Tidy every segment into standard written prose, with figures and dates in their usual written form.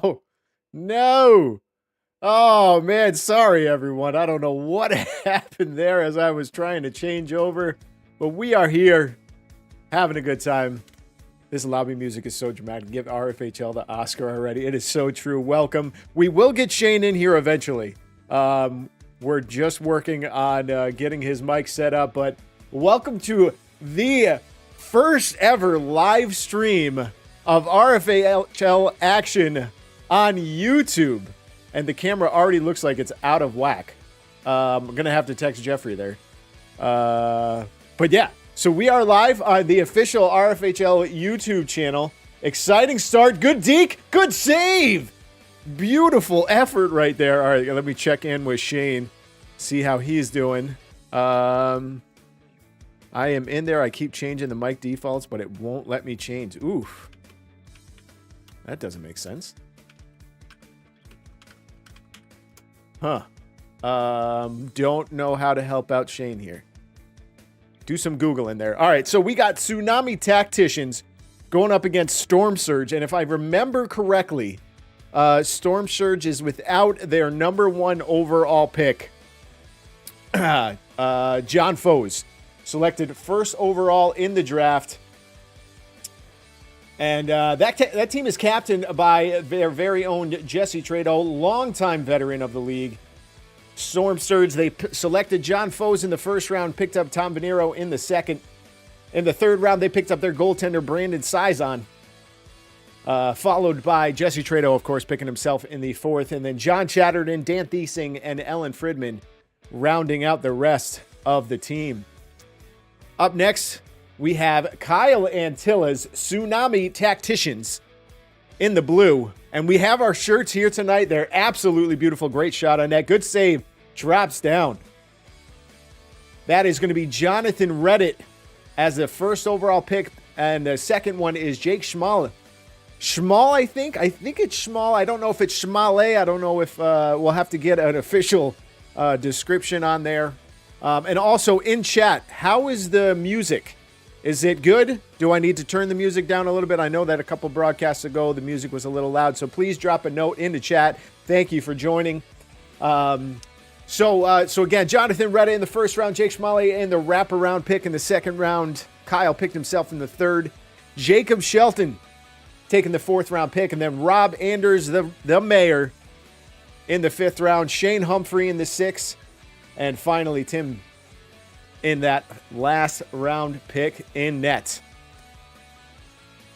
Oh, no. Oh, man. Sorry, everyone. I don't know what happened there as I was trying to change over, but we are here having a good time. This lobby music is so dramatic. Give RFHL the Oscar already. It is so true. Welcome. We will get Shane in here eventually. We're just working on getting his mic set up, but welcome to the first ever live stream of RFHL action on YouTube. And the camera already looks like it's out of whack. I'm going to have to text Jeffrey there. But yeah, so we are live on the official RFHL YouTube channel. Exciting start. Good deke. Good save. Beautiful effort right there. All right, let me check in with Shane. See how he's doing. I am in there. I keep changing the mic defaults, but it won't let me change. Oof. That doesn't make sense. Huh. Don't know how to help out Shane here. Do some Googling there. All right, so we got Tsunami Tacticians going up against Storm Surge. And if I remember correctly, Storm Surge is without their #1 overall pick, John Foes, selected first overall in the draft. And that team is captained by their very own Jesse Trado, longtime veteran of the league. Storm Surge, they selected John Foes in the first round, picked up Tom Venero in the second. In the third round, they picked up their goaltender, Brandon Sizon, followed by Jesse Trado, of course, picking himself in the fourth. And then John Chatterton, Dan Thiesing, and Ellen Fridman rounding out the rest of the team. Up next, we have Kyle Antilla's Tsunami Tacticians in the blue, And we have our shirts here tonight. They're absolutely beautiful. Great shot on net. Good save. Drops down. That is going to be Jonathan Reddit as the first overall pick. And the second one is Jake Schmal. Schmal, I think. I think it's Schmal. I don't know if it's Schmale. I don't know if we'll have to get an official description on there. And also in chat, how is the music? Is it good? Do I need to turn the music down a little bit? I know that a couple broadcasts ago, the music was a little loud. So please drop a note in the chat. Thank you for joining. So again, Jonathan Redda in the first round, Jake Schmale in the wraparound pick in the second round. Kyle picked himself in the third. Jacob Shelton taking the fourth round pick. And then Rob Anders, the mayor, in the fifth round. Shane Humphrey in the sixth. And finally, Tim in that last round pick in net.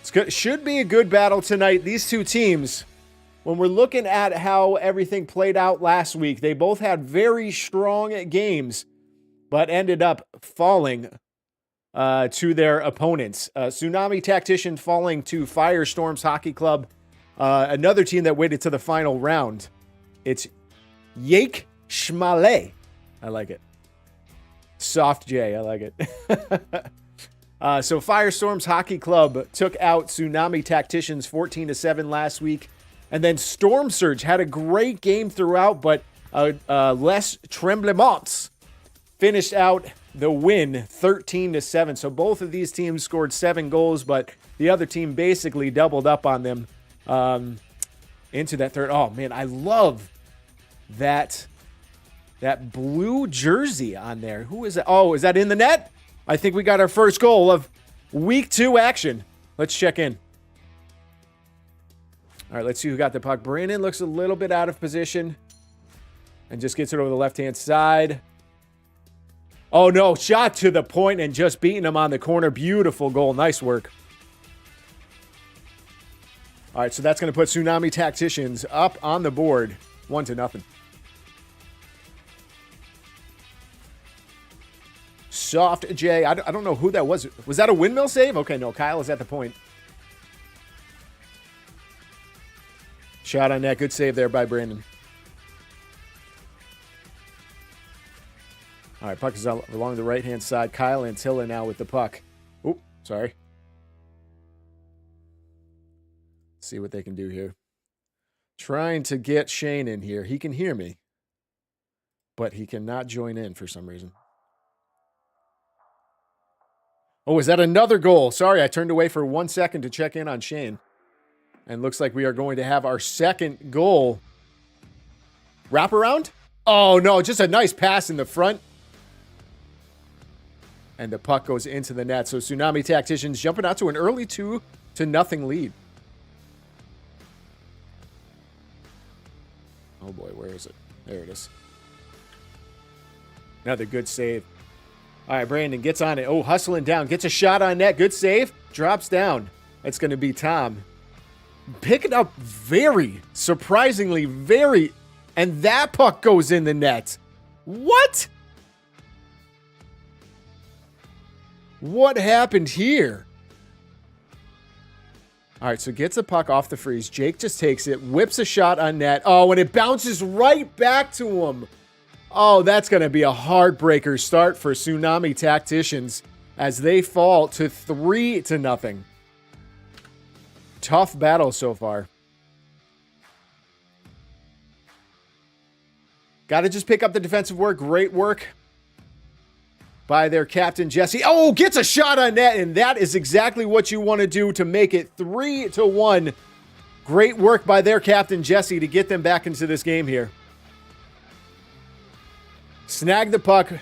It's good. Should be a good battle tonight. These two teams, when we're looking at how everything played out last week, they both had very strong games, but ended up falling to their opponents. Tsunami Tacticians falling to Firestorms Hockey Club, another team that waited to the final round. It's Jake Schmale. I like it. Soft J, I like it. So Firestorms Hockey Club took out Tsunami Tacticians 14-7 last week. And then Storm Surge had a great game throughout, but Les Tremblements finished out the win 13-7. So both of these teams scored 7 goals, but the other team basically doubled up on them into that third. Oh, man, I love that blue jersey on there. Who is that? Oh, is that in the net? I think we got our first goal of week 2 action. Let's check in. All right, let's see who got the puck. Brandon looks a little bit out of position and just gets it over the left-hand side. Oh, no, shot to the point and just beating him on the corner. Beautiful goal. Nice work. All right, so that's going to put Tsunami Tacticians up on the board 1-0. Soft J. I don't know who that was. Was that a windmill save? Okay, no. Kyle is at the point. Shot on net. Good save there by Brandon. All right, puck is along the right-hand side. Kyle Antilla now with the puck. Oop, sorry. Let's see what they can do here. Trying to get Shane in here. He can hear me, but he cannot join in for some reason. Oh, is that another goal? Sorry, I turned away for 1 second to check in on Shane. And looks like we are going to have our second goal. Wraparound? Oh, no, just a nice pass in the front. And the puck goes into the net. So Tsunami Tacticians jumping out to an early 2-0 lead. Oh, boy, where is it? There it is. Another good save. All right, Brandon gets on it. Oh, hustling down. Gets a shot on net. Good save. Drops down. It's going to be Tom. Pick it up surprisingly very. And that puck goes in the net. What? What happened here? All right, so gets the puck off the freeze. Jake just takes it, whips a shot on net. Oh, and it bounces right back to him. Oh, that's going to be a heartbreaker start for Tsunami Tacticians as they fall to 3-0. Tough battle so far. Got to just pick up the defensive work. Great work by their captain, Jesse. Oh, gets a shot on net, and that is exactly what you want to do to make it 3-1. Great work by their captain, Jesse, to get them back into this game here. Snagged the puck.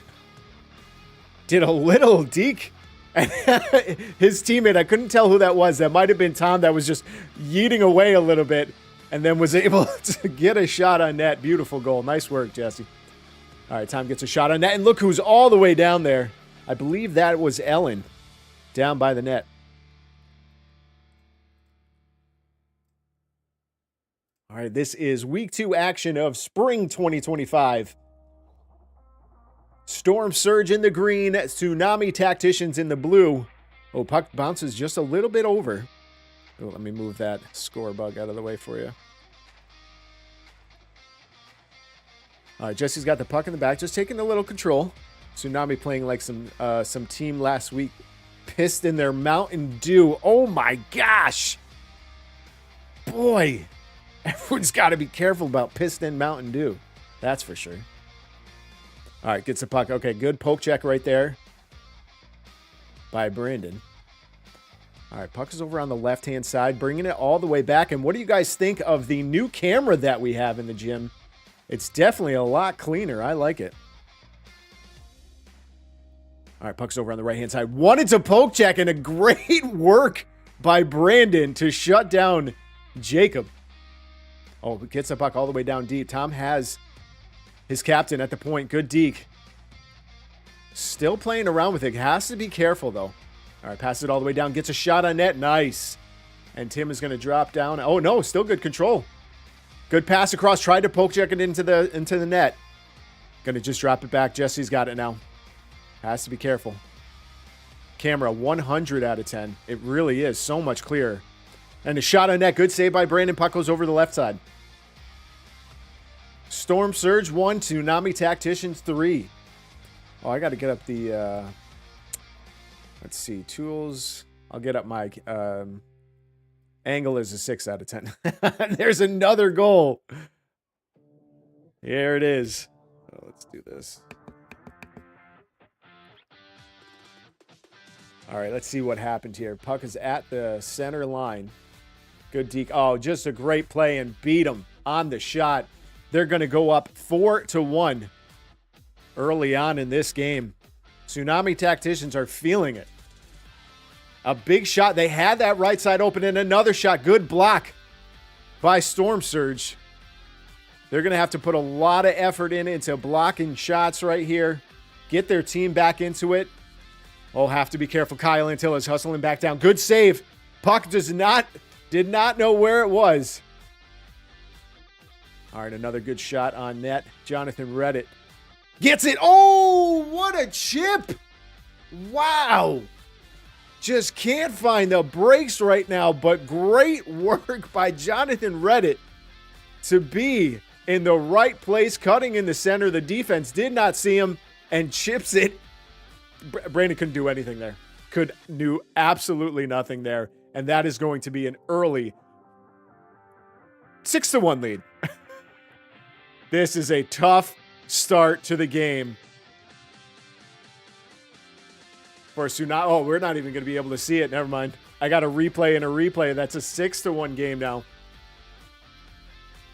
Did a little deke. His teammate, I couldn't tell who that was. That might have been Tom that was just yeeting away a little bit and then was able to get a shot on net. Beautiful goal. Nice work, Jesse. All right, Tom gets a shot on net. And look who's all the way down there. I believe that was Ellen down by the net. All right, this is week 2 action of spring 2025. Storm Surge in the green, Tsunami Tacticians in the blue. Oh, puck bounces just a little bit over. Oh, let me move that score bug out of the way for you. All right, Jesse's got the puck in the back, just taking a little control. Tsunami playing like some team last week. Pissed in their Mountain Dew. Oh my gosh. Boy, everyone's got to be careful about pissed in Mountain Dew. That's for sure. All right, gets the puck. Okay, good poke check right there by Brandon. All right, puck is over on the left-hand side, bringing it all the way back. And what do you guys think of the new camera that we have in the gym? It's definitely a lot cleaner. I like it. All right, puck's over on the right-hand side. Wanted to poke check, and a great work by Brandon to shut down Jacob. Oh, gets the puck all the way down deep. Tom has his captain at the point. Good deke. Still playing around with it. Has to be careful, though. All right, passes it all the way down. Gets a shot on net. Nice. And Tim is going to drop down. Oh, no, still good control. Good pass across. Tried to poke check it into the net. Going to just drop it back. Jesse's got it now. Has to be careful. Camera, 100 out of 10. It really is so much clearer. And a shot on net. Good save by Brandon. Puck goes over the left side. Storm Surge 1, Tsunami Tacticians 3. Oh, I got to get up the... let's see. Tools. I'll get up my... angle is a 6 out of 10. There's another goal. Here it is. Oh, let's do this. All right, let's see what happened here. Puck is at the center line. Good deke. Oh, just a great play and beat them on the shot. They're going to go up 4-1 early on in this game. Tsunami Tacticians are feeling it. A big shot. They had that right side open and another shot. Good block by Storm Surge. They're going to have to put a lot of effort into blocking shots right here. Get their team back into it. Oh, have to be careful. Kyle Antilla's hustling back down. Good save. Puck did not know where it was. All right, another good shot on net. Jonathan Reddit gets it. Oh, what a chip. Wow. Just can't find the brakes right now, but great work by Jonathan Reddit to be in the right place, cutting in the center. The defense did not see him and chips it. Brandon couldn't do anything there. Could do absolutely nothing there. And that is going to be an early 6-1 lead. This is a tough start to the game for Tsunami. Oh, we're not even going to be able to see it. Never mind. I got a replay and a replay. That's a 6-1 game now.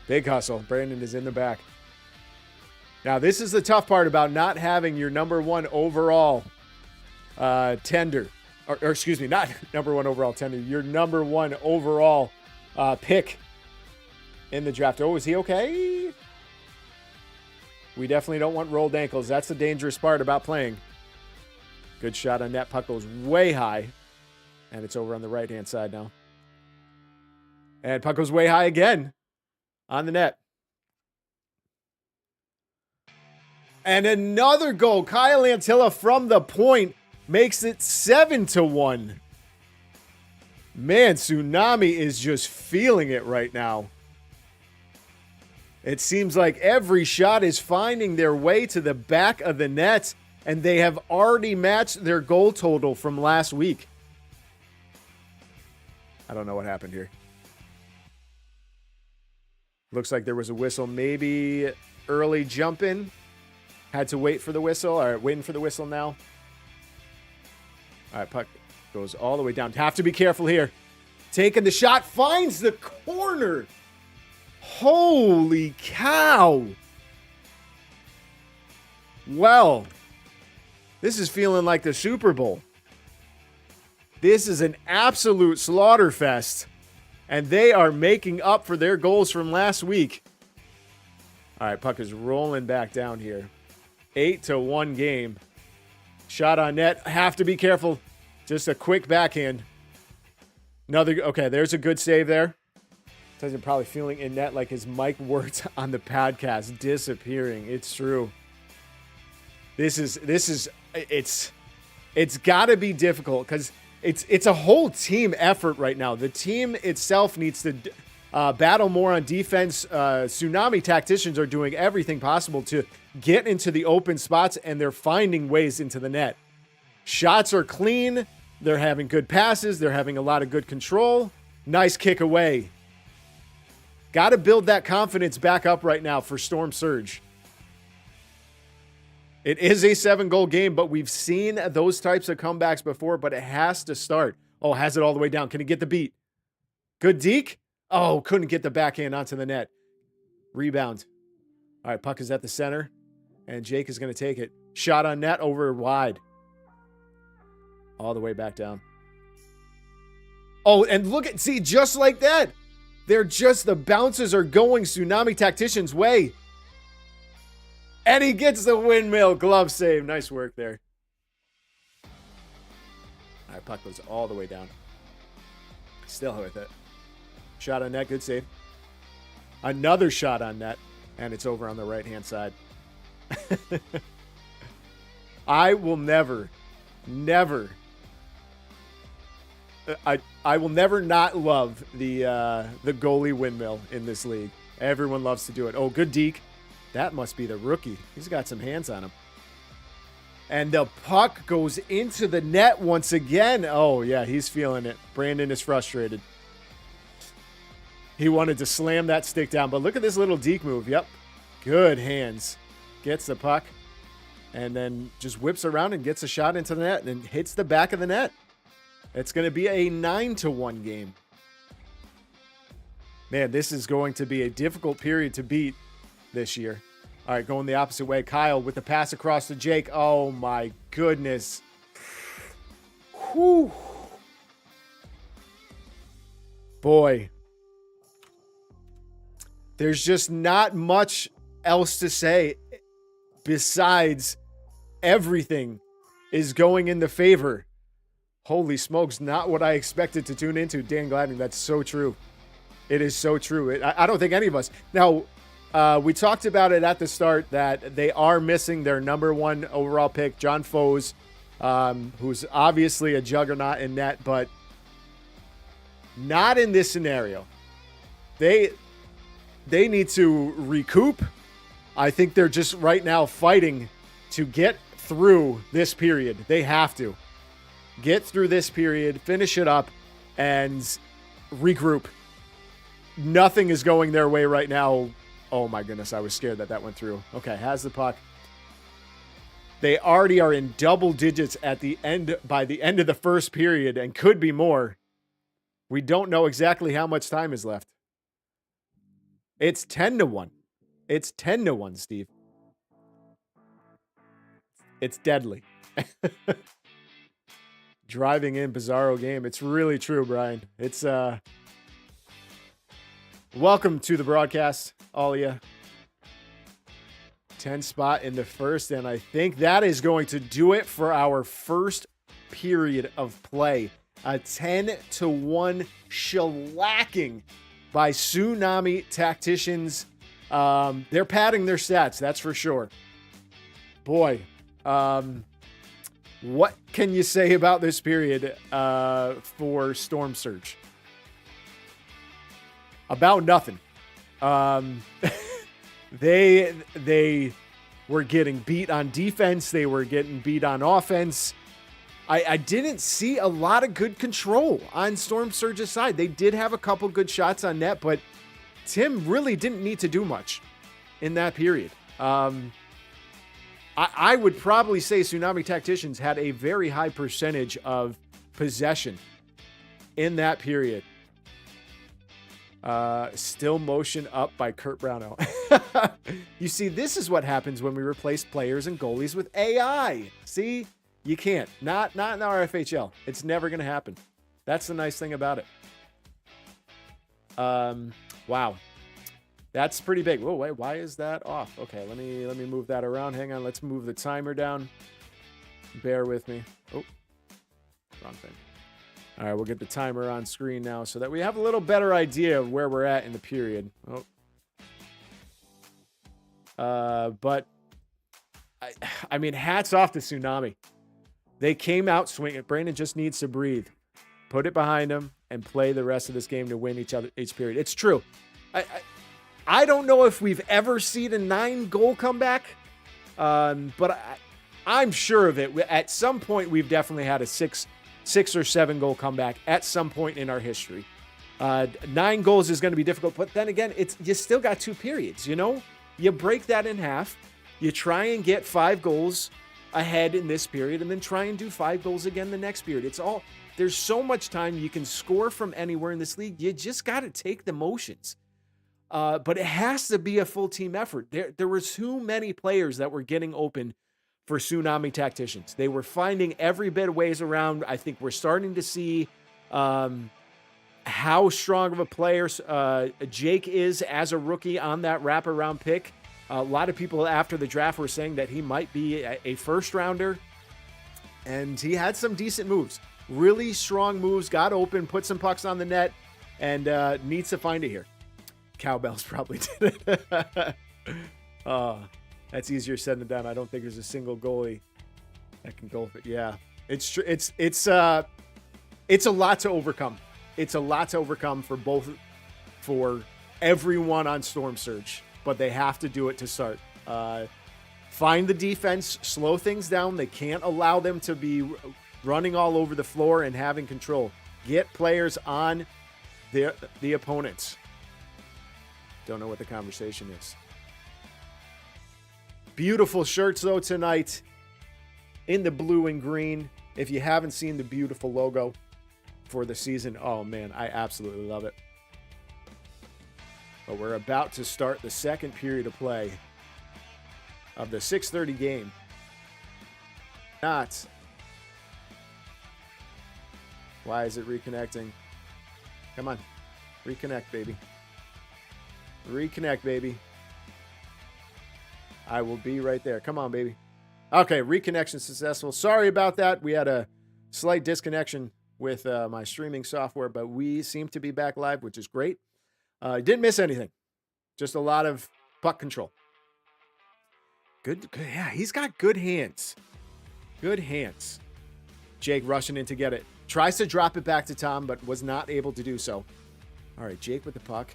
Big hustle. Brandon is in the back. Now, this is the tough part about not having your number one overall tender. Or excuse me, not number one overall tender. Your number one overall pick in the draft. Oh, is he okay? We definitely don't want rolled ankles. That's the dangerous part about playing. Good shot on net. Puck goes way high. And it's over on the right-hand side now. And puck goes way high again on the net. And another goal. Kyle Antilla from the point makes it 7-1. Man, Tsunami is just feeling it right now. It seems like every shot is finding their way to the back of the net, and they have already matched their goal total from last week. I don't know what happened here. Looks like there was a whistle. Maybe early jump in. Had to wait for the whistle. All right, waiting for the whistle now. All right, puck goes all the way down. Have to be careful here. Taking the shot. Finds the corner. Holy cow. Well, this is feeling like the Super Bowl. This is an absolute slaughter fest. And they are making up for their goals from last week. All right, puck is rolling back down here. 8-1 game. Shot on net. Have to be careful. Just a quick backhand. Okay, there's a good save there. Says you're probably feeling in net like his mic worked on the podcast disappearing. It's true. It's got to be difficult because It's a whole team effort right now. The team itself needs to battle more on defense. Tsunami Tacticians are doing everything possible to get into the open spots, and they're finding ways into the net. Shots are clean. They're having good passes. They're having a lot of good control. Nice kick away. Got to build that confidence back up right now for Storm Surge. It is a 7-goal game, but we've seen those types of comebacks before, but it has to start. Oh, has it all the way down. Can he get the beat? Good deke. Oh, couldn't get the backhand onto the net. Rebound. All right, puck is at the center, and Jake is going to take it. Shot on net over wide. All the way back down. Oh, and look at, see, just like that. They're just, the bounces are going Tsunami Tacticians' way. And he gets the windmill glove save. Nice work there. All right, puck goes all the way down. Still with it. Shot on net, good save. Another shot on net, and it's over on the right-hand side. I will never I will never not love the goalie windmill in this league. Everyone loves to do it. Oh, good deke. That must be the rookie. He's got some hands on him. And the puck goes into the net once again. Oh, yeah, he's feeling it. Brandon is frustrated. He wanted to slam that stick down, but look at this little deke move. Yep. Good hands. Gets the puck and then just whips around and gets a shot into the net and hits the back of the net. It's going to be a 9-1 game. Man, this is going to be a difficult period to beat this year. All right, going the opposite way. Kyle with the pass across to Jake. Oh, my goodness. Whew. Boy. There's just not much else to say besides everything is going in the favor. Holy smokes, not what I expected to tune into. Dan Gladney, that's so true. It is so true. I don't think any of us. Now, we talked about it at the start that they are missing their number 1 overall pick, John Foes, who's obviously a juggernaut in net, but not in this scenario. They need to recoup. I think they're just right now fighting to get through this period. They have to get through this period, finish it up, and regroup. Nothing is going their way right now. Oh my goodness, I was scared that went through. Okay, has the puck. They already are in double digits at the end, by the end of the first period, and could be more. We don't know exactly how much time is left. It's 10-1. It's 10-1, Steve. It's deadly. Driving in bizarro game. It's really true, Brian. It's welcome to the broadcast, all of you. 10 spot in the first, and I think that is going to do it for our first period of play. A 10-1 shellacking by Tsunami Tacticians. They're padding their stats, that's for sure. Boy, what can you say about this period for Storm Surge? About nothing. They were getting beat on defense. They were getting beat on offense. I didn't see a lot of good control on Storm Surge's side. They did have a couple good shots on net, but Tim really didn't need to do much in that period. I would probably say Tsunami Tacticians had a very high percentage of possession in that period. Still motion up by Kurt Brownell. You see, this is what happens when we replace players and goalies with AI. See, you can't. Not in the Rfhl. It's never going to happen. That's the nice thing about it. Wow. That's pretty big. Whoa, wait, why is that off? Okay, let me move that around. Hang on, let's move the timer down. Bear with me. Oh, wrong thing. All right, we'll get the timer on screen now so that we have a little better idea of where we're at in the period. But I mean, hats off to Tsunami. They came out swinging. Brandon just needs to breathe. Put it behind him and play the rest of this game to win each period. It's true. I don't know if we've ever seen a 9-goal comeback, but I'm sure of it. At some point, we've definitely had a 6 or 7 goal comeback at some point in our history. 9 goals is going to be difficult, but then again, you still got 2 periods, you know? You break that in half. You try and get 5 goals ahead in this period and then try and do 5 goals again the next period. There's so much time. You can score from anywhere in this league. You just got to take the motions. But it has to be a full team effort. There were too many players that were getting open for Tsunami Tacticians. They were finding every bit of ways around. I think we're starting to see how strong of a player Jake is as a rookie on that wraparound pick. A lot of people after the draft were saying that he might be a first rounder, and he had some decent moves. Really strong moves, got open, put some pucks on the net, and needs to find it here. Cowbells probably did it. That's easier said than done. I don't think there's a single goalie that can go for it. Yeah, it's a lot to overcome. It's a lot to overcome for everyone on Storm Surge, but they have to do it to start. Find the defense, slow things down. They can't allow them to be running all over the floor and having control. Get players on the opponents. Don't know what the conversation is. Beautiful shirts, though, tonight in the blue and green. If you haven't seen the beautiful logo for the season, oh, man, I absolutely love it. But we're about to start the second period of play of the 6:30 game. Why is it reconnecting? Come on. Reconnect, baby. Reconnect, baby. I will be right there. Come on, baby. Okay, reconnection successful. Sorry about that. We had a slight disconnection with my streaming software, but we seem to be back live, which is great. Didn't miss anything. Just a lot of puck control. Good. Yeah, he's got good hands. Good hands. Jake rushing in to get it. Tries to drop it back to Tom, but was not able to do so. All right, Jake with the puck.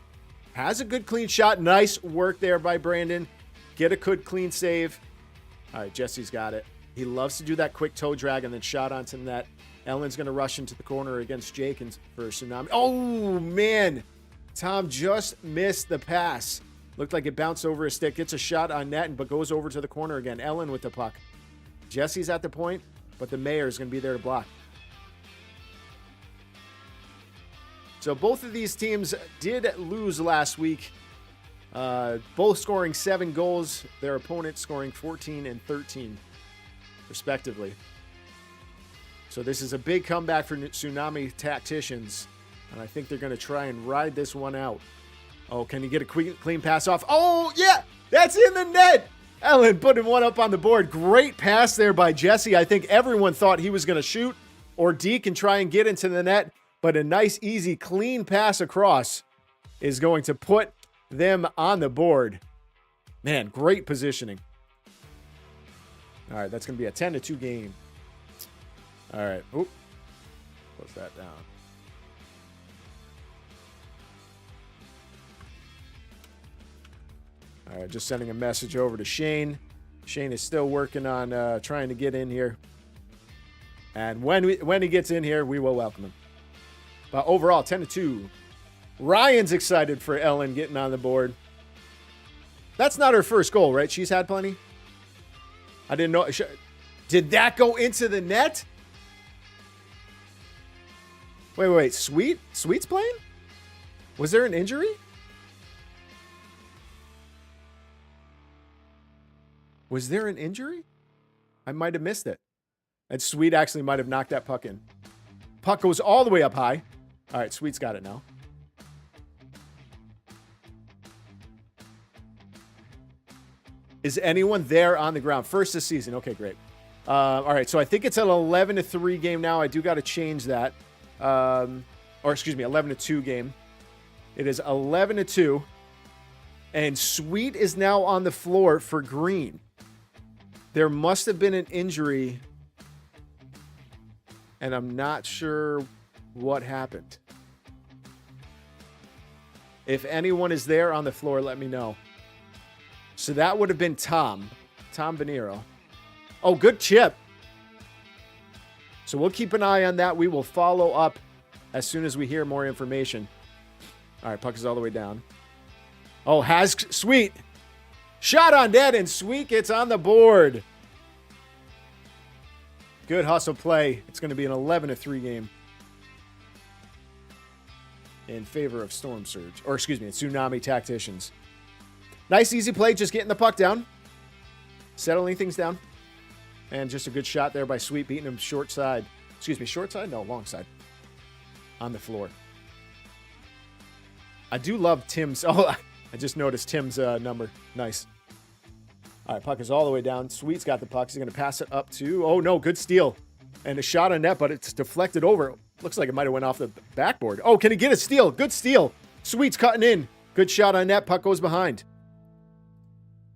Has a good clean shot. Nice work there by Brandon. Get a good clean save. All right, Jesse's got it. He loves to do that quick toe drag and then shot onto the net. Ellen's going to rush into the corner against Jake and for Tsunami. Oh, man. Tom just missed the pass. Looked like it bounced over his stick. Gets a shot on net, but goes over to the corner again. Ellen with the puck. Jesse's at the point, but the Mayor is going to be there to block. So both of these teams did lose last week. Both scoring 7 goals. Their opponents scoring 14 and 13, respectively. So this is a big comeback for Tsunami Tacticians. And I think they're going to try and ride this one out. Oh, can he get a clean pass off? Oh, yeah, that's in the net. Ellen putting one up on the board. Great pass there by Jesse. I think everyone thought he was going to shoot or deke and try and get into the net. But a nice, easy, clean pass across is going to put them on the board. Man, great positioning. All right, that's going to be a 10-2 game. All right. Oop. Close that down. All right, just sending a message over to Shane. Shane is still working on trying to get in here. And when he gets in here, we will welcome him. But overall, 10-2. Ryan's excited for Ellen getting on the board. That's not her first goal, right? She's had plenty. I didn't know. Did that go into the net? Wait. Sweet's playing? Was there an injury? Was there an injury? I might have missed it. And Sweet actually might have knocked that puck in. Puck goes all the way up high. All right, Sweet's got it now. Is anyone there on the ground? First this season. Okay, great. All right, so I think it's an 11-3 game now. I do got to change that. Or excuse me, 11-2 game. It is 11-2. And Sweet is now on the floor for Green. There must have been an injury and I'm not sure what happened. If anyone is there on the floor, let me know. So that would have been Tom Venero. Oh, good chip. So we'll keep an eye on that. We will follow up as soon as we hear more information. All right, puck is all the way down. Oh, has Sweet. Shot on net, and Sweet gets on the board. Good hustle play. It's going to be an 11-3 game in favor of Storm Surge. Or, excuse me, Tsunami Tacticians. Nice, easy play. Just getting the puck down. Settling things down. And just a good shot there by Sweet, beating him short side. Excuse me, short side? No, long side. On the floor. I do love Tim's. Oh, I just noticed Tim's number. Nice. All right, puck is all the way down. Sweet's got the puck. He's going to pass it up to... Oh, no, good steal. And a shot on net, but it's deflected over. Looks like it might have went off the backboard. Oh, can he get a steal? Good steal. Sweet's cutting in. Good shot on net. Puck goes behind.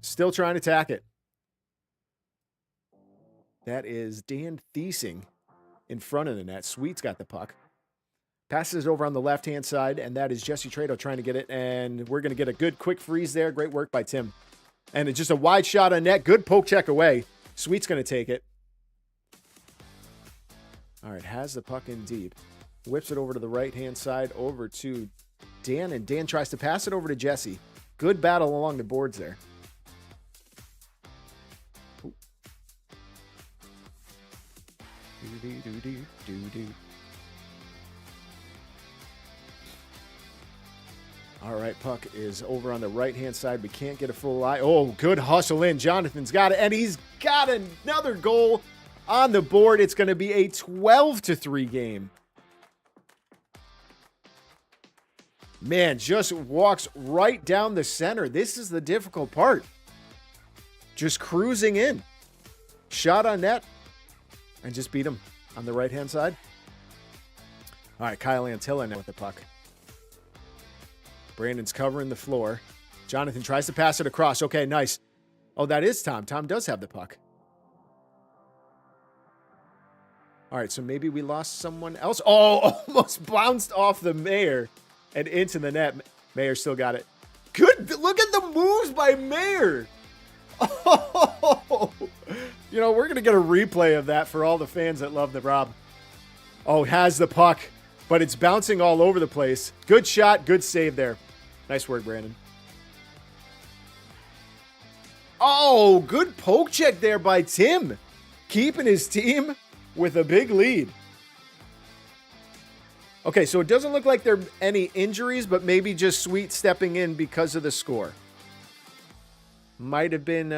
Still trying to tack it. That is Dan Thiesing in front of the net. Sweet's got the puck. Passes it over on the left-hand side, and that is Jesse Trado trying to get it, and we're going to get a good quick freeze there. Great work by Tim. And it's just a wide shot on net. Good poke check away. Sweet's going to take it. All right, has the puck in deep. Whips it over to the right-hand side, over to Dan, and Dan tries to pass it over to Jesse. Good battle along the boards there. All right, puck is over on the right-hand side. We can't get a full eye. Oh, good hustle in. Jonathan's got it, and he's got another goal on the board. It's going to be a 12-3 game. Man, just walks right down the center. This is the difficult part. Just cruising in. Shot on net, and just beat him on the right-hand side. All right, Kyle Antilla now with the puck. Brandon's covering the floor. Jonathan tries to pass it across. Okay, nice. Oh, that is Tom. Tom does have the puck. All right, so maybe we lost someone else. Oh, almost bounced off the Mayor and into the net. Mayor still got it. Good. Look at the moves by Mayor. Oh, you know, we're going to get a replay of that for all the fans that love the Rob. Oh, has the puck, but it's bouncing all over the place. Good shot. Good save there. Nice work, Brandon. Oh, good poke check there by Tim. Keeping his team with a big lead. Okay, so it doesn't look like there are any injuries, but maybe just Sweet stepping in because of the score. Might have been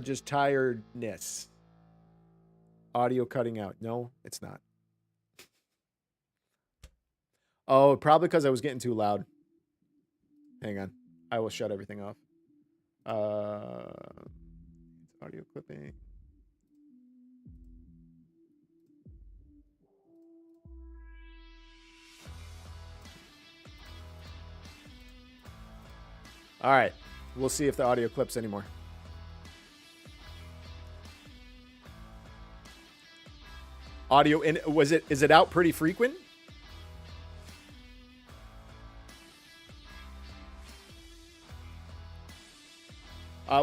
just tiredness. Audio cutting out. No, it's not. Oh, probably because I was getting too loud. Hang on. I will shut everything off. Audio clipping. All right. We'll see if the audio clips anymore. Audio in, is it out pretty frequent?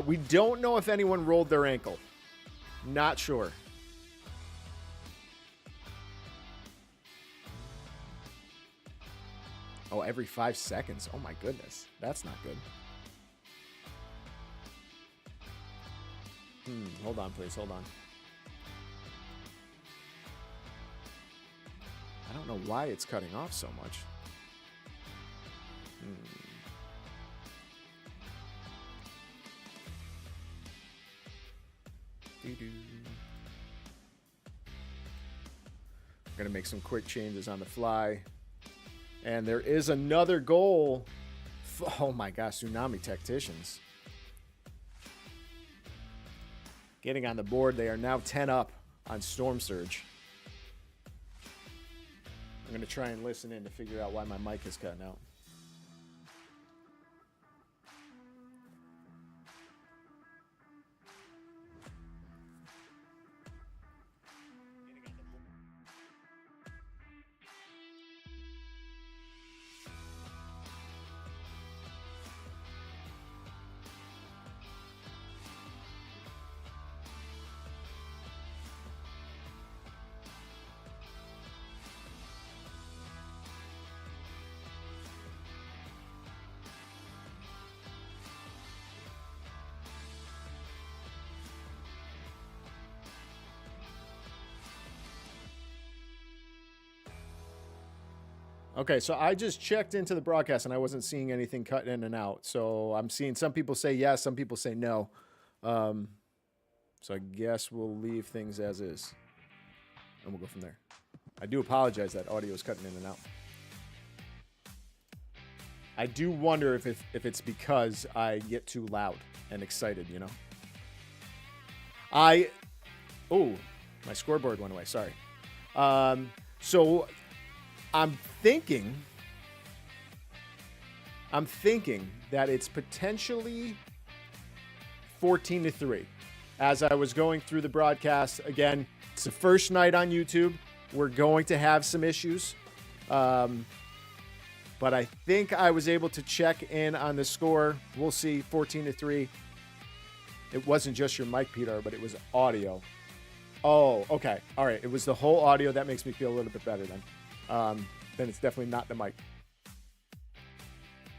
We don't know if anyone rolled their ankle. Not sure. Oh, every 5 seconds. Oh my goodness. That's not good. Hold on, please. Hold on. I don't know why it's cutting off so much. I'm going to make some quick changes on the fly. And there is another goal. Oh my gosh, Tsunami Tacticians. Getting on the board. They are now 10 up on Storm Surge. I'm going to try and listen in to figure out why my mic is cutting out. Okay, so I just checked into the broadcast and I wasn't seeing anything cut in and out. So I'm seeing some people say yes, some people say no. So I guess we'll leave things as is. And we'll go from there. I do apologize that audio is cutting in and out. I do wonder if it's because I get too loud and excited, you know? Oh, my scoreboard went away. Sorry. So I'm thinking that it's potentially 14-3. As I was going through the broadcast, again, it's the first night on YouTube. We're going to have some issues. But I think I was able to check in on the score. We'll see, 14-3. It wasn't just your mic, Peter, but it was audio. Oh, okay. All right. It was the whole audio. That makes me feel a little bit better then. Then it's definitely not the mic.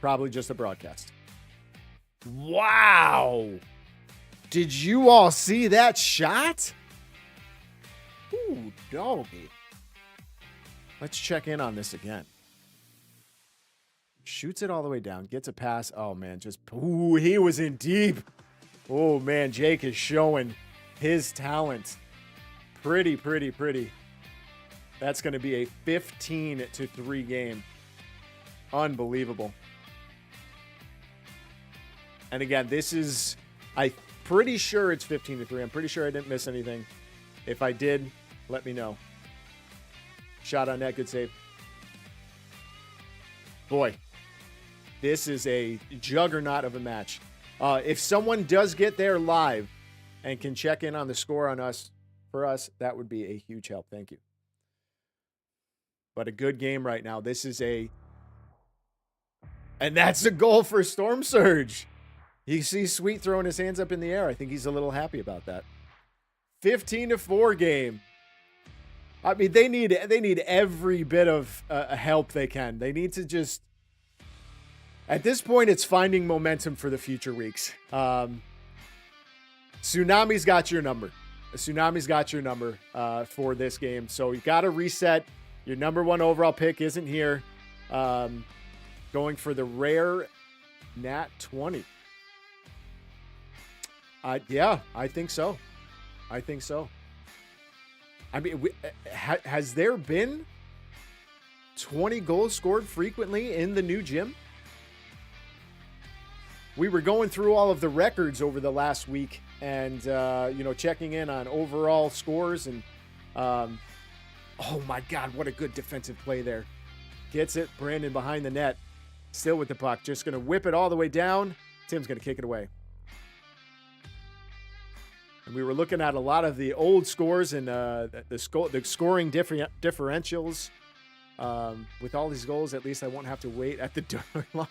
Probably just the broadcast. Wow. Did you all see that shot? Ooh, doggy. Let's check in on this again. Shoots it all the way down. Gets a pass. Oh, man. Ooh, he was in deep. Oh, man. Jake is showing his talent. Pretty. That's going to be a 15-3 game. Unbelievable. And again, this is... I'm pretty sure it's 15-3. I'm pretty sure I didn't miss anything. If I did, let me know. Shot on net. Good save. Boy, this is a juggernaut of a match. If someone does get there live and can check in on the score on us, for us, that would be a huge help. Thank you. But a good game right now. This is and that's a goal for Storm Surge. You see Sweet throwing his hands up in the air. I think he's a little happy about that. 15-4 game. I mean, they need every bit of help they can. They need to just... At this point, it's finding momentum for the future weeks. Tsunami's got your number. Tsunami's got your number for this game. So you got to reset. Your number one overall pick isn't here. Going for the rare Nat 20. Yeah, I think so. I mean, has there been 20 goals scored frequently in the new gym? We were going through all of the records over the last week and, checking in on overall scores. And, oh, my God, what a good defensive play there. Gets it. Brandon behind the net. Still with the puck. Just going to whip it all the way down. Tim's going to kick it away. And we were looking at a lot of the old scores and the scoring differentials. With all these goals, at least I won't have to wait at the door long.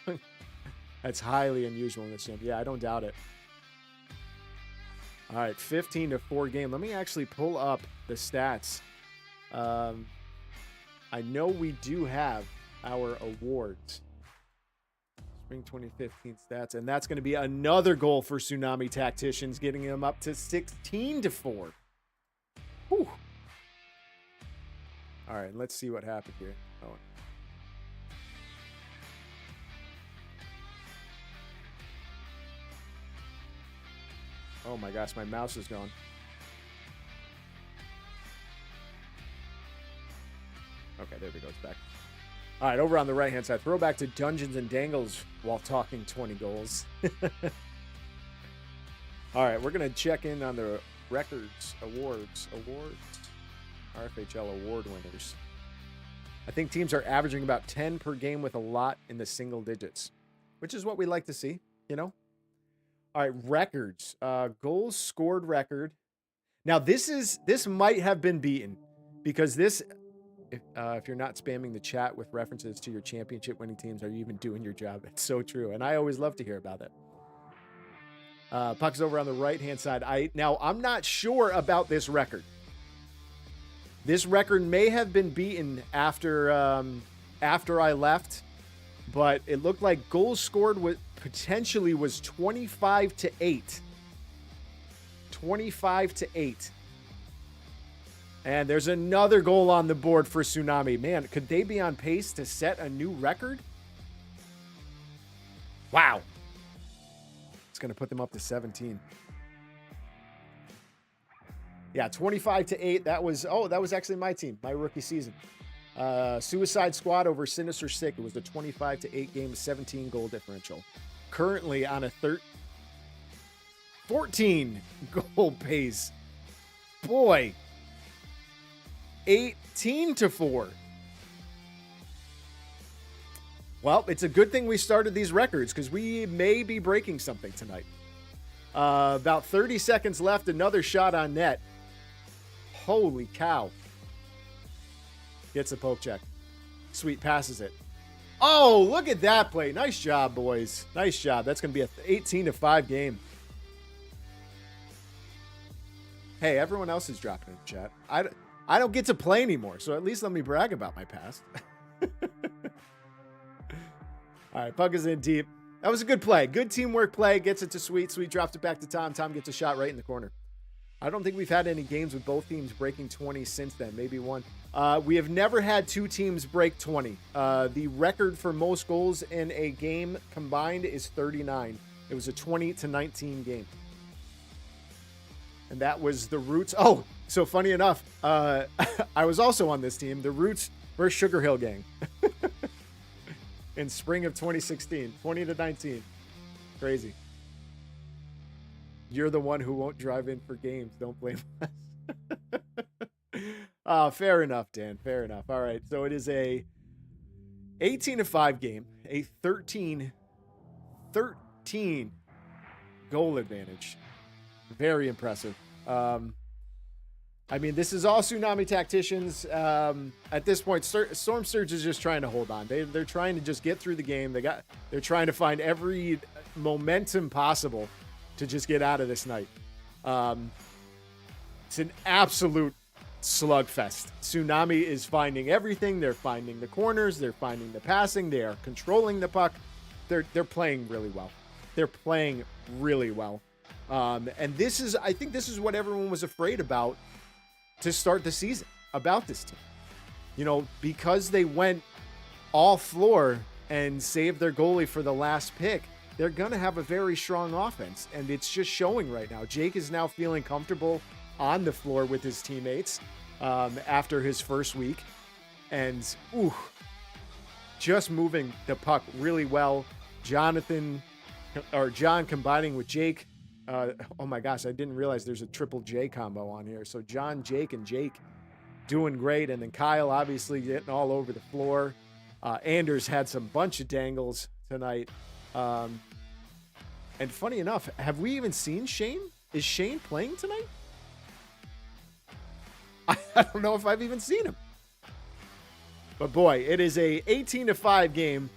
That's highly unusual in this gym. Yeah, I don't doubt it. All right, 15-4 game. Let me actually pull up the stats. I know we do have our awards. Spring 2015 stats, and that's going to be another goal for Tsunami Tacticians, getting them up to 16-4. Whew. All right, let's see what happened here. Oh my gosh, my mouse is gone. Okay, there we go. It's back. All right, over on the right-hand side. Throwback to Dungeons and Dangles while talking 20 goals. All right, we're going to check in on the records, awards. Rfhl award winners. I think teams are averaging about 10 per game with a lot in the single digits, which is what we like to see, you know? All right, records. Goals scored record. Now, this might have been beaten because this... If you're not spamming the chat with references to your championship winning teams, are you even doing your job? It's so true. And I always love to hear about it. Puck's over on the right-hand side. I'm not sure about this record. This record may have been beaten after I left, but it looked like goals scored potentially was 25-8. 25-8. And there's another goal on the board for Tsunami. Man, could they be on pace to set a new record? Wow. It's going to put them up to 17. Yeah, 25-8. That was actually my team, my rookie season. Suicide Squad over Sinister Sick. It was a 25-8 game, 17 goal differential. Currently on a 14 goal pace. Boy. 18-4. Well, it's a good thing we started these records because we may be breaking something tonight. About 30 seconds left. Another shot on net. Holy cow. Gets a poke check. Sweet passes it. Oh, look at that play. Nice job, boys. Nice job. That's going to be an 18-5 game. Hey, everyone else is dropping in the chat. I don't get to play anymore, so at least let me brag about my past. All right, puck is in deep. That was a good play. Good teamwork play. Gets it to Sweet. Sweet drops it back to Tom. Tom gets a shot right in the corner. I don't think we've had any games with both teams breaking 20 since then. Maybe one. We have never had two teams break 20. The record for most goals in a game combined is 39. It was a 20-19 game. And that was the Roots. Oh, so funny enough, I was also on this team. The Roots versus Sugar Hill Gang. In spring of 2016, 20-19. Crazy. You're the one who won't drive in for games. Don't blame us. Fair enough, Dan. Fair enough. All right. So it is a 18-5 game, a 13 goal advantage. Very impressive. I mean, this is all Tsunami Tacticians. At this point, Storm Surge is just trying to hold on. They're trying to just get through the game. They're trying to find every momentum possible to just get out of this night. It's an absolute slugfest. Tsunami is finding everything. They're finding the corners. They're finding the passing. They are controlling the puck. They're playing really well. They're playing really well. And I think this is what everyone was afraid about to start the season about this team. You know, because they went all floor and saved their goalie for the last pick, they're going to have a very strong offense. And it's just showing right now. Jake is now feeling comfortable on the floor with his teammates after his first week. And, just moving the puck really well. John combining with Jake. Oh my gosh, I didn't realize there's a triple J combo on here. So John, Jake, and Jake doing great. And then Kyle obviously getting all over the floor. Anders had some bunch of dangles tonight. And funny enough, have we even seen Shane? Is Shane playing tonight? I don't know if I've even seen him. But boy, it is a 18-5 game.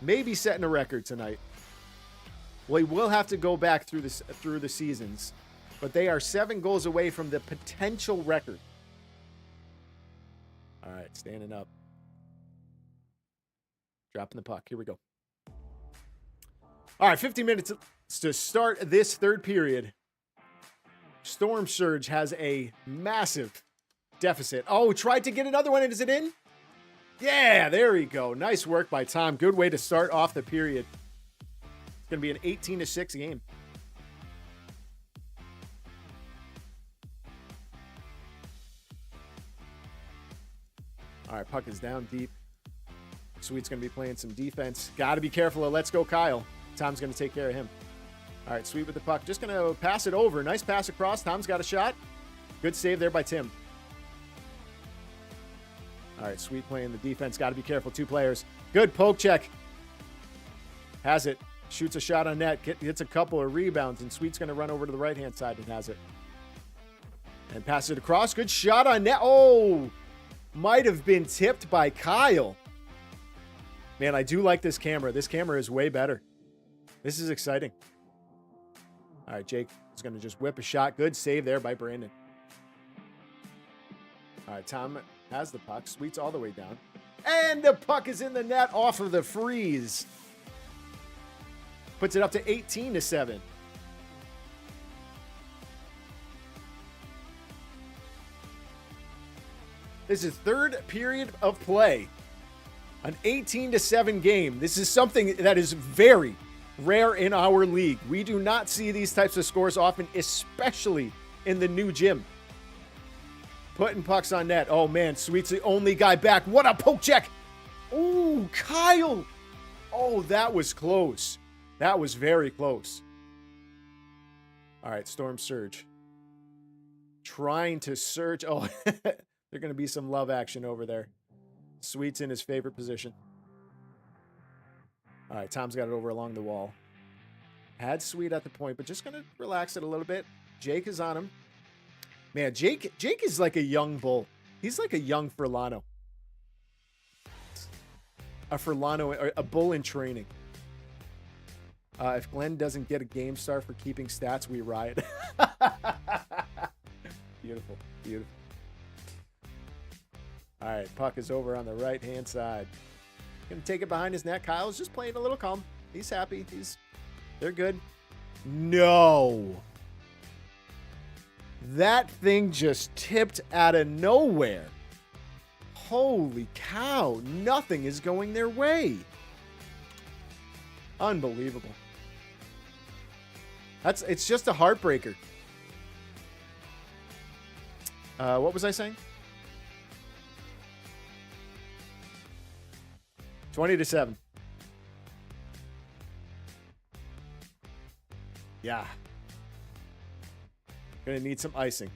Maybe setting a record tonight. We will have to go back through the seasons, but they are 7 goals away from the potential record. All right, standing up. Dropping the puck. Here we go. All right, 50 minutes to start this third period. Storm Surge has a massive deficit. Oh, tried to get another one, and is it in? Yeah, there we go. Nice work by Tom. Good way to start off the period. Going to be an 18-6 game. All right, puck is down deep. Sweet's going to be playing some defense. Got to be careful of Let's Go Kyle. Tom's going to take care of him. All right, Sweet with the puck. Just going to pass it over. Nice pass across. Tom's got a shot. Good save there by Tim. All right, Sweet playing the defense. Got to be careful. 2 players. Good poke check. Has it. Shoots a shot on net, gets a couple of rebounds, and Sweet's going to run over to the right-hand side and has it. And pass it across. Good shot on net. Oh, might have been tipped by Kyle. Man, I do like this camera. This camera is way better. This is exciting. All right, Jake is going to just whip a shot. Good save there by Brandon. All right, Tom has the puck. Sweet's all the way down. And the puck is in the net off of the freeze. Puts it up to 18-7. This is third period of play. An 18-7 game. This is something that is very rare in our league. We do not see these types of scores often, especially in the new gym. Putting pucks on net. Oh, man. Sweet's the only guy back. What a poke check. Ooh, Kyle. Oh, that was close. That was very close. All right, Storm Surge. Trying to surge. Oh, there's going to be some love action over there. Sweet's in his favorite position. All right, Tom's got it over along the wall. Had Sweet at the point, but just going to relax it a little bit. Jake is on him. Man, Jake is like a young bull. He's like a young Furlano. A Furlano, a bull in training. If Glenn doesn't get a game star for keeping stats, we riot. Beautiful, beautiful. All right, puck is over on the right-hand side. Gonna take it behind his net. Kyle's just playing a little calm. He's happy. They're good. No. That thing just tipped out of nowhere. Holy cow. Nothing is going their way. Unbelievable. It's just a heartbreaker. What was I saying? 20-7. Yeah. Gonna need some icing.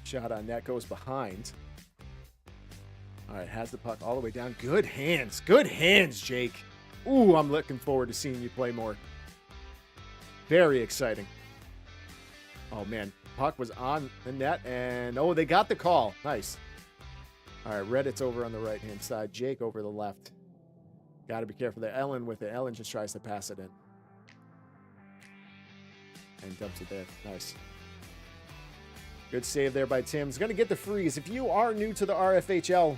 Shot on net goes behind. All right, has the puck all the way down. Good hands. Good hands, Jake. Ooh, I'm looking forward to seeing you play more. Very exciting. Oh, man. Puck was on the net, and oh, they got the call. Nice. All right, Reddit's over on the right-hand side. Jake over the left. Got to be careful there. Ellen with it. Ellen just tries to pass it in. And dumps it there. Nice. Good save there by Tim. He's going to get the freeze. If you are new to the RFHL,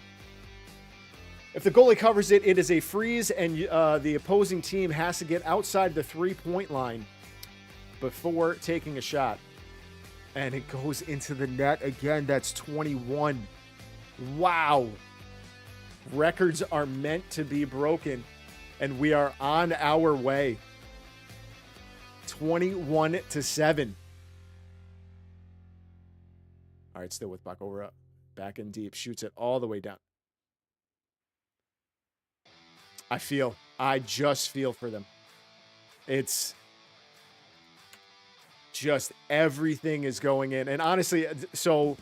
if the goalie covers it, it is a freeze, and the opposing team has to get outside the three-point line before taking a shot. And it goes into the net again. That's 21. Wow. Records are meant to be broken, and we are on our way. 21-7. All right, still with puck over up. Back in deep. Shoots it all the way down. I just feel for them. It's just everything is going in. And honestly, so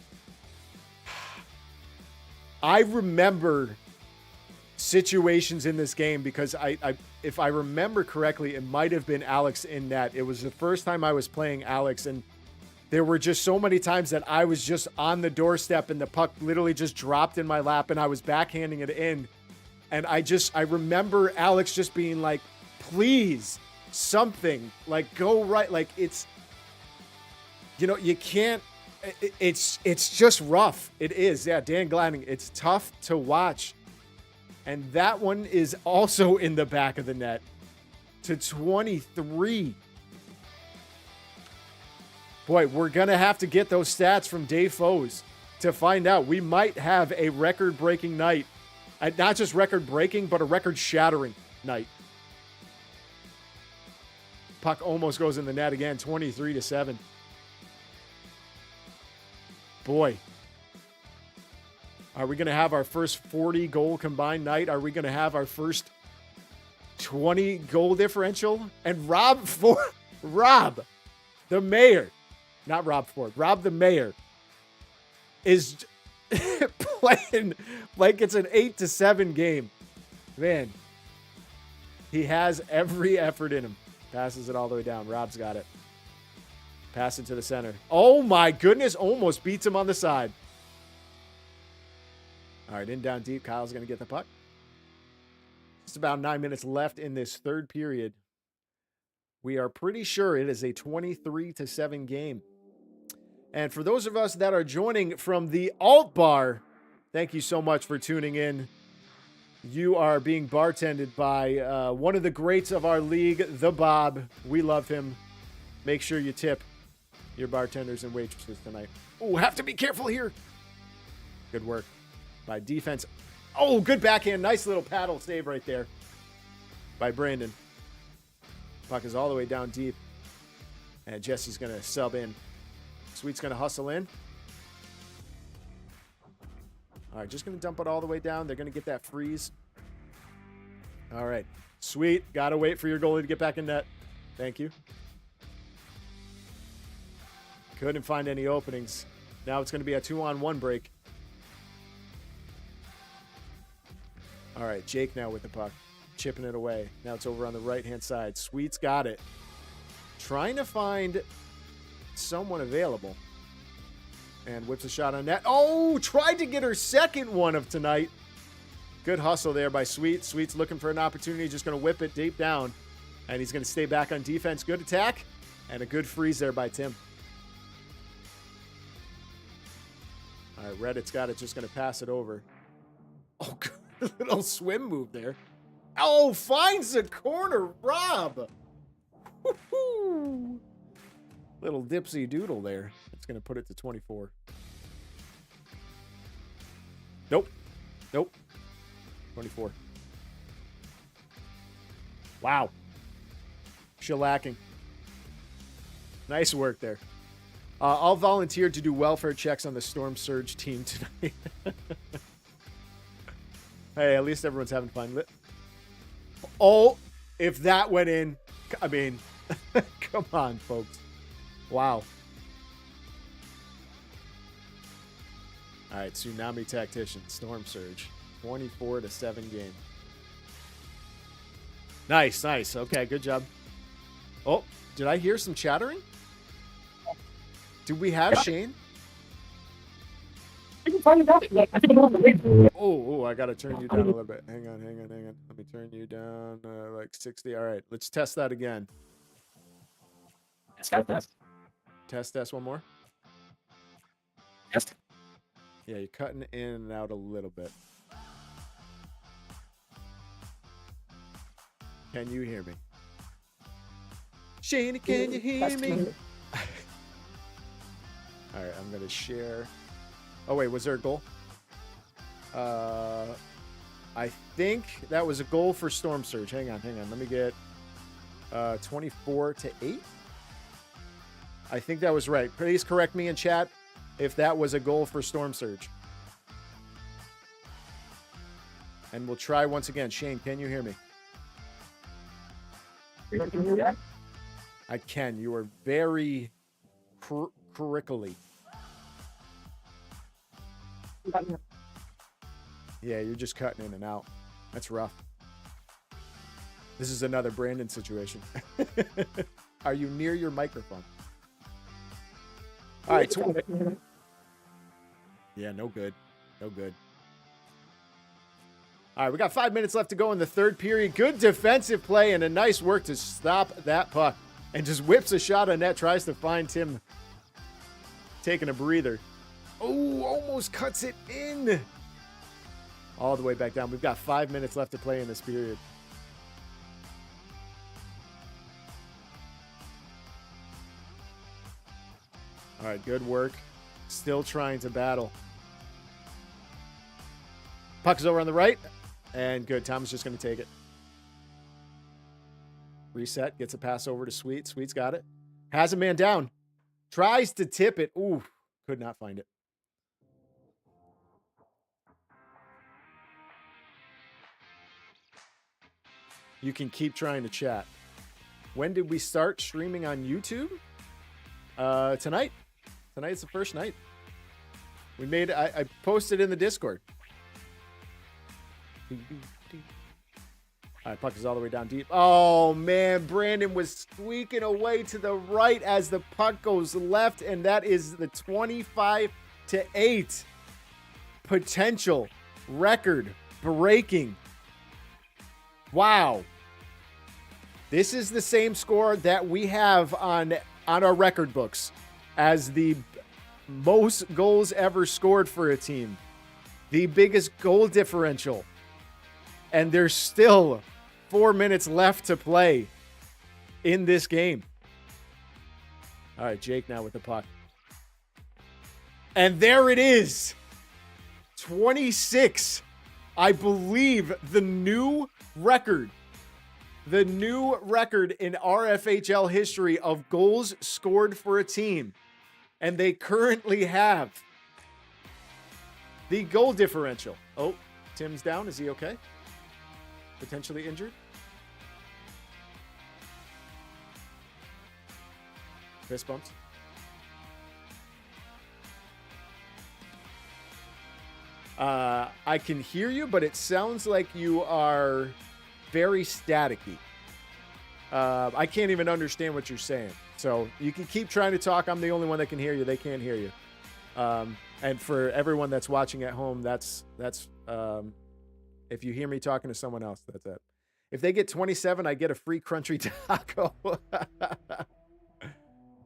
I remember situations in this game because if I remember correctly, it might have been Alex in net. It was the first time I was playing Alex, and there were just so many times that I was just on the doorstep and the puck literally just dropped in my lap and I was backhanding it in. And I remember Alex just being like, please, something, like, go right. Like, it's, you know, you can't, it's just rough. It is. Yeah, Dan Glading, it's tough to watch. And that one is also in the back of the net to 23. Boy, we're going to have to get those stats from Dave Foes to find out. We might have a record-breaking night. Not just record-breaking, but a record-shattering night. Puck almost goes in the net again, 23-7. Boy. Are we going to have our first 40-goal combined night? Are we going to have our first 20-goal differential? And Rob, the mayor, not Rob Ford, Rob the mayor, is playing like it's an 8-7 game. Man, he has every effort in him. Passes it all the way down. Rob's got it. Pass it to the center. Oh my goodness, almost beats him on the side. All right, in down deep. Kyle's going to get the puck. Just about 9 minutes left in this third period. We are pretty sure it is a 23-7 game. And for those of us that are joining from the Alt Bar, thank you so much for tuning in. You are being bartended by one of the greats of our league, the Bob. We love him. Make sure you tip your bartenders and waitresses tonight. Oh, have to be careful here. Good work by defense. Oh, good backhand. Nice little paddle save right there by Brandon. Puck is all the way down deep. And Jesse's going to sub in. Sweet's going to hustle in. All right, just going to dump it all the way down. They're going to get that freeze. All right. Sweet. Got to wait for your goalie to get back in net. Thank you. Couldn't find any openings. Now it's going to be a 2-on-1 break. All right, Jake now with the puck. Chipping it away. Now it's over on the right-hand side. Sweet's got it. Trying to find someone available. And whips a shot on net. Oh, tried to get her second one of tonight. Good hustle there by Sweet. Sweet's looking for an opportunity. Just going to whip it deep down. And he's going to stay back on defense. Good attack. And a good freeze there by Tim. All right, Reddit's got it. Just going to pass it over. Oh, good little swim move there. Oh, finds the corner, Rob. Woo-hoo. Little dipsy doodle there. It's going to put it to 24. Nope. Nope. 24. Wow. Shellacking. Nice work there. I'll volunteer to do welfare checks on the Storm Surge team tonight. Hey, at least everyone's having fun. Oh, if that went in, I mean, come on, folks. Wow. All right, Tsunami Tacticians, Storm Surge, 24-7 game. Nice, nice. Okay, good job. Oh, did I hear some chattering? Did we have Shane? Oh, I got to turn you down a little bit. Hang on. Let me turn you down like 60. All right, let's test that again. Test one more. Test. Yeah, you're cutting in and out a little bit. Can you hear me? Shane, can you hear me? All right, I'm going to share. Oh, wait, was there a goal? I think that was a goal for Storm Surge. Hang on. Let me get 24-8. I think that was right. Please correct me in chat if that was a goal for Storm Surge. And we'll try once again. Shane, can you hear me? I can. You are very crickly. Yeah, you're just cutting in and out. That's rough. This is another Brandon situation. Are you near your microphone? All right. Yeah, no good. No good. All right, we got 5 minutes left to go in the third period. Good defensive play and a nice work to stop that puck. And just whips a shot on net, tries to find Tim taking a breather. Oh, almost cuts it in. All the way back down. We've got 5 minutes left to play in this period. All right, good work. Still trying to battle. Puck is over on the right. And good. Tom's just going to take it. Reset. Gets a pass over to Sweet. Sweet's got it. Has a man down. Tries to tip it. Ooh, could not find it. You can keep trying to chat. When did we start streaming on YouTube? Tonight. Tonight's the first night. We made. I posted in the Discord. All right, puck is all the way down deep. Oh man, Brandon was squeaking away to the right as the puck goes left, and that is the 25-8 potential record breaking. Wow. This is the same score that we have on our record books as the most goals ever scored for a team. The biggest goal differential. And there's still 4 minutes left to play in this game. All right, Jake now with the puck. And there it is. 26. I believe the new record in RFHL history of goals scored for a team. And they currently have the goal differential. Oh, Tim's down. Is he okay? Potentially injured? Fist bumps. I can hear you, but it sounds like you are very staticky. I can't even understand what you're saying. So you can keep trying to talk. I'm the only one that can hear you. They can't hear you. And for everyone that's watching at home, that's if you hear me talking to someone else, that's it. If they get 27, I get a free crunchy taco.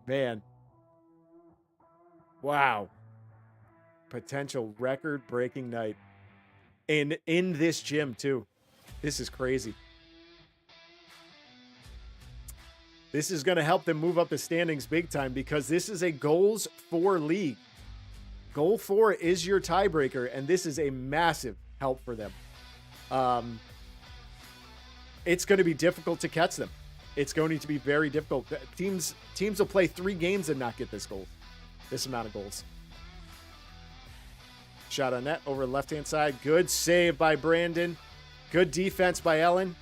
Man. Wow. Potential record-breaking night. And in this gym, too. This is crazy. This is going to help them move up the standings big time because this is a goals for league. Goal 4 is your tiebreaker, and this is a massive help for them. It's going to be difficult to catch them. It's going to be very difficult. Teams will play 3 games and not get this amount of goals. Shot on net over the left-hand side. Good save by Brandon. Good defense by Ellen.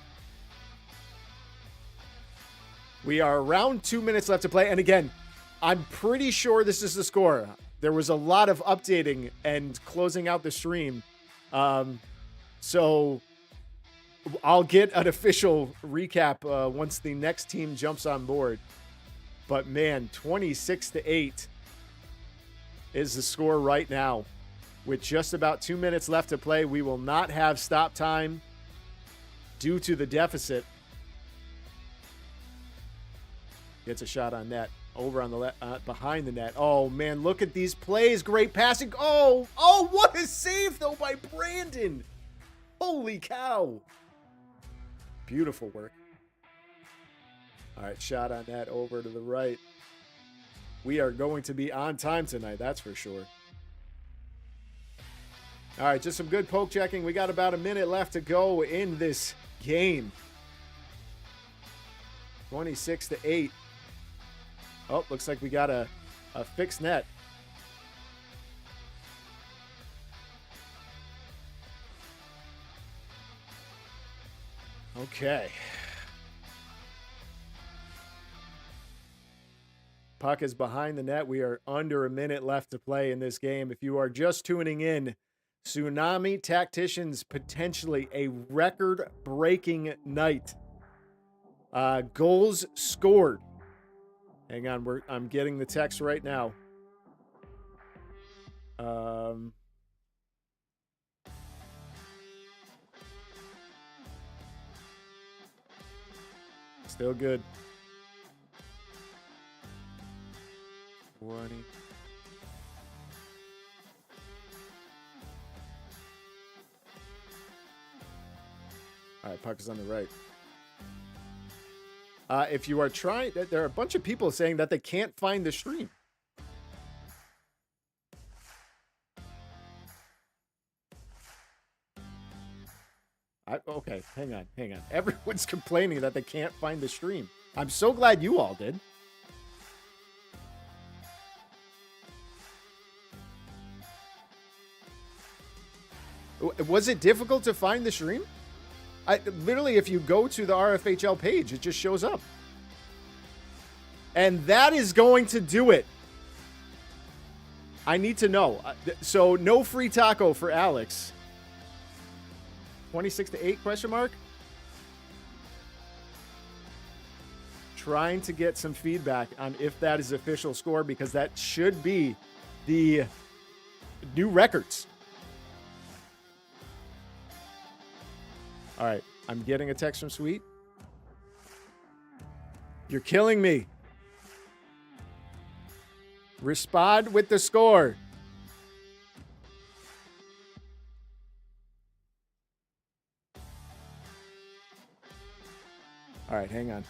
We are around 2 minutes left to play. And again, I'm pretty sure this is the score. There was a lot of updating and closing out the stream. So I'll get an official recap once the next team jumps on board. But man, 26-8 is the score right now. With just about 2 minutes left to play, we will not have stop time due to the deficit. Gets a shot on net. Over on the left, behind the net. Oh, man, look at these plays. Great passing. Oh, what a save, though, by Brandon. Holy cow. Beautiful work. All right, shot on net over to the right. We are going to be on time tonight, that's for sure. All right, just some good poke checking. We got about a minute left to go in this game. 26-8. Oh, looks like we got a fixed net. Okay. Puck is behind the net. We are under a minute left to play in this game. If you are just tuning in, Tsunami Tacticians, potentially a record-breaking night. Goals scored. Hang on, I'm getting the text right now. Still good. 20. All right, puck is on the right. If you are trying, there are a bunch of people saying that they can't find the stream. Okay, hang on. Everyone's complaining that they can't find the stream. I'm so glad you all did. Was it difficult to find the stream? Literally, if you go to the RFHL page, it just shows up. And that is going to do it. I need to know. So, no free taco for Alex. 26-8 question mark? Trying to get some feedback on if that is official score, because that should be the new records. All right, I'm getting a text from Sweet. You're killing me. Respond with the score. All right, hang on.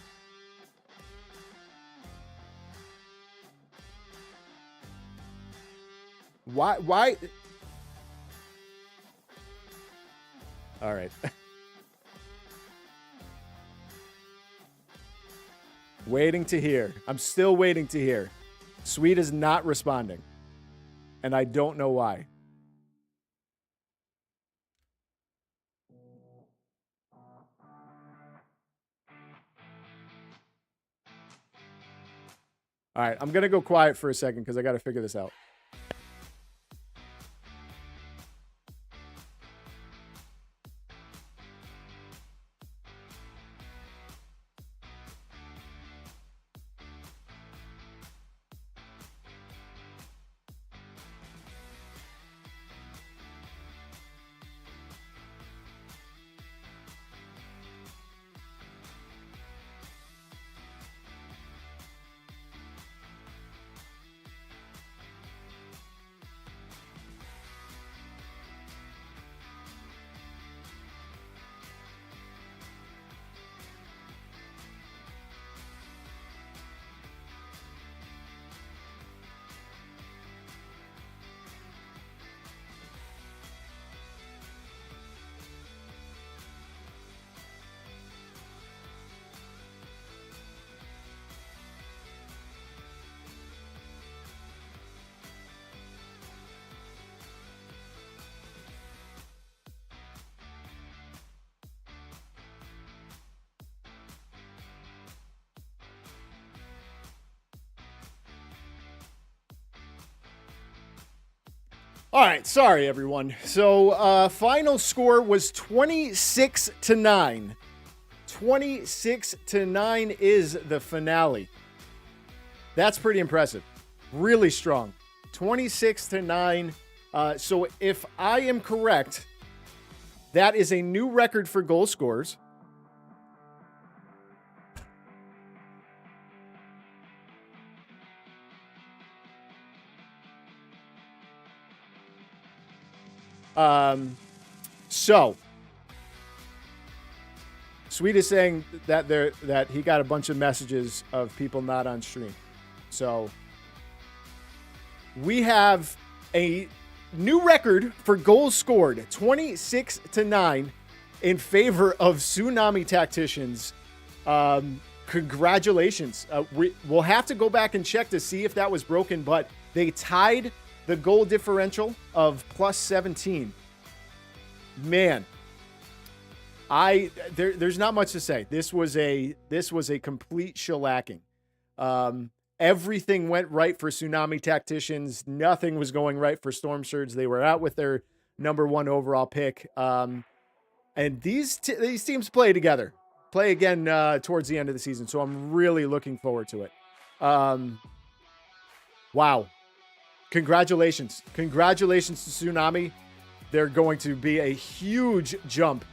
Why? All right. Waiting to hear. I'm still waiting to hear. Sweet is not responding. And I don't know why. All right, I'm going to go quiet for a second because I got to figure this out. All right, sorry everyone. So final score was 26-9. 26-9 is the finale. That's pretty impressive. Really strong. 26-9. So if I am correct, that is a new record for goal scorers. So Sweet is saying that he got a bunch of messages of people not on stream. So we have a new record for goals scored, 26-9 in favor of Tsunami Tacticians. Congratulations. We'll have to go back and check to see if that was broken, but they tied the goal differential of plus 17. Man, there's not much to say. This was a complete shellacking. Everything went right for Tsunami Tacticians. Nothing was going right for Storm Surge. They were out with their number 1 overall pick. And these teams play together. Play again towards the end of the season. So I'm really looking forward to it. Wow. Congratulations. Congratulations to Tsunami. They're going to be a huge jump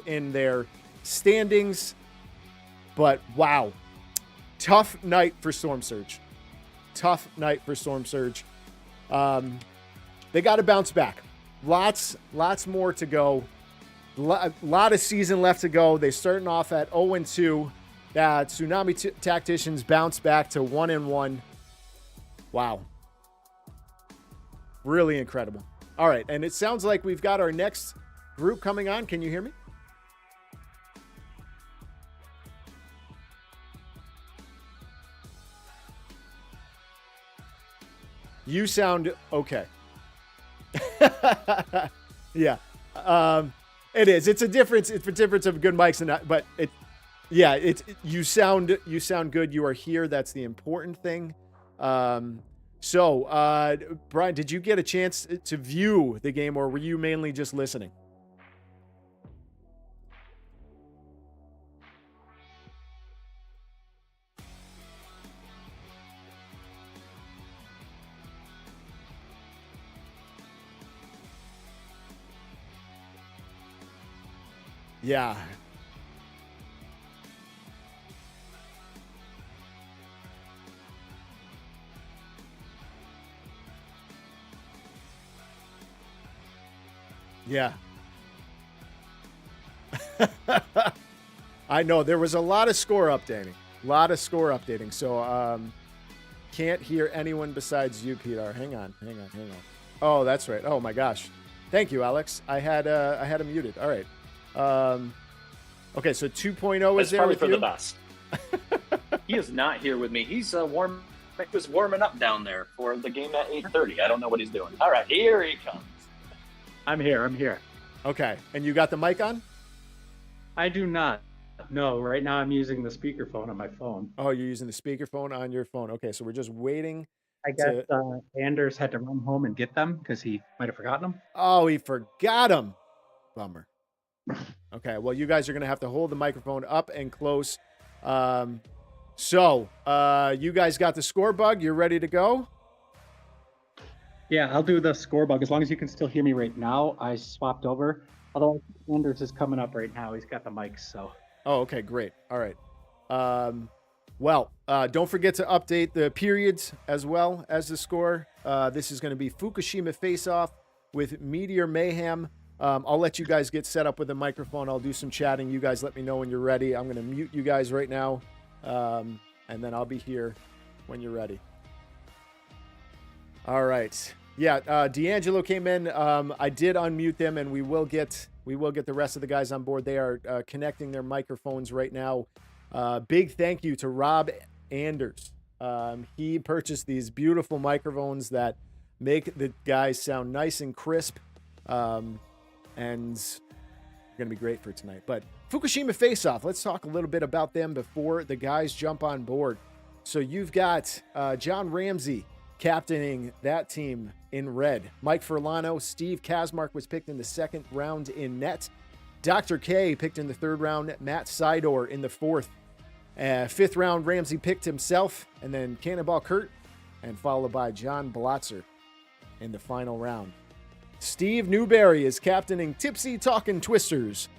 in their standings. But wow. Tough night for Storm Surge. Tough night for Storm Surge. They got to bounce back. Lots more to go. Lot of season left to go. They're starting off at 0-2. Tsunami Tacticians bounce back to 1-1. Wow. Really incredible. All right, and it sounds like we've got our next group coming on. Can you hear me? You sound okay. Yeah. It is. It's a difference. It's a difference of good mics and not, but you sound good. You are here. That's the important thing. So, Brian, did you get a chance to view the game, or were you mainly just listening? Yeah. Yeah. I know there was a lot of score updating. So, can't hear anyone besides you, Peter. Hang on. Oh, that's right. Oh my gosh. Thank you, Alex. I had him muted. All right. Okay, so 2.0 is It's there probably with for you? the best. He is not here with me. He's warm. He was warming up down there for the game at 8:30. I don't know what he's doing. All right, here he comes. I'm here. Okay, and you got the mic on? I do not. No, right now I'm using the speakerphone on my phone. Oh, you're using the speakerphone on your phone. Okay, so we're just waiting. I guess Anders had to run home and get them because he might have forgotten them. Oh, he forgot him. Bummer. Okay, well, you guys are going to have to hold the microphone up and close. So, you guys got the score bug. You're ready to go? Yeah, I'll do the score bug as long as you can still hear me right now. I swapped over. Although Anders is coming up right now. He's got the mics, so. Oh, okay, great. All right. Don't forget to update the periods as well as the score. This is going to be Fukushima face-off with Meteor Mayhem. I'll let you guys get set up with a microphone. I'll do some chatting. You guys let me know when you're ready. I'm going to mute you guys right now, and then I'll be here when you're ready. All right. Yeah, D'Angelo came in. I did unmute them, and we will get the rest of the guys on board. They are connecting their microphones right now. Big thank you to Rob Anders. He purchased these beautiful microphones that make the guys sound nice and crisp, and going to be great for tonight. But Fukushima face-off. Let's talk a little bit about them before the guys jump on board. So you've got John Ramsey captaining that team in red. Mike Furlano, Steve Kazmark was picked in the second round in net. Dr. K picked in the third round. Matt Sidor in the fourth. Fifth round, Ramsey picked himself, and then Cannonball Kurt, and followed by John Blotzer in the final round. Steve Newberry is captaining Tipsy Talkin' Twisters,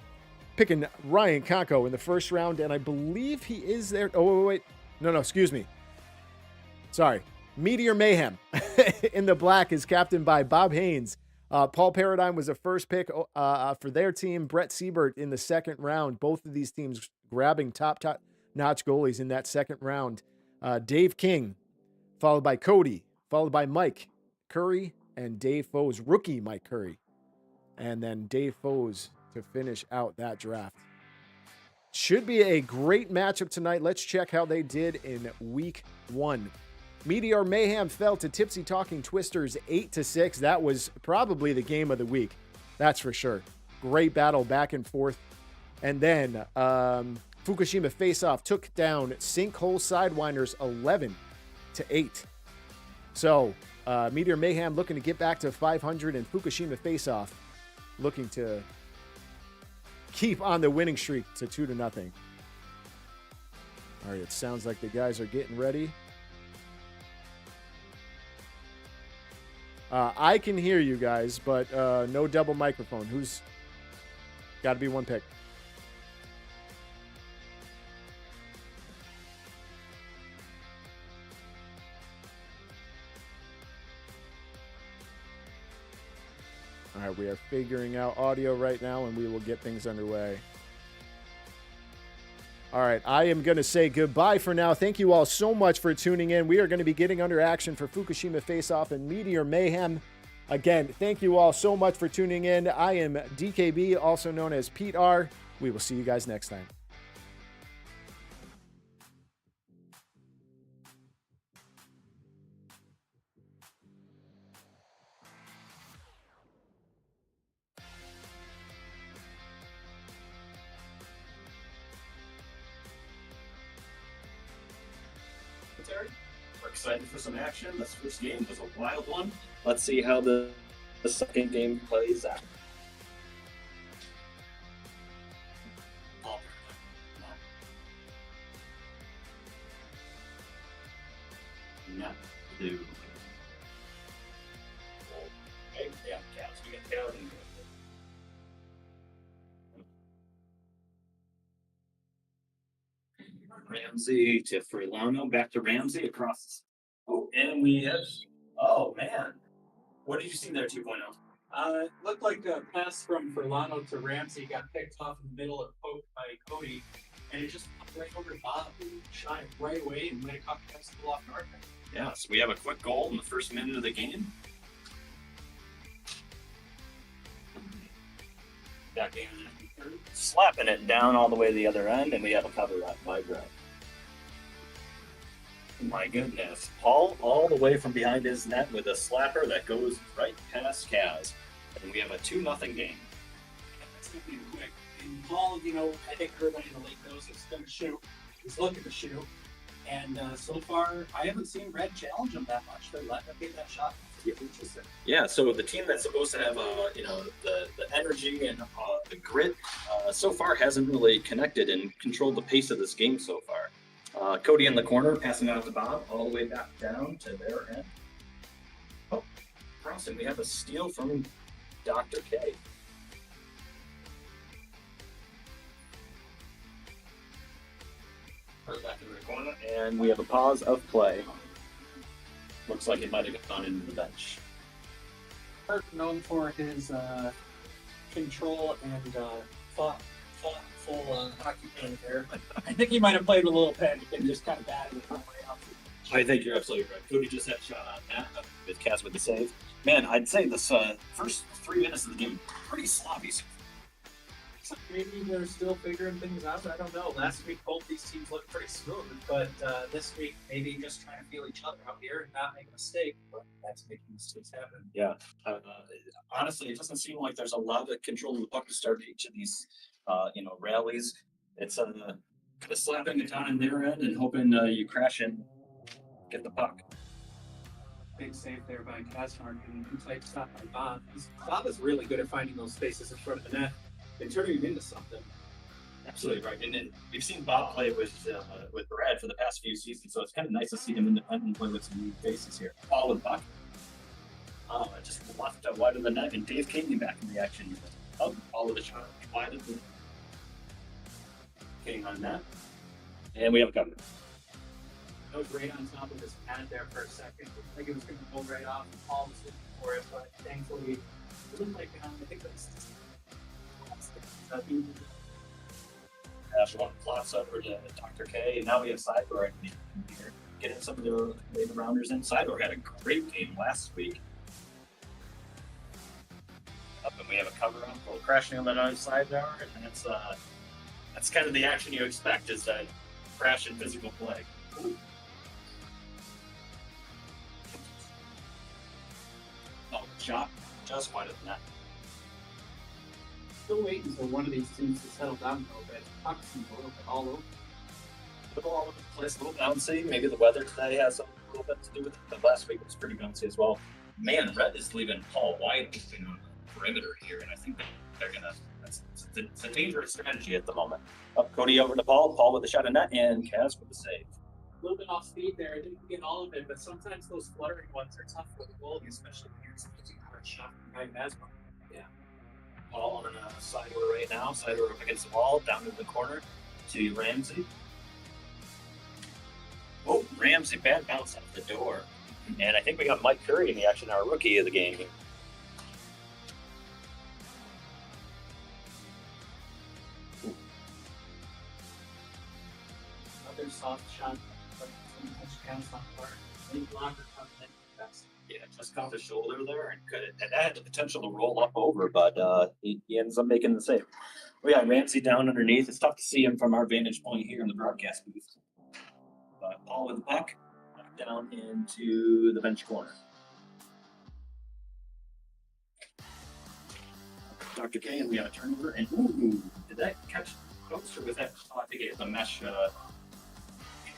picking Ryan Conco in the first round, and I believe he is there. Oh, wait. No, excuse me. Sorry. Meteor Mayhem in the black is captained by Bob Haynes. Paul Paradigm was the first pick for their team. Brett Siebert in the second round. Both of these teams grabbing top-notch goalies in that second round. Dave King, followed by Cody, followed by Mike Curry, and Dave Foes, rookie Mike Curry. And then Dave Foes to finish out that draft. Should be a great matchup tonight. Let's check how they did in week one. Meteor Mayhem fell to Tipsy Talking Twisters 8-6. That was probably the game of the week. That's for sure. Great battle back and forth. And then Fukushima face-off took down Sinkhole Sidewinders 11-8. So Meteor Mayhem looking to get back to 500, and Fukushima face-off looking to keep on the winning streak to 2-0. All right, it sounds like the guys are getting ready. I can hear you guys, but no double microphone. Who's got to be one pick? All right, we are figuring out audio right now, and we will get things underway. All right, I am going to say goodbye for now. Thank you all so much for tuning in. We are going to be getting under action for Fukushima Face-Off and Meteor Mayhem. Again, thank you all so much for tuning in. I am DKB, also known as Pete R. We will see you guys next time. We're excited for some action. This first game was a wild one. Let's see how the second game plays out. Not do. Okay, yeah, counts. We got counting. Ramsey to Furlano, back to Ramsey across. Oh, and we have. Oh man, what did you see there? 2.0. It looked like a pass from Furlano to Ramsey got picked off in the middle and poked by Cody, and it just popped right over Bob, who shot it right away and might have caught the Constable off guard. Yeah, so we have a quick goal in the first minute of the game. Back in, slapping it down all the way to the other end, and we have a cover up by Greg. My goodness. Paul all the way from behind his net with a slapper that goes right past Kaz. And we have a 2-0 game. That's going to be quick. And Paul, you know, I think everybody in the league knows he's going to shoot. He's looking to shoot. And so far, I haven't seen Red challenge him that much. They're letting him get that shot. Interesting. Yeah, so the team that's supposed to have, the energy and the grit, so far hasn't really connected and controlled the pace of this game so far. Cody in the corner, passing out to Bob, all the way back down to their end. Oh, crossing, we have a steal from Dr. K. Back in the corner, and we have a pause of play. Looks like it might have gone into the bench. Kirk, known for his control and thoughtful hockey play there. I think he might have played with a little panic and just kind of batted it way out. I think you're absolutely right. Cody just had a shot on that with Kaz with the save. Man, I'd say this first 3 minutes of the game pretty sloppy. So maybe they're still figuring things out. I don't know. Last week, both these teams looked pretty smooth, but this week, maybe just trying to feel each other out here and not make a mistake. But that's making mistakes happen. Yeah. Honestly, it doesn't seem like there's a lot of control of the puck to start each of these, rallies. It's kind of slapping it down in their end and hoping you crash in, get the puck. Big save there by Kazmark, and he played stop by Bob. Bob is really good at finding those spaces in front of the net and turning him into something. Absolutely right. And then we've seen Bob play with Brad for the past few seasons, so it's kind of nice to see him independent play with some new faces here. Paul with puck. Just left wide of the net, and Dave King back in the action. Oh, Paul with a shot wide of the King on that. And we have a cover. That was right on top of his pad there for a second. Looked like it was going to go right off. Paul was looking for it, but thankfully, it looked like I think that was one plots over to Dr. K, and now we have Sidor in here, getting some of the later rounders in. Sidor had a great game last week. Up, and we have a cover up, we're crashing on the other side there, and that's kind of the action you expect, is that crash and physical play. Ooh. Oh, shot just wide of the net. Still waiting for one of these teams to settle down a little bit. Puck's a little bit all over. A little all over the place, a little bouncy. Maybe the weather today has a little bit to do with it, but last week it was pretty bouncy as well. Man, Red is leaving Paul wide open on the perimeter here, and I think they're gonna. It's a dangerous strategy at the moment. Up Cody over to Paul. Paul with the shot in net, and Kaz with the save. A little bit off speed there. I didn't get all of it, but sometimes those fluttering ones are tough for the goalie, especially when you're expecting a hard shot from Guy Masma. Yeah. Paul on a Sidor right now. Sidor up against the wall, down to the corner to Ramsey. Oh, Ramsey, bad bounce off the door. And I think we got Mike Curry in the action, our rookie of the game here. Another soft shot, but some touchdowns on the part. Any blocker coming in. Yeah, just caught the shoulder there, and that had the potential to roll up over, but he ends up making the save. We got Ramsey down underneath. It's tough to see him from our vantage point here in the broadcast booth. But Paul with the puck, down into the bench corner. Dr. K, and we got a turnover, and ooh, did that catch close, or was that? Oh, I think it hit the mesh.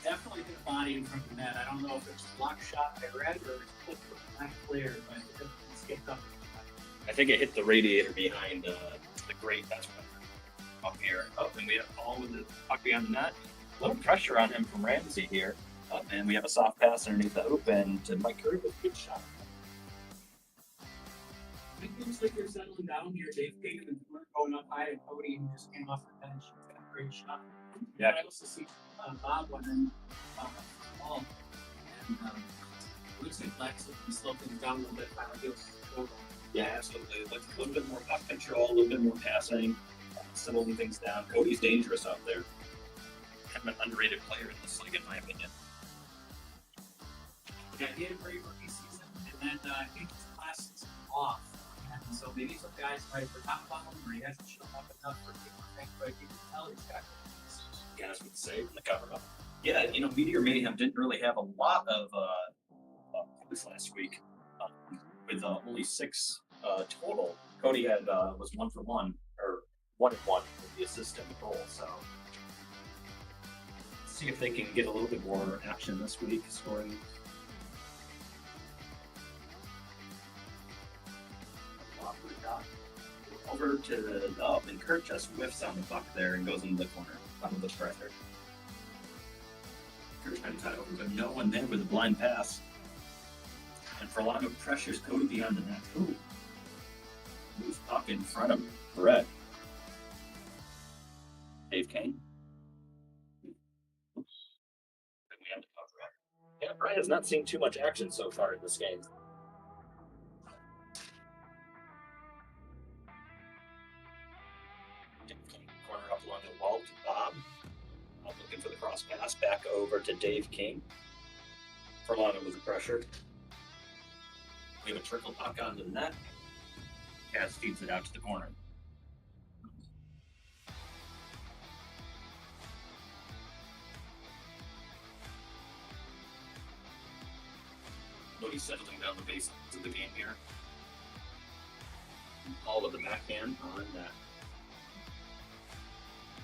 Definitely hit a body in front of the net. I don't know if it's a block shot by Red or it's not clear, but it escaped up. I think it hit the radiator behind the grate. That's up here. Up, and we have Paul with the puck behind the net. A little pressure on him from Ramsey here. Up, and we have a soft pass underneath the hoop, and Mike Curry with a good shot. It looks like you're settling down here. Dave King and going up high, and Cody who just came off the bench. He's got a great shot. Yeah. I also see Bob went in Paul. And looks like Lex can slow things down a little bit. Yeah, absolutely. A little bit more puck control, a little bit more passing, settling things down. Cody's dangerous out there. Kind of an underrated player in this league, in my opinion. Yeah, he had a great rookie season, and then I think his last season off. And And so maybe some guys might have forgotten about him, or he hasn't shown up enough for people to think, but you can tell he's got Guys would say in the cover up. Yeah, Meteor Mayhem didn't really have a lot of this last week, with only 6 total. Cody had was 1 for 1 or 1 and 1 with the assist and the goal. So let's see if they can get a little bit more action this week, scoring. Over to the up, and Kurt just whiffs on the puck there and goes into the corner under the pressure. Kurt's trying to cut over, but no one there with a blind pass. And Furlano pressures Cody beyond the net. Ooh. Moves puck in front of Brett. Dave Kane. We have to cover up. Yeah, Brett has not seen too much action so far in this game. Corner up along the wall to Bob. Looking for the cross pass back over to Dave King. Furlano with the pressure. We have a trickle puck onto the net. Cass feeds it out to the corner. Lodi settling down the base of the game here. All of the backhand on that.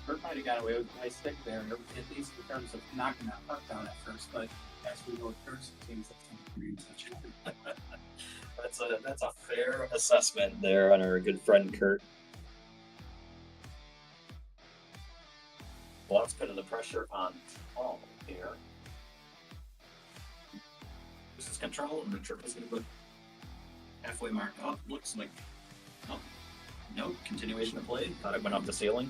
Kurt might have got away with a nice stick there, at least in terms of knocking that puck down at first, but as we go through some teams, that's going to be such That's a fair assessment there on our good friend Kurt. Well, that's putting the pressure on Paul here. This is control, and the trip is going to put halfway mark up. Looks like, no, continuation of play. Thought it went off the ceiling.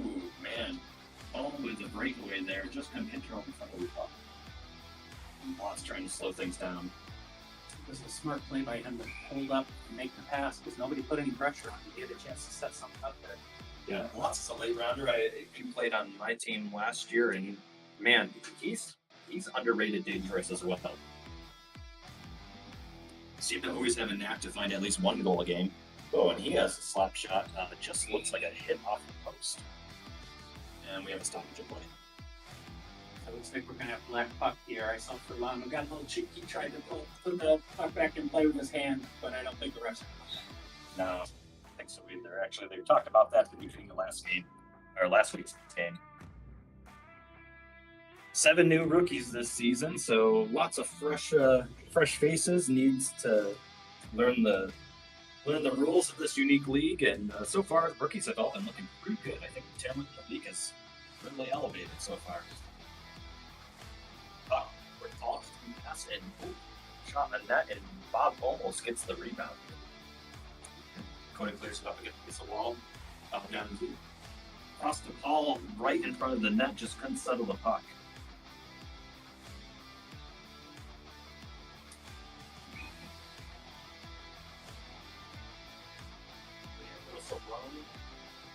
Ooh, man. Paul with a breakaway there, just kind of control in front of the puck. Watts trying to slow things down. It was a smart play by him to hold up and make the pass because nobody put any pressure on him. He had a chance to set something up there. Yeah, Watts is a late rounder. He played on my team last year, and man, he's underrated dangerous as well. Seemed to always have a knack to find at least 1 goal a game. Oh, and he has a slap shot that just looks like a hit off the post. And we have a stoppage of play. It looks like we're going to have black puck here. I saw Furlano got a little cheeky, tried to put the puck back in play with his hand, but I don't think the refs are going to. No, I don't think so either. Actually, they talked about that at the beginning of last week's game. 7 new rookies this season, so lots of fresh faces. Needs to learn the rules of this unique league, and so far the rookies have all been looking pretty good. I think the talent in the league has really elevated so far. We're tossed and pass and shot on net, and Bob almost gets the rebound. Cody clears it up against the wall. Up down across the ball right in front of the net, just couldn't settle the puck.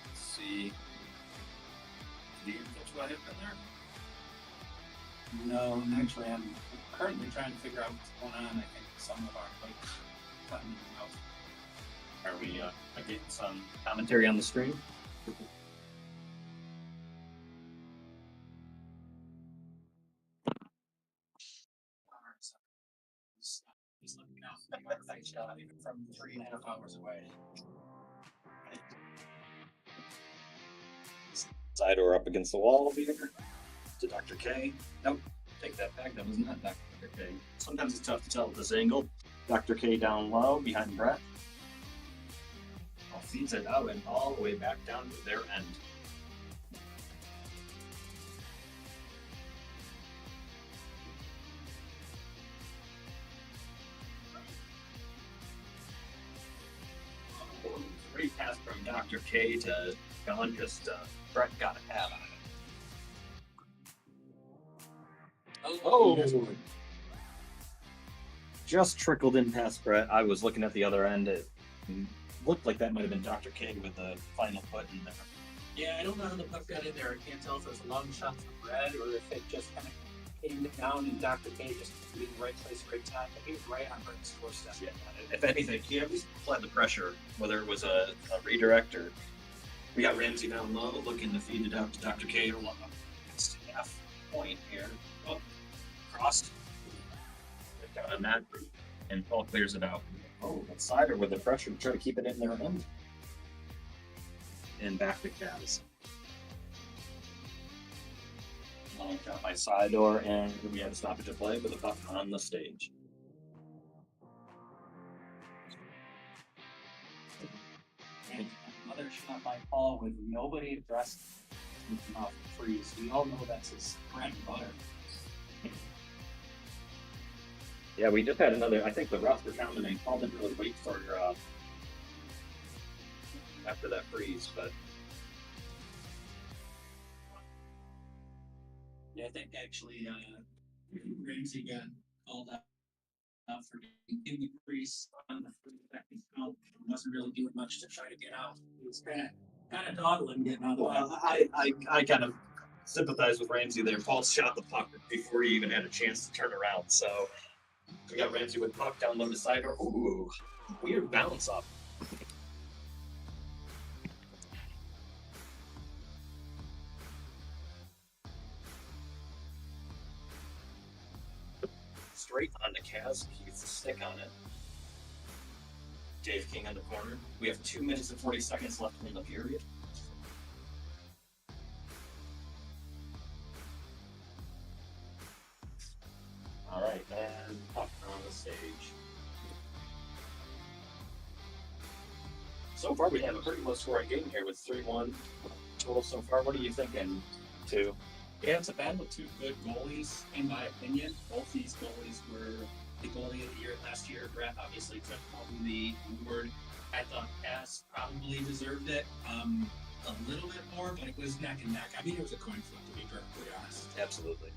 Let's see. Did you catch what happened there? No, actually, I'm currently trying to figure out what's going on. I think some of our folks cutting in the mouth. Are we getting some commentary on the stream? He's looking out for the right shot, even from 3.5 hours away. Side or up against the wall here to Dr. K. Nope, take that back. That was not Dr. K. Sometimes it's tough to tell at this angle. Dr. K down low behind Brett. Feeds it out and all the way back down to their end. Great pass from Dr. K to Gun. Just Brett got a hat on it. Oh! Just trickled in past Brett. I was looking at the other end. It looked like that might have been Dr. K with the final put in there. Yeah, I don't know how the puck got in there. I can't tell if it was a long shot from Brett or if it just kind of came down and Dr. K just being the right place, right time. He was right on Burton's doorstep. Yeah, if anything, he at least applied the pressure, whether it was a redirect or. We got Ramsey down low, looking to feed it out to Dr. K along the half point here. Oh, crossed. Down on that, and Paul clears it out. Oh, Cider with the pressure to try to keep it in there end. And back to Cavs. Got my side door, and we had a stoppage of play with a puck on the stage. And another shot by Paul with nobody addressed off the freeze. We all know that's his bread and butter. Yeah, we just had another. I think the refs were counting, and Paul didn't really wait for after that freeze, but. Yeah, I think actually Ramsey got called out for getting the crease on the second count. Wasn't really doing much to try to get out. He was kind of dawdling getting out of the way. Well, I kind of sympathize with Ramsey there. Paul shot the puck before he even had a chance to turn around. So we got Ramsey with puck down low to Cider. Ooh, weird bounce up. Straight on the Cavs, keeps the stick on it. Dave King on the corner. We have 2 minutes and 40 seconds left in the period. All right, and puck on the stage. So far, we have a pretty low scoring game here with 3-1 total so far. What are you thinking, two? Yeah, it's a battle of two good goalies, in my opinion. Both these goalies were the goalie of the year last year. Brett obviously took home the award. I thought Cass probably deserved it a little bit more, but it was neck and neck. I mean, it was a coin flip, to be perfectly honest. Absolutely.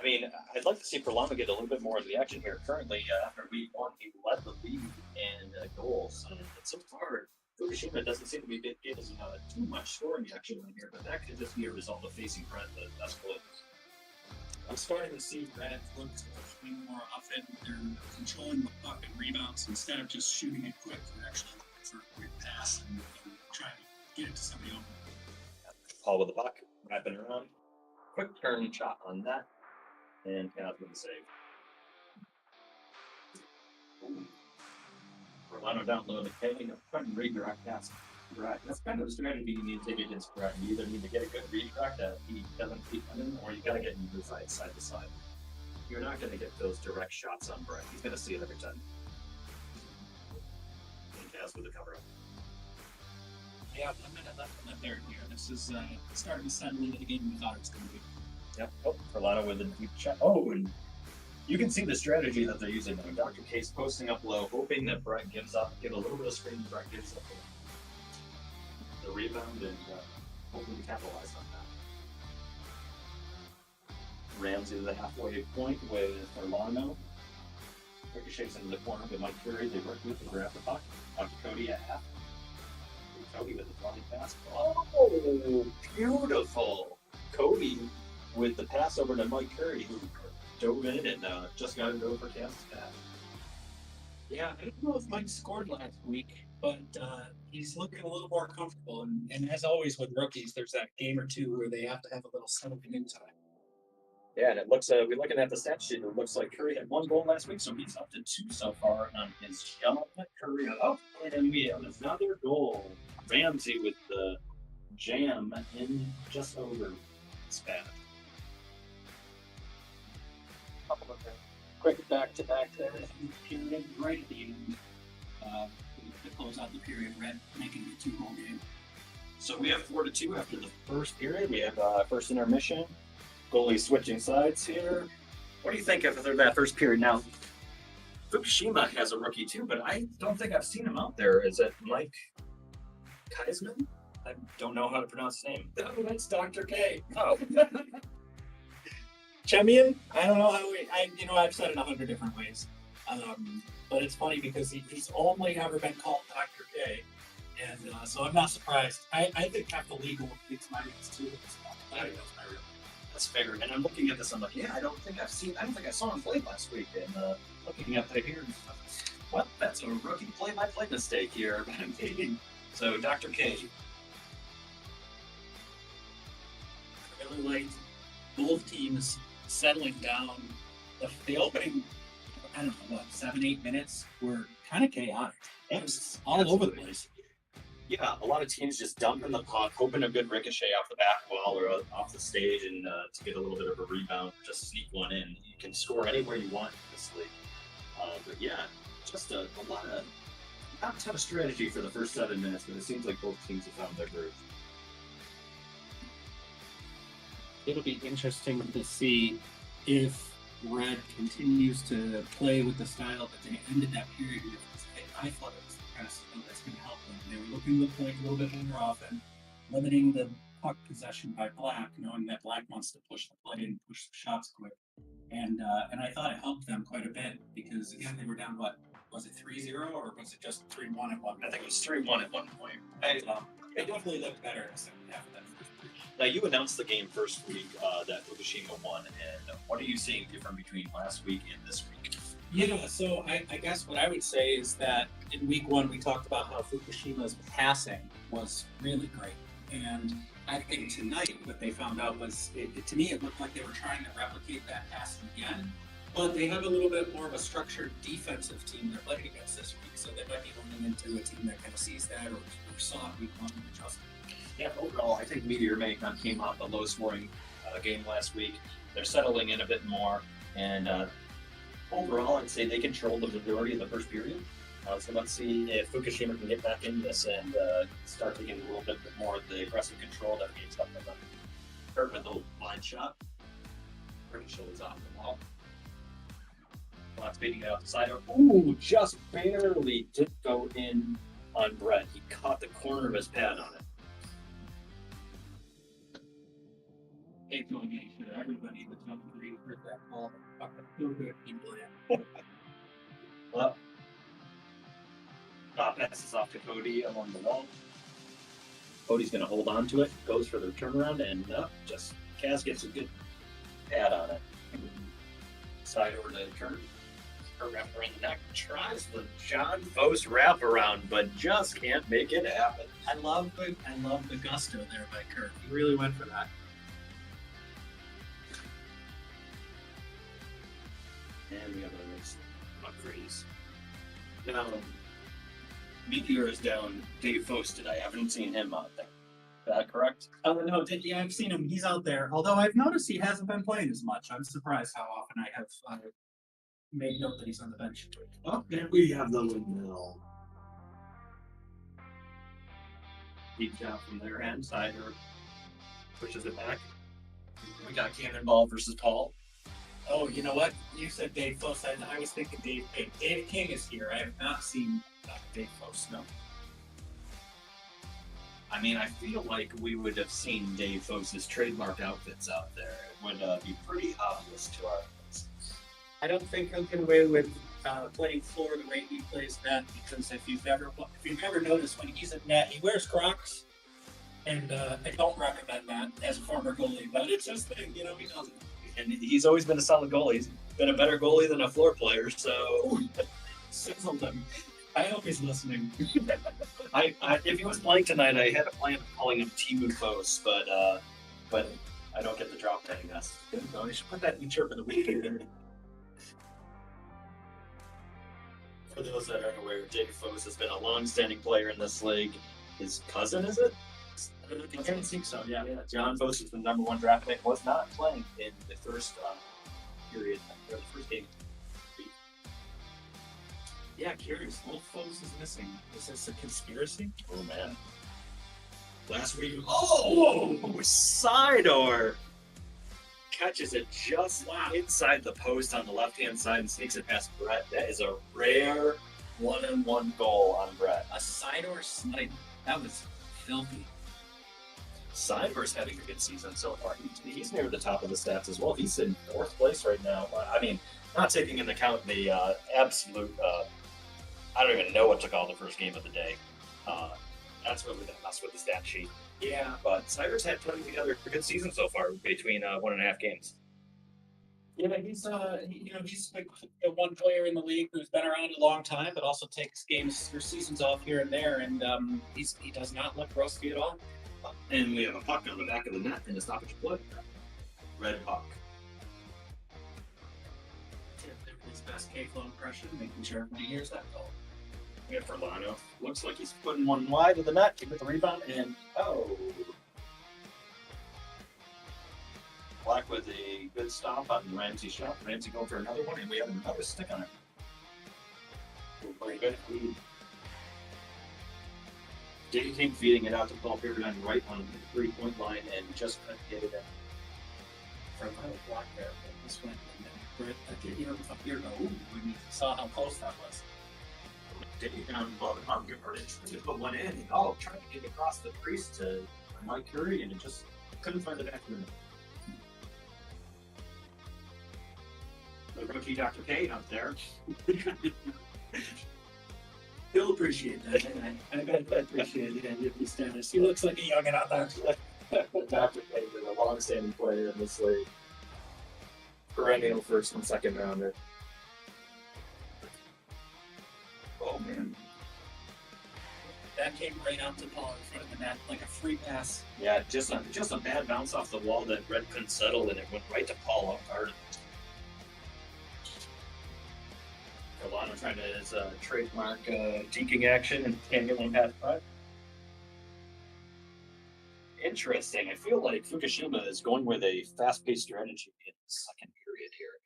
I mean, I'd like to see Perlama get a little bit more of the action here. Currently, after week one, he led the league in goals. And so far, Fukushima doesn't seem to be getting too much scoring action in here, but that could just be a result of facing Brent, the best goalie. I'm starting to see Red look to swing more often. They're controlling the puck and rebounds instead of just shooting it quick. They're actually looking for a quick pass and trying to get it to somebody open. Paul with the puck, wrapping around. Quick turn shot on that. And Cavs with the save. Orlando down low to K. Trying to redirect pass. That's kind of the strategy you need to take against Brett. You either need to get a good redirect that he doesn't keep coming, or you got to get him to side to side. You're not going to get those direct shots on Brett. He's going to see it every time. And Cavs with the cover up. Yeah, 1 minute left in the third here. This is starting to settle into the game we thought it was going to be. Yep. Oh, Perlano with a deep shot. Oh, and you can see the strategy that they're using. Dr. Case posting up low, hoping that Brett gives up, give a little bit of screen, Brett gives up the rebound, and hopefully capitalize on that. Ramsey to the halfway point with Perlano. Ricochets into the corner with Mike Curry. They work with to grab the puck. Out to Cody at half. Cody with the flying pass. Oh, beautiful. Cody with the pass over to Mike Curry, who dove in and just got it over Cass's pass. Yeah, I don't know if Mike scored last week, but he's looking a little more comfortable. And as always with rookies, there's that game or two where they have to have a little settling in time. Yeah, and it looks, we're looking at the stat sheet, it looks like Curry had 1 goal last week, so he's up to 2 so far on his young Curry up. And we have another goal. Ramsey with the jam in just over span. Couple of quick back-to-back there in the period, right at the end. To close out the period, Red making it a 2-goal game. So we have 4-2 after the first period. We have first intermission. Goalie switching sides here. What do you think after that first period? Now, Fukushima has a rookie too, but I don't think I've seen him out there. Is it Mike Kaisman? I don't know how to pronounce his name. Oh, that's Dr. K. Oh. Chemian? I don't know how I've said it 100 different ways. But it's funny because he's only ever been called Dr. K. And so I'm not surprised. I think half the league will think my name is too. I think that's my real name. That's fair. And I'm looking at this. I'm like, yeah, I don't think I saw him play last week. And looking at that here, well, that's a rookie play-by-play mistake here. So, Dr. K. I really liked both teams settling down. The opening, I don't know, what, 7-8 minutes were kind of chaotic. It was all over the place. Yeah, a lot of teams just dumping the puck, hoping a good ricochet off the back wall or off the stage, and to get a little bit of a rebound, just sneak one in. You can score anywhere you want in this league. But yeah, just a lot of not a ton of strategy for the first 7 minutes, but it seems like both teams have found their groove. It'll be interesting to see if Red continues to play with the style that they ended that period with. I thought it was the kind of stuff that's going to help them. They were looking to the point a little bit more often, limiting the puck possession by Black, knowing that Black wants to push the play and push the shots quick. And I thought it helped them quite a bit because, again, they were down, what, was it 3-0 or was it just 3-1 at one point? I think it was 3-1 at one point. They definitely looked better in the second half of that first period. Now, you announced the game first week that Fukushima won, and what are you seeing different between last week and this week? Yeah, so I guess what I would say is that in week one, we talked about how Fukushima's passing was really great. And I think tonight, what they found out was, to me, it looked like they were trying to replicate that passing again. But they have a little bit more of a structured defensive team they're playing against this week. So they might be running into a team that kind of sees that or saw it week one and adjusted. Yeah, overall, I think Meteor Mayhem came off a low-scoring game last week. They're settling in a bit more, and overall, I'd say they controlled the majority of the first period. So let's see if Fukushima can get back in this and start taking a little bit more of the aggressive control that we expect from them. Hurt with the line shot. Rfhl is off the wall. Black's beating it out the side. Ooh, just barely didn't go in on Brett. He caught the corner of his pad on it. Hey, going to make sure everybody that's on the green heard that ball. Fucking feel good people in. Well, passes off to Cody along the wall. Cody's going to hold on to it, goes for the turnaround, and just Kaz gets a good pad on it. Side over to Kurt. Kurt wrapped around the neck, tries the John Fosse wraparound, but just can't make it happen. I love the gusto there by Kurt. He really went for that. And we have a nice upgrades. Now, Meteor is down Dave Fosse today. I haven't seen him out there. Is that correct? Oh, no, yeah, I've seen him. He's out there. Although I've noticed he hasn't been playing as much. I'm surprised how often I have made note that he's on the bench. Oh, and we have the windmill. Deep down from their end, Sider pushes it back. We got Cannonball versus Paul. Oh, you know what? You said Dave Fosse. I was thinking Dave King. Dave King is here. I have not seen Dave Fosse, no. I mean, I feel like we would have seen Dave Fosse's trademark outfits out there. It would be pretty obvious to our eyes. I don't think he'll get away with playing floor the way he plays net, because if you've ever noticed, when he's in net, he wears Crocs, and I don't recommend that as a former goalie, but it's his thing, he does it. And he's always been a solid goalie. He's been a better goalie than a floor player, so... Sizzled him. I hope he's listening. If he was playing tonight, I had a plan of calling him Timu Fosse, but I don't get the drop tag, I guess. No, they should put that in chirp of the week. For those that aren't aware, Dave Fosse has been a long-standing player in this league. His cousin, is it? I don't think so, yeah. John Fosse is the #1 draft pick. Was not playing in the first period, or the first game. Yeah, curious. Old Fosse is missing. Is this a conspiracy? Oh, man. Last week, Sidor catches it just inside the post on the left-hand side and sneaks it past Brett. That is a rare one-on-one goal on Brett. A Sidor snipe. That was filthy. Sidor's having a good season so far. He's near the top of the stats as well. He's in 4th place right now. I mean, not taking into account the absolute... I don't even know what to call the first game of the day. That's really the mess with the stat sheet. Yeah. But Cyrus had put together a good season so far between 1.5 games. Yeah, he's he's like the one player in the league who's been around a long time, but also takes games or seasons off here and there, and he does not look rusty at all. And we have a puck on the back of the net in a stoppage play. Red puck. His best K-Flow impression, making sure everybody hears that goal. We have Verlano. Looks like he's putting one wide of the net to get the rebound, and Black with a good stop on Ramsey's shot. Ramsey going for another one, and we have another stick on it. Very good. Dave came feeding it out to Paul Peregrine right on the 3-point line and just couldn't get it in. For a little block there, but this went and then Britt, a year ago, when you saw how close that was. Dave down above the puck, to put one in, and trying to get across the crease to Mike Curry, and it just couldn't find the back of the net. The rookie Dr. K out there. He'll appreciate that. I bet he'll appreciate the MVP status. He looks like a youngin' out there. Dr. K is a long-standing player in this league. Perennial first and second rounder. Oh man. That came right out to Paul in front of the net, like a free pass. Yeah, just a bad bounce off the wall that Red couldn't settle, and it went right to Paul out hard. Verlano trying to his trademark deking action and can't get one past five. Interesting. I feel like Fukushima is going with a fast-paced strategy in the second period here.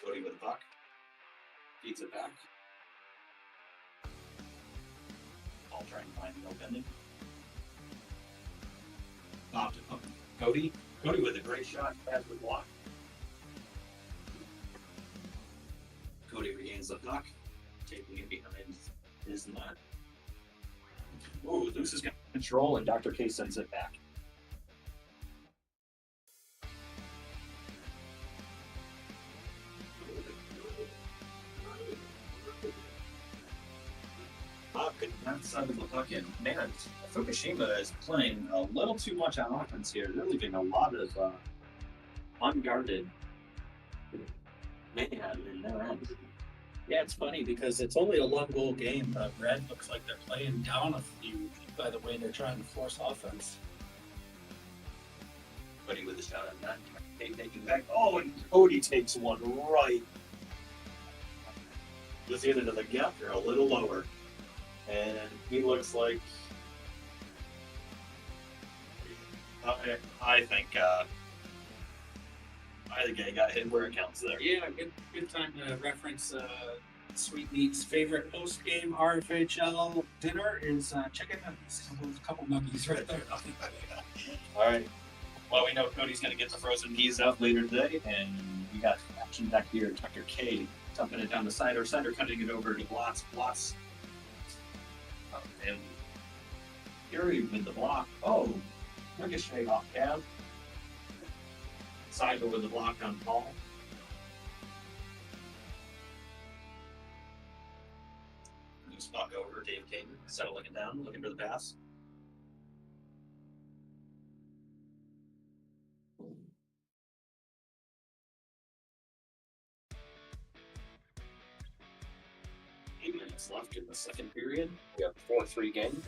Cody with the puck. Feeds it back. Paul trying to find no bending. Popped it up. Cody with a great shot. Has the block. Cody regains the puck, taking it behind his net. Ooh, loses control, and Dr. K sends it back. Could not send the puck in. Man, Fukushima is playing a little too much on offense here. They're leaving a lot of unguarded mayhem in their end. Yeah, it's funny because it's only a 1-goal game, but Red looks like they're playing down a few by the way they're trying to force offense. Cody with a shot on that. Taking back. Oh, and Cody takes one right. Just either to the gap or a little lower. And he looks like I think he got hit where it counts there. Yeah, good time to reference Sweet Meat's favorite post-game Rfhl dinner is chicken nuggets. Those couple nuggies right there. All right. Well, we know Cody's going to get the frozen peas out later today, and we got action back here. Dr. K dumping it down the side, or center cutting it over to Blotz. And Fury with the block. Oh, ricochet off cab. Side over the block on Paul. Loose puck over Dave King, settling it down, looking for the pass. Minutes left in the second period. We have a 4-3 game.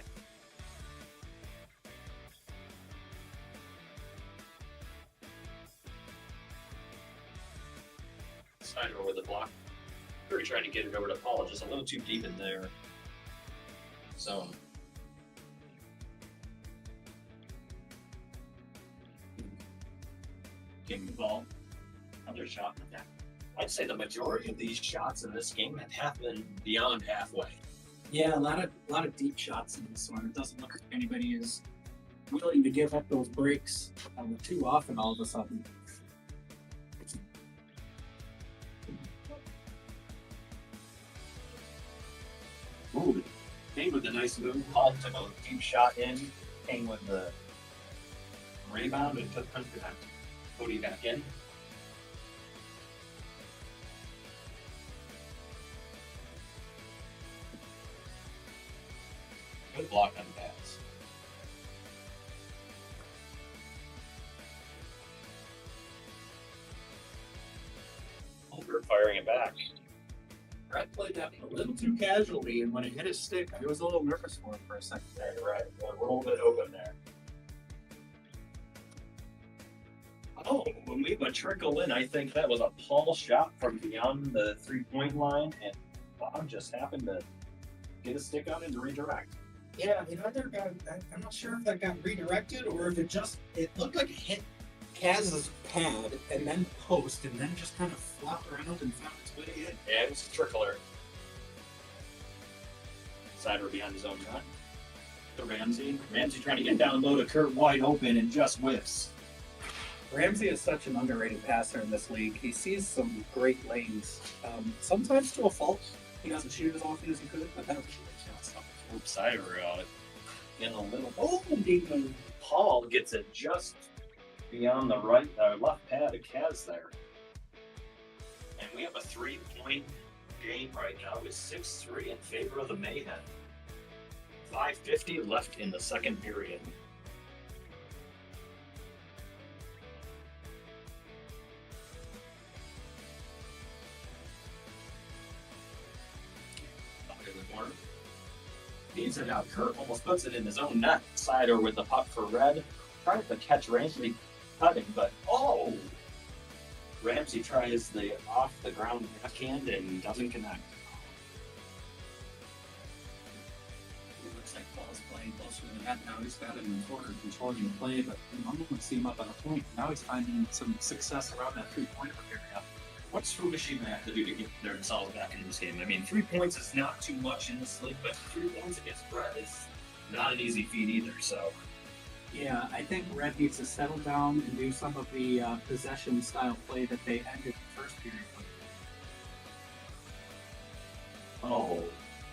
Side over the block. We're trying to get it over to Paul, just a little too deep in there. Zone. Getting the ball. Another shot in the back. I'd say the majority of these shots in this game have happened beyond halfway. Yeah, a lot of deep shots in this one. It doesn't look like anybody is willing to give up those breaks too often all of a sudden. Ooh, Kane with a nice move. Paul took a deep shot in. Kane with the rebound and took Cody back in. Good block on pass. Over firing it back. Brett played that a little too casually, and when it hit his stick, I was a little nervous for him for a second. Yeah, you're right. A little bit open there. Oh, when we would trickle in, I think that was a Paul shot from beyond the 3-point line, and Bob just happened to get a stick on and to redirect. Yeah, it either got, I'm not sure if that got redirected or if it looked like it hit Kaz's pad and then post and then just kind of flopped around and found its way in. Yeah, it was a trickler. Sider behind his own gun. To Ramsey. Ramsey trying to get down low to Kurt wide open and just whiffs. Ramsey is such an underrated passer in this league. He sees some great lanes, sometimes to a fault. He doesn't shoot as often as he could, but that'll shoot shots. Oops, Sider in a little. Oh, indeed. Paul gets it just beyond the left pad of Kaz there. And we have a 3-point game right now with 6-3 in favor of the Mayhem. 5:50 left in the second period. In the corner. Feeds it out. Kurt almost puts it in his own net. Sider with the puck for Red. Tries to catch Ramsey cutting, but Ramsey tries the off the ground backhand and doesn't connect. It looks like Paul's playing closer to the net now. He's got it in the corner controlling the play, but I'm going to see him up on a point. Now he's finding some success around that 3-point area. What's Fukushima have to do to get themselves back in this game? I mean, 3 points is not too much in this league, but 3 points against Red is not an easy feat either, so. Yeah, I think Red needs to settle down and do some of the possession style play that they ended the first period with. Oh,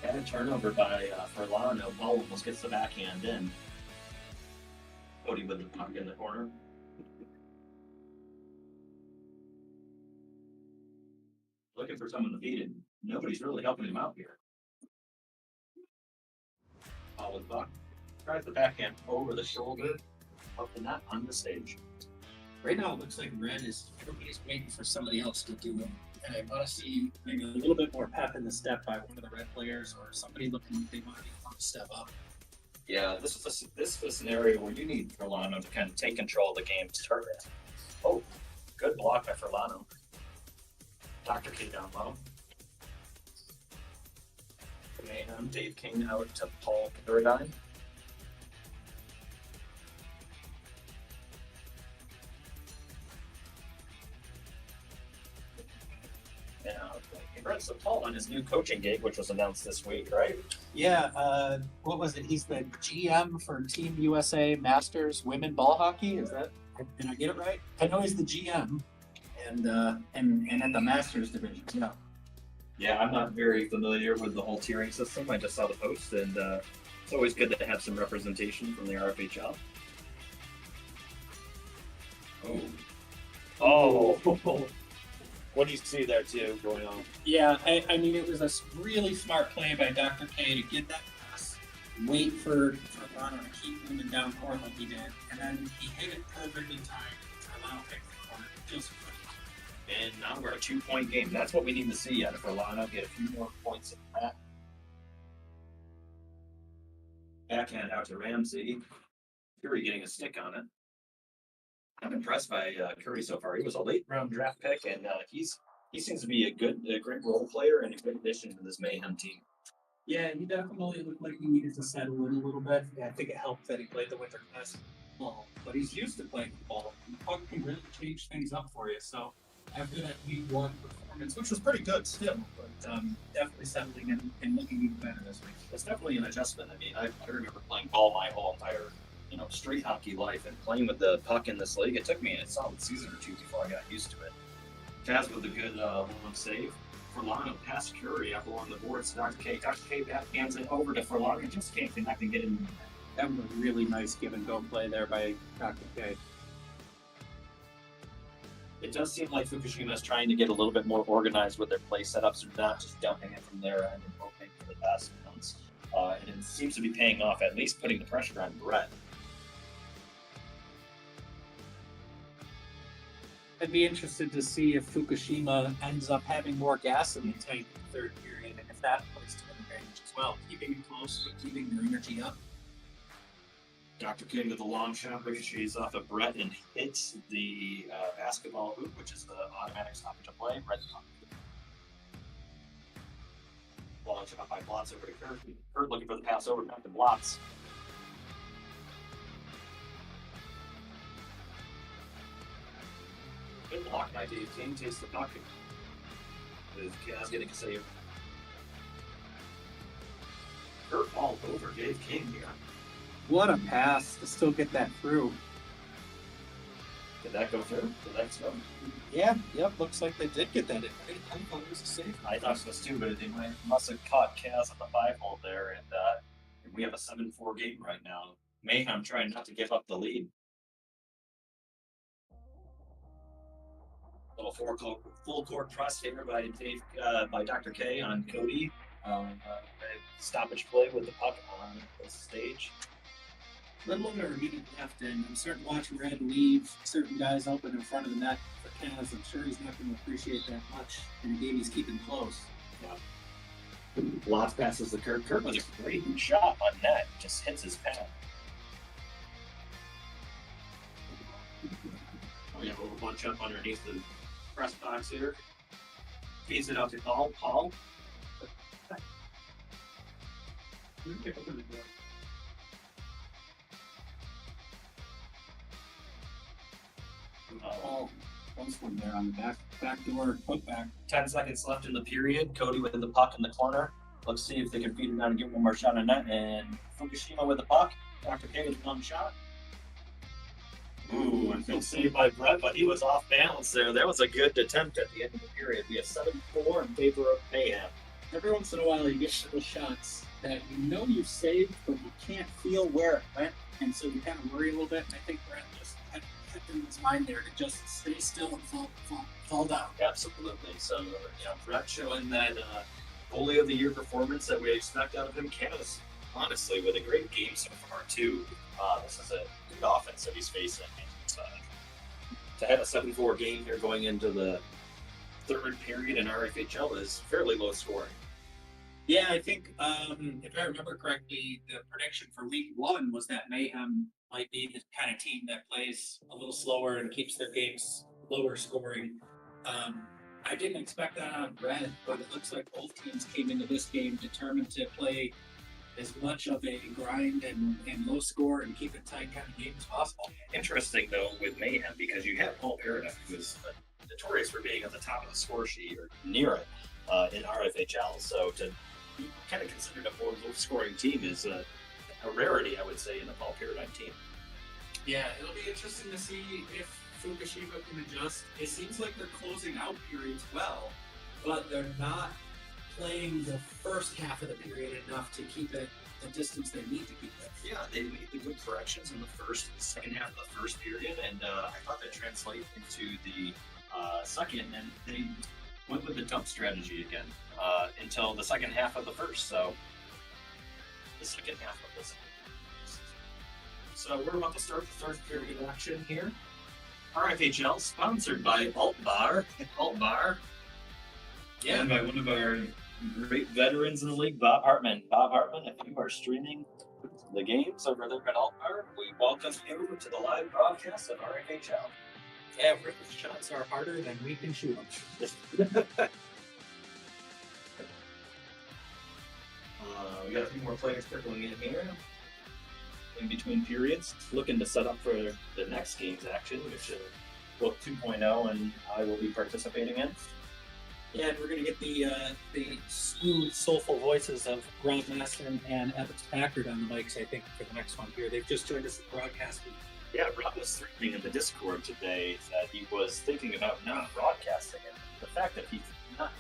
had a turnover by Furlano. Ball almost gets the backhand in. Cody with the puck in the corner. Looking for someone to beat it. Nobody's really helping him out here. Ball with Buck. Tries the backhand over the shoulder. Up the net on the stage. Right now, it looks like everybody's waiting for somebody else to do it. And I want to see maybe a little bit more pep in the step by one of the Red players or somebody looking like they want to step up. Yeah, this is a scenario where you need Furlano to kind of take control of the game to start it. Oh, good block by Furlano. Dr. K down low. Mayhem, Dave King out to Paul Paradine. Yeah, congrats to Paul on his new coaching gig, which was announced this week, right? Yeah, what was it? He's the GM for Team USA Masters Women Ball Hockey. Is that? Did I get it right? I know he's the GM, and at the Masters division. Yeah. Yeah, I'm not very familiar with the whole tiering system. I just saw the post, and it's always good to have some representation from the Rfhl. Oh. What do you see there, too, going on? Yeah, I mean, it was a really smart play by Dr. K to get that pass, wait for Lano to keep moving down court like he did, and then he hit it perfect in time for Lano to pick the corner. Just And now we're a 2-point game. That's what we need to see out of Furlano. Get a few more points in that. Backhand out to Ramsey. Curry getting a stick on it. I'm impressed by Curry so far. He was a late-round draft pick, and he seems to be a great role player and a good addition to this Mayhem team. yeah, he definitely looked like he needed to settle in a little bit. Yeah, I think it helped that he played the Winter Classic ball, but he's used to playing ball. The puck can really change things up for you. So after that Week 1 performance, which was pretty good still, but definitely settling in and looking even better this week. It's definitely an adjustment. I mean, I remember playing ball my whole entire street hockey life, and playing with the puck in this league, it took me a solid season or two before I got used to it. Taz with a good long save. Furlano past Curry up along the boards to Dr. K. Dr. K backhands it over to Furlano and just can't connect and get in. That was a really nice give and go play there by Dr. K. It does seem like Fukushima is trying to get a little bit more organized with their play setups and not just dumping it from their end and hoping for the best months. And seems to be paying off, at least putting the pressure on Brett. I'd be interested to see if Fukushima ends up having more gas in the tank in the third period, and if that plays to their advantage as well, keeping it close but keeping their energy up. Dr. King with the long shot ricochets off of Brett and hits the basketball hoop, which is the automatic stoppage of play. Brett long shot by Blotz over to Kurt. Kurt looking for the pass over back to Blotz. Good block by Dave King. Takes the puck. With Kaz getting a save. Kurt all over Dave King here. What a pass to still get that through. Did that go through? Did that go? Yeah, yep, looks like they did get that in, right? I thought it was a save. I thought it was too, but they must have caught Kaz at the 5-hole there, and we have a 7-4 game right now. Mayhem trying not to give up the lead. Little full court press here by by Dr. K on Cody. Stoppage play with the puck on the stage. Little under a minute left, and I'm starting to watch Red leave certain guys open in front of the net for Kaz. I'm sure he's not going to appreciate that much in a game he's keeping close. Yeah. Lots passes the Kurt. Kurt with a great shot on net. Just hits his pad. We have a little bunch up underneath the press box here. Feeds it out to Paul. Paul. Oh, close one there on the back door, put back. 10 seconds left in the period. Cody with the puck in the corner. Let's see if they can feed it down and get one more shot on net. And Fukushima with the puck. Dr. K with one shot. Ooh, I feel saved by Brett, but he was off balance there. That was a good attempt at the end of the period. We have 7-4 in favor of Mayhem. Every once in a while, you get little shots that you know you saved, but you can't feel where it went, and so you kind of worry a little bit. And I think Brett just had in his mind there to just stay still and fall down. Absolutely. So, Brett showing that goalie of the year performance that we expect out of him. Kaz, honestly, with a great game so far too. This is a good offense that he's facing. To have a 7-4 game here going into the third period in Rfhl is fairly low scoring. Yeah, I think if I remember correctly, the prediction for week 1 was that Mayhem might be the kind of team that plays a little slower and keeps their games lower scoring. I didn't expect that on Brett, but it looks like both teams came into this game determined to play as much of a grind and low score and keep it tight kind of game as possible. Interesting, though, with Mayhem, because you have Paul Paradise, who is notorious for being at the top of the score sheet or near it in Rfhl. So to be kind of considered a more low-scoring team is a rarity, I would say, in the Paul Paradise team. Yeah, it'll be interesting to see if Fukushima can adjust. It seems like they're closing out periods well, but they're not playing the first half of the period enough to keep it the distance they need to keep it. Yeah, they made the good corrections in the second half of the first period, and I thought that translated into the second, and they went with the dump strategy again until the second half of the first. So the second half of this. So we're about to start the third period action here. Rfhl sponsored by Alt Bar. Alt Bar. Yeah, and by one of our great veterans in the league, Bob Hartman. Bob Hartman, if you are streaming the games over there at Alt Bar, we welcome you to the live broadcast of Rfhl. Yeah, if the shots are harder than we can shoot them. We got a few more players trickling in here in between periods, looking to set up for the next game's action, which is book 2.0, and I will be participating in. Yeah, and we're going to get the smooth, soulful voices of Rob Masson and Evans Packard on the mics, I think, for the next one here. They've just joined us at the broadcast. Yeah, Rob was threatening in the Discord today that he was thinking about not broadcasting it. The fact that he's not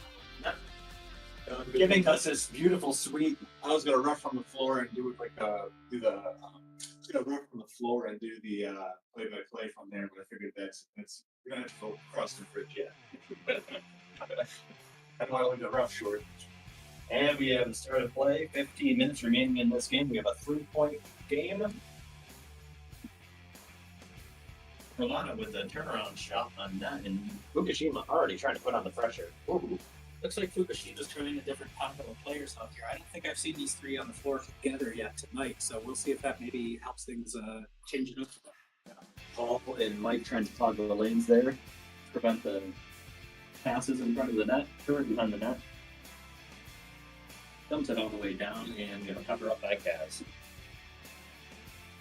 giving us this beautiful suite. I was gonna rough from the floor and do it like rough from the floor and do the play-by-play from there, but I figured that's we're gonna have to go across the bridge yet. I know I only the rough short. And we have started play. 15 minutes remaining in this game. We have a 3-point game. Rolando with the turnaround shot on that, and Fukushima already trying to put on the pressure. Ooh. Looks like Fukushima's trying a different combo of players out here. I don't think I've seen these three on the floor together yet tonight, so we'll see if that maybe helps things change it up. Paul and Mike trying to clog the lanes there, prevent the passes in front of the net, or behind the net. Dumps it all the way down and going to cover up by Kaz.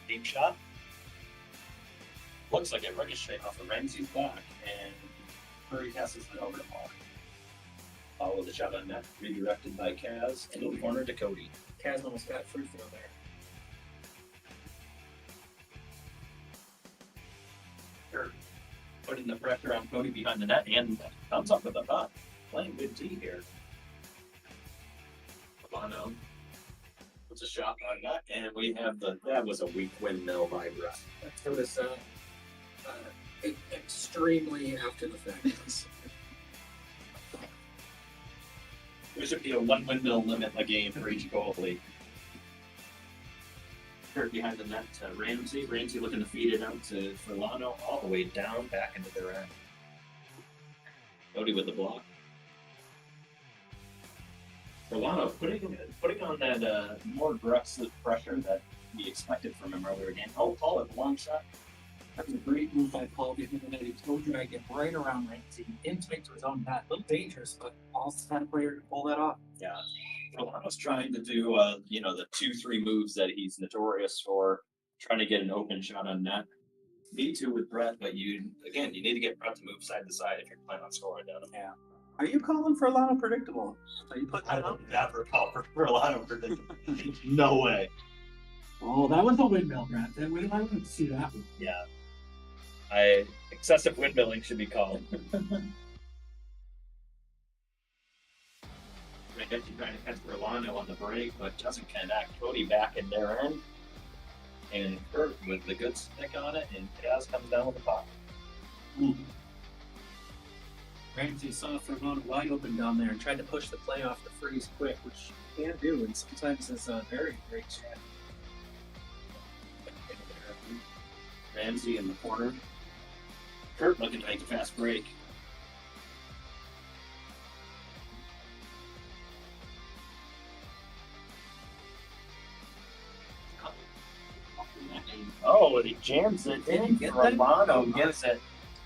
Deep shot. Looks like it ricocheted off of Ramsey's back, and Curry passes it over to Paul. Paul with the shot on net, redirected by Kaz, into the corner to Cody. Kaz almost got a free throw there. Curry putting the pressure on Cody behind the net, and comes up with a butt. Playing good D here. Bono puts a shot on net, and we have that was a weak windmill by Russ. It was extremely after the fact. There should be a one windmill limit a game for each goalie. Kurt behind the net to Ramsey. Ramsey looking to feed it out to Furlano, all the way down, back into their end. Cody with the block. Furlano putting on that more aggressive pressure that we expected from him earlier again. Oh, Paul with the long shot. That was a great move by Paul behind the net. He toe drag it right around Ramsey, in tight to his own net. A little dangerous, but Paul's the kind of player to pull that off. Yeah. Furlano's trying to do, the 2-3 moves that he's notorious for, trying to get an open shot on net. Me too with Brett, but you need to get Brett to move side to side if you're planning on scoring down him. Yeah. Are you calling for Lano predictable? Are you putting I that up? would never call for Furlano predictable. No way. Oh, that was a windmill, Brett. I wouldn't see that one. Yeah. Excessive windmilling should be called. Randy trying to catch Furlano on the break, but doesn't connect. Cody back in their end. And Kurt with the good stick on it, and Kaz comes down with the puck. Ramsey saw Furlano wide open down there and tried to push the play off the freeze quick, which he can do, and sometimes is a very great shot. Ramsey in the corner. Kurt looking to make a fast break. Oh, and he jams it in. Romano gets it,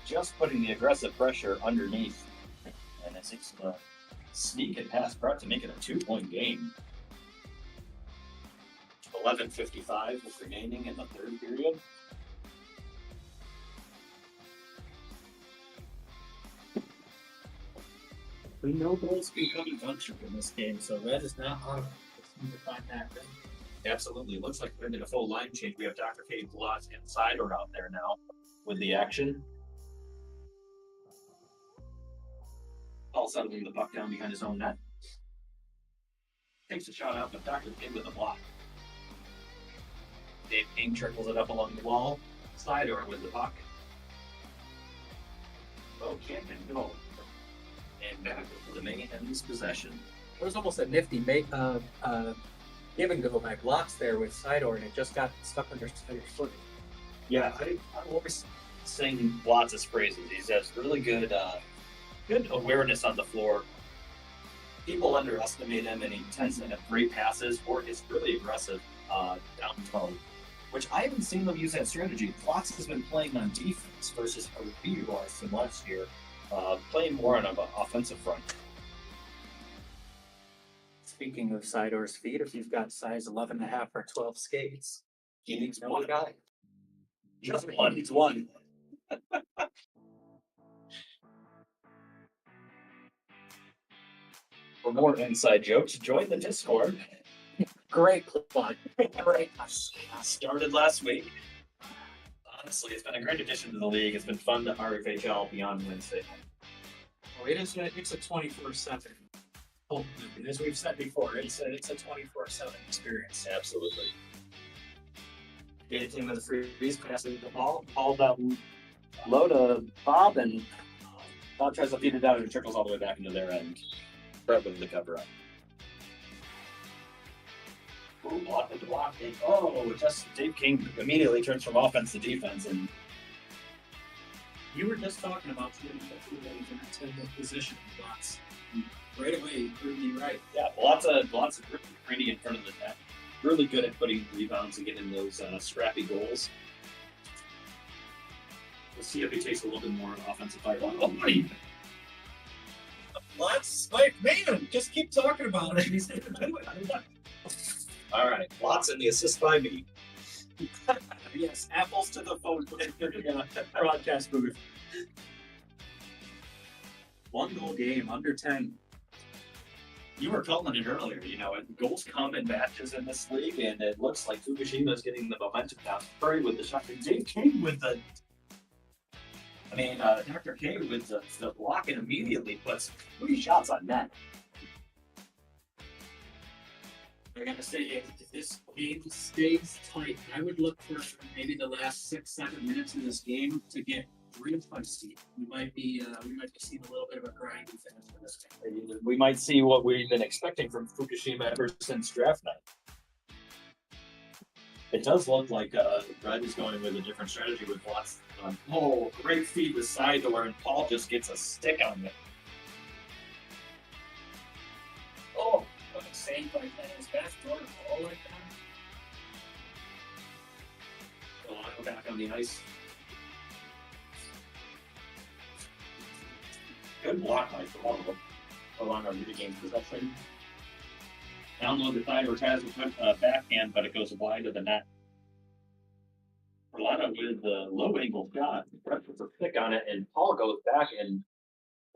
just putting the aggressive pressure underneath. And it's a sneak it past Brett to make it a 2-point game. 11:55 remaining in the third period. We know goals can come in bunches in this game, so that is not hard to find that. Absolutely. Looks like we're in a full line change. We have Dr. K, Blotz, and Sider out there now with the action. Paul settling the puck down behind his own net. Takes a shot out, but Dr. K with the block. Dave King trickles it up along the wall. Sider with the puck. Oh, can't go. And back to the Mayhem's possession. There was almost a nifty give and go by blocks there with Sidor, and it just got stuck under Sidor's foot. Yeah, I'm always sing Blotz's praises. He has really good awareness on the floor. People underestimate him, and he tends to have great passes or is really aggressive down low, which I haven't seen them use that strategy. Blotz has been playing on defense versus how we utilized him last year, playing more on an offensive front. Speaking of Sidor's feet, if you've got size 11.5 or 12 skates, He needs no one guy. Just one. He's one. For more inside jokes, join the Discord. Great plug. Great. Started last week. Honestly, it's been a great addition to the league. It's been fun to Rfhl beyond Wednesday. Oh, it's a 24/7. Oh, as we've said before, it's a 24/7 experience. Absolutely. Get him with a freeze, passing the ball. Ball down low to Bob, and Bob tries to feed it down, and it trickles all the way back into their end. Brett with the cover up. Ooh, block. Oh, just Dave King immediately turns from offense to defense, and You were just talking about two ladies in attendant position lots. Right away, you proved me right. yeah, lots of greedy in front of the net. Really good at putting rebounds and getting those scrappy goals. We'll see if he takes a little bit more offensive fire. Oh, my! Lots like man, just keep talking about it. He's gonna do it. All right, lots in the assist by me. Yes, apples to the phone broadcast booth. 1 goal game, under 10. You were calling it earlier, goals come in matches in this league, and it looks like Fukushima is getting the momentum now. Curry with the shot, and Dave King with the. Dr. K with the block and immediately puts 3 shots on net. I gotta say, if this game stays tight, I would look for maybe the last 6-7 minutes of this game to get real feisty. We might be seeing a little bit of a grinding finish for this game. We might see what we've been expecting from Fukushima ever since draft night. It does look like Red is going with a different strategy with lots. Great feed with side door, and Paul just gets a stick on it. Oh, what a save by his back door, all like that. Delano back on the ice. Good block by Delano regains possession. Download the side or has a backhand, but it goes wide of the net. Delano with the low angle shot. Brett puts a pick on it, and Paul goes back, and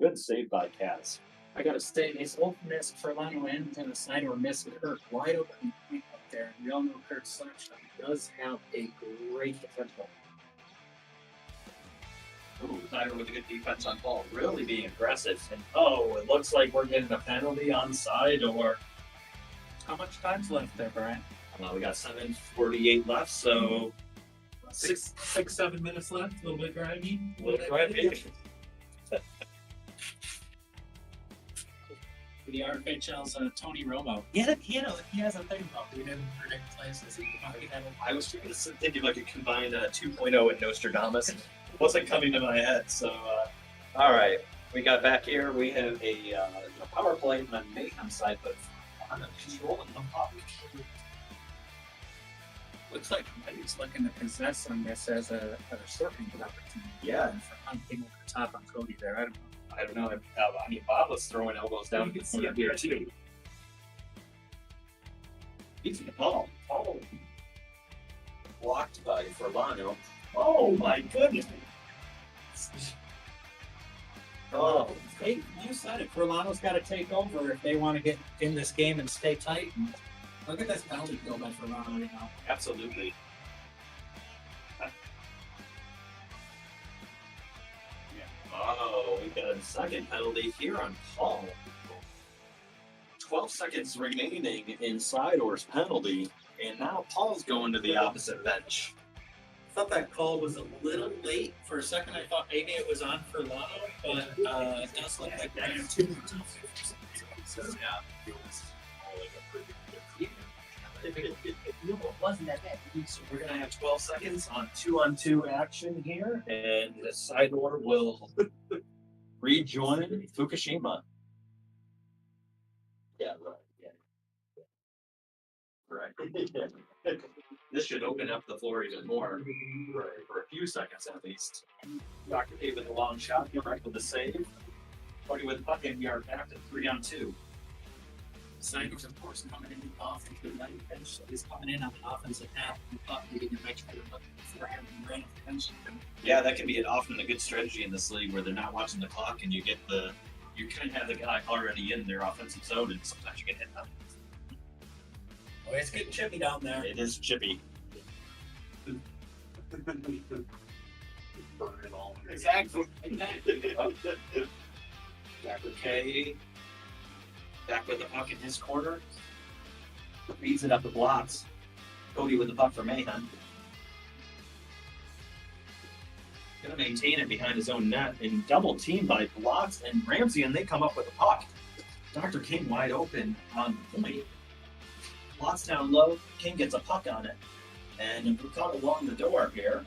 good save by Kaz. I gotta say, these both missed Furlano and the side or miss Kurt wide open point up there. And we all know Kurt's slap shot does have a great potential. Ooh, Snyder with a good defense on Paul, really being aggressive. And it looks like we're getting a penalty on side or. How much time's left there, Brian? We got 7:48 left, so 6-7 minutes left. A little bit grimy. The RFHL's Tony Romo. He has a thing about we didn't predict places. I was trying to think if I could combine 2.0 and Nostradamus. It wasn't coming to my head. So, all right, we got back here. We have a power play on Mayhem side, but on the controlling the puck. Looks like he's looking to possess on this as a surfing opportunity. Yeah. And for hunting over the top on Cody there. I don't know. Bob was throwing elbows down. You can see him here too. He's the ball. Oh. Blocked by Furlano. Oh my goodness. Oh, hey, you said it. Furlano's got to take over if they want to get in this game and stay tight. Look at this penalty kill by Furlano right now. Absolutely. We got a second penalty here on Paul. 12 seconds remaining in Sidor's penalty, and now Paul's going to the opposite bench. I thought that call was a little late. For a second, I thought maybe it was on Furlano, but it does look like we're in 2 It wasn't that bad. So we're going to have 12 seconds on 2-on-2 action here, and the Sidor will rejoin Fukushima. Yeah, right. Right. This should open up the floor even more for a few seconds at least. Dr. K with a long shot, right with the save. Cody with the puck, and we are back to 3-on-2. Sidor's, of course, coming in off the right bench, so he's coming in on the offensive half. We thought maybe the next year, but before him, right bench. Yeah, that can be often a good strategy in this league where they're not watching the clock and you kind of have the guy already in their offensive zone, and sometimes you get hit up. Oh, it's getting chippy down there. It is chippy. Exactly. Dr. K back with the puck in his corner. Feeds it up the blocks. Cody with the puck for Mayhem. Gonna maintain it behind his own net and double teamed by Blocks and Ramsey, and they come up with the puck. Dr. King wide open on the point. Plots down low. King gets a puck on it. And we caught along the door here.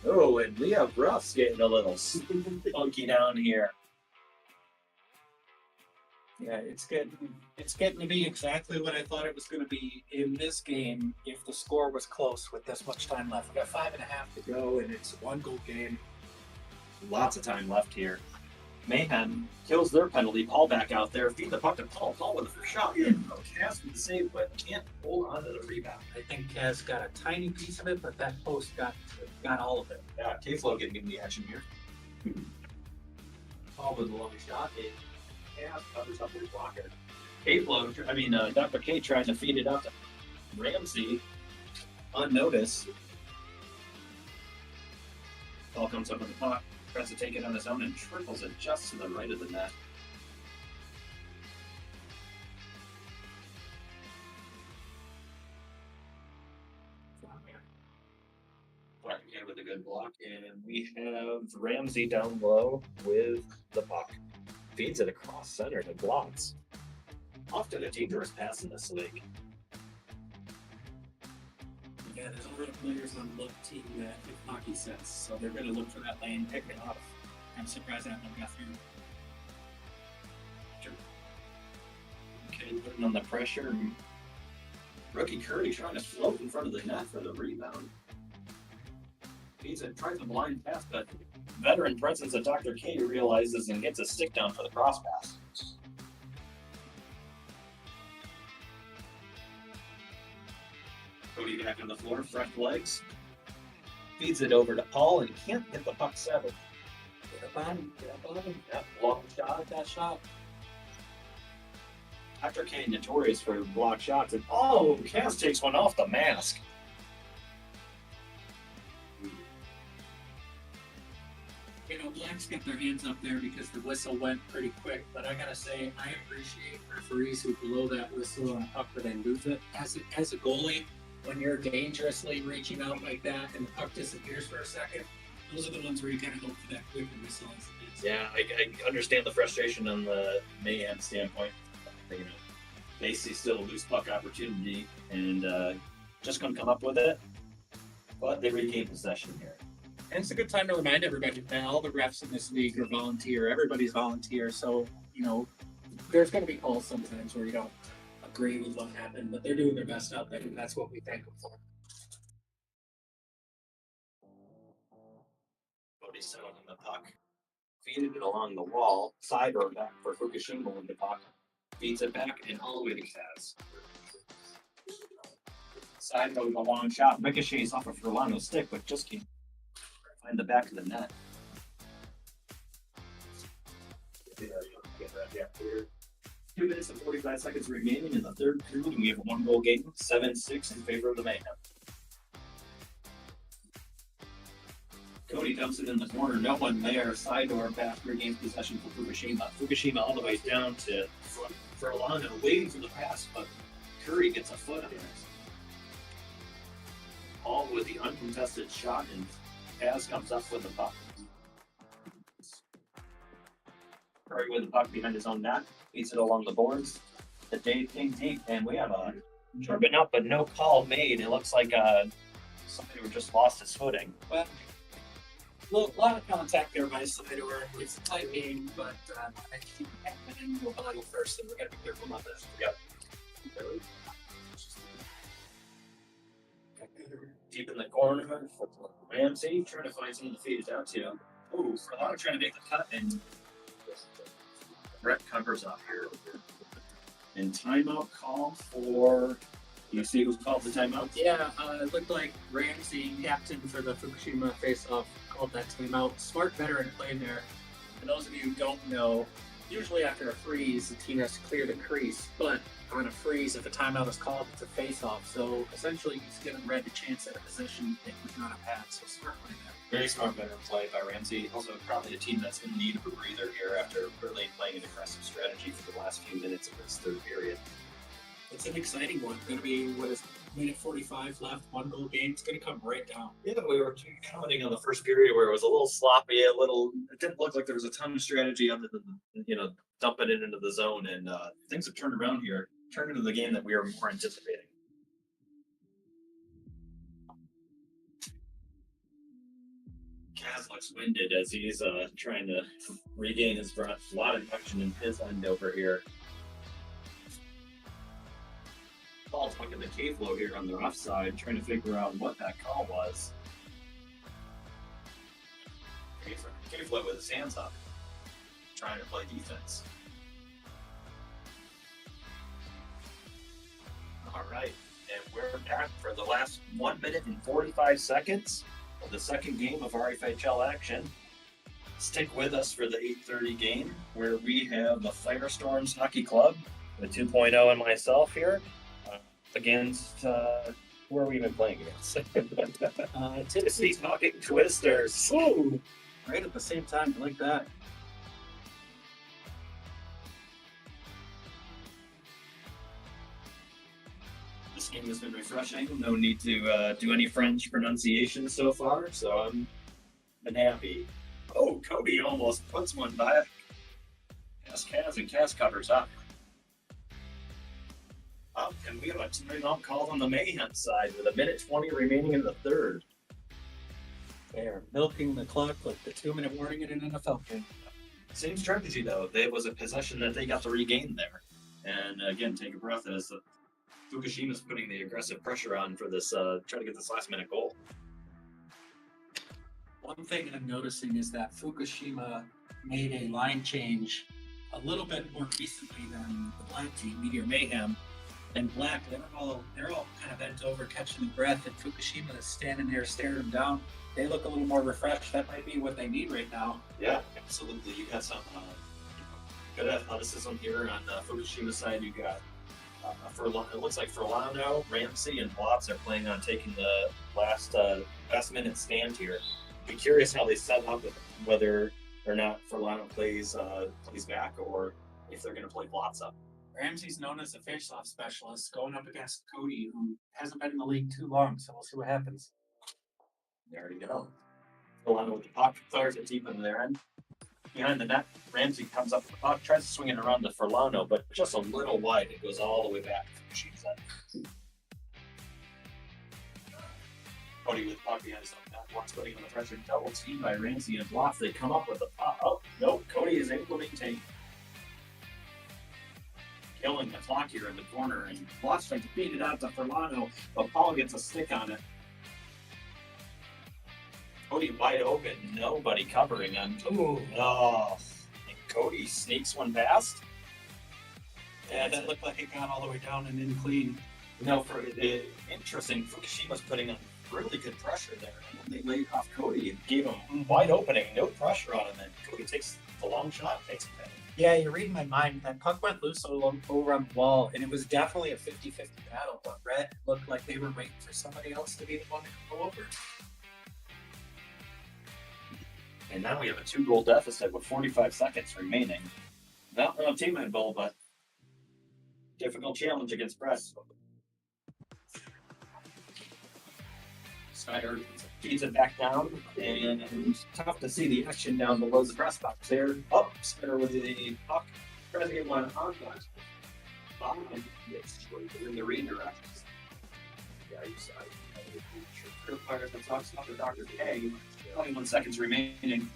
Oh, and we have Ruff's getting a little funky down here. Yeah, it's getting to be exactly what I thought it was going to be in this game if the score was close with this much time left. We got 5.5 to go, and it's a 1-goal game. Lots of time left here. Mayhem kills their penalty. Paul back out there. Feed the puck to Paul. Paul with the first shot. Kaz with the save, but can't hold on to the rebound. I think Kaz got a tiny piece of it, but that post got all of it. Yeah, K-Flow getting in the action here. Paul with a long shot. Kaz covers up his blocker. K-Flow, Dr. K trying to feed it out to Ramsey. Unnoticed. Paul comes up with the puck. Tries to take it on his own and triples it just to the right of the net. Dr. K with a good block, and we have Ramsey down low with the puck. Feeds it across center to Glotz. Often a dangerous pass in this league. Yeah, there's a lot of players on the team that have hockey sets, so they're going to look for that lane, pick it off. I'm surprised that one got through. Okay, putting on the pressure. Rookie Curry trying to float in front of the net for the rebound. Feeds it, tries a blind pass, but veteran presence of Dr. K realizes and gets a stick down for the cross pass. Cody back on the floor, fresh legs. Feeds it over to Paul and can't get the puck settled. Get up on him. Yep, long shot. That shot. Dr. K notorious for block shots, and Kaz takes one off the mask. Blacks get their hands up there because the whistle went pretty quick, but I gotta say, I appreciate referees who blow that whistle on a puck where they lose it. As a goalie, when you're dangerously reaching out like that and the puck disappears for a second, those are the ones where you kind of hope for that quick whistle. Yeah, I understand the frustration on the Mayhem standpoint. They see still a loose puck opportunity and just going to come up with it, but they regain possession here. And it's a good time to remind everybody that all the refs in this league are volunteer. Everybody's volunteer, so there's going to be calls sometimes where you don't agree with what happened, but they're doing their best out there, and that's what we thank them for. Cody settling the puck, feeding it along the wall, side or back for Fukushima with the puck, feeds it back and all the way to Kaz. Side goes a long shot, ricochets off of Furlano's stick, but just can't find the back of the net. 2 minutes and 45 seconds remaining in the third period, and we have a 1-goal game, 7-6 in favor of the Mayhem. Cody dumps it in the corner, no one there. Side door back, regains possession for Fukushima. Fukushima all the way down to Furlano, waiting for the pass, but Curry gets a foot on it. Paul with the uncontested shot, and Kaz comes up with the puck. Curry with the puck behind his own net, feeds it along the boards. The Dave King deep, and we have a tripping up, but no call made. It looks like somebody who just lost his footing. Well, a lot of contact there by Sidewinders. It's a tight game, but I keep happening to a body first, and we're going to be careful about this. Yep. Deep in the corner for Ramsey, trying to find someone to feed it out to. Oh, Furlano trying to make the cut, and Brett covers up here. And timeout call for. You see who called the timeout? Yeah, it looked like Ramsey, captain for the Fukushima face-off, called that timeout. Smart veteran play there. For those of you who don't know, usually after a freeze, the team has to clear the crease, but on a freeze, if a timeout is called, it's a face-off. So essentially, he's giving Red a chance at a position that was not a pass. So smart play there. Very smart veteran play by Ramsey. Also, probably a team that's in need of a breather here after really playing an aggressive strategy for the last few minutes of this third period. It's an exciting one. It's going to be, minute 45 left, 1-goal game. It's going to come right down. Yeah, we were commenting on the first period where it was a little sloppy, it didn't look like there was a ton of strategy other than, dumping it into the zone, and things have turned around here. turn into the game that we were more anticipating. Kaz looks winded as he's trying to regain his breath. A lot of action in his end over here. Paul's looking at the K-Flow here on the rough side, trying to figure out what that call was. K-Flow with his hands up, trying to play defense. All right, and we're back for the last 1 minute and 45 seconds of the second game of Rfhl action. Stick with us for the 8:30 game, where we have the Firestorms Hockey Club, the 2.0 and myself here, against, who are we even playing against? Tipsy Talking Twisters. Ooh, right at the same time, I like that. This game has been refreshing. No need to do any French pronunciation so far, so I'm been happy. Oh, Cody almost puts one back. Yes, Kaz, and Kaz covers up. And we have a timeout called on the Mayhem side with 1:20 remaining in the third. They're milking the clock like the 2-minute warning in an NFL game. Same strategy though. There was a possession that they got to regain there. And again, take a breath as Fukushima's putting the aggressive pressure on for this, try to get this last-minute goal. One thing I'm noticing is that Fukushima made a line change a little bit more recently than the black team, Meteor Mayhem. And black, they're all kind of bent over, catching their breath, and Fukushima is standing there staring them down. They look a little more refreshed. That might be what they need right now. Yeah, absolutely. You got some good athleticism here on the Fukushima side. You got it looks like Furlano, Ramsey, and Blobs are planning on taking the last minute stand here. Be curious how they set up, whether or not Furlano plays back, or if they're going to play Blobs up. Ramsey's known as a face-off specialist, going up against Cody, who hasn't been in the league too long, so we'll see what happens. There you go. Furlano with the puck, fires it deep into their end. Behind the net, Ramsey comes up with the puck, tries to swing it around to Furlano, but just a little wide. It goes all the way back to the machine's end. Cody with the puck behind his own net, once putting on the pressure, double team by Ramsey and Bloff. They come up with the puck. Oh, no, Cody is able to maintain. Killing the clock here in the corner, and Bloff's trying to beat it out to Furlano, but Paul gets a stick on it. Cody wide open, nobody covering him. Ooh, oh, and Cody sneaks one past. Yeah, that looked like it got all the way down and in clean. No, for the interesting, Fukushima's putting on really good pressure there. And they laid off Cody and gave him wide opening, no pressure on him, and Cody takes the long shot, takes it back. Yeah, you're reading my mind. That puck went loose over on the wall, and it was definitely a 50-50 battle, but Red looked like they were waiting for somebody else to be the one to go over. And now we have a 2-goal deficit with 45 seconds remaining. Not a team-end goal, but difficult challenge against press. Snyder feeds it back down, and it's tough to see the action down below the press box there. Up, Snyder with the puck, tries to get one on contact. And it's in the redirect. Yeah, he's sure players that talks about the Dr. K. 21 seconds remaining.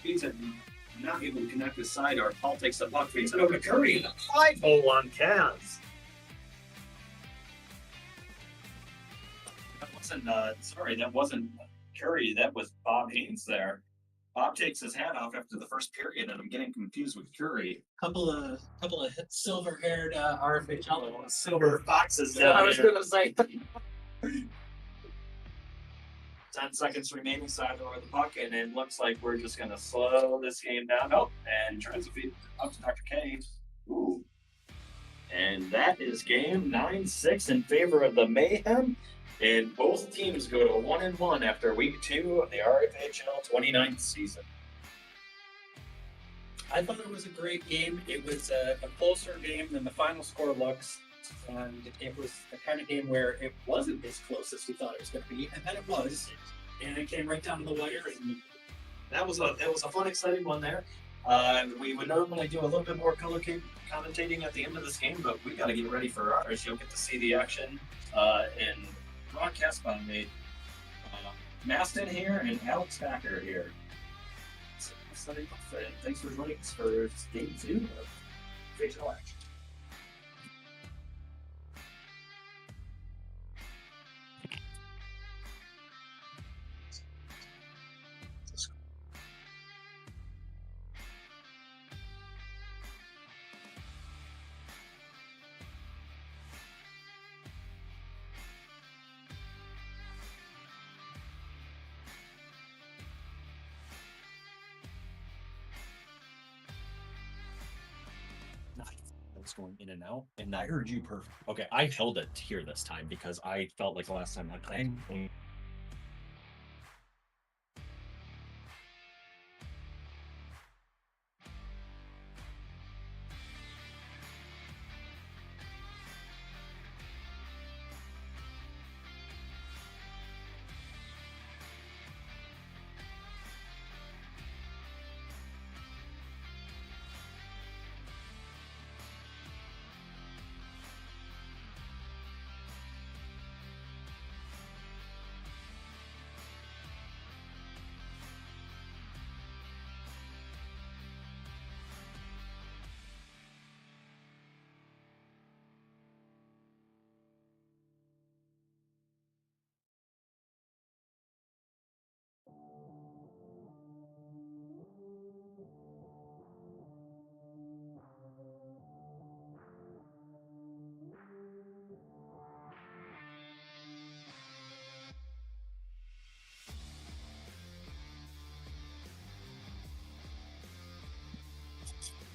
Feeds it, not able to connect with Sidar. Paul takes the puck, feeds it over to Curry, and a 5-hole on Kaz. That wasn't Curry, that was Bob Haynes there. Bob takes his hat off after the first period, and I'm getting confused with Curry. Couple of silver-haired RFHL Silver foxes Yeah, down I was here. gonna say. 10 seconds remaining, side over the puck, and it looks like we're just going to slow this game down. Oh, and tries to feed up to Dr. K. Ooh. And that is game 9-6 in favor of the Mayhem. And both teams go to 1-1 after week 2 of the Rfhl 29th season. I thought it was a great game. It was a closer game than the final score looks. And it was the kind of game where it wasn't as close as we thought it was going to be. And then it was. And it came right down to the wire. And That was a fun, exciting one there. We would normally do a little bit more color commentating at the end of this game, but we got to get ready for ours. You'll get to see the action in broadcast by Maston here and Alex Packer here. So, thanks for joining us for game 2 of Fatal Action. It's going in and out, and I heard you perfect. Okay, I held it here this time because I felt like the last time I played.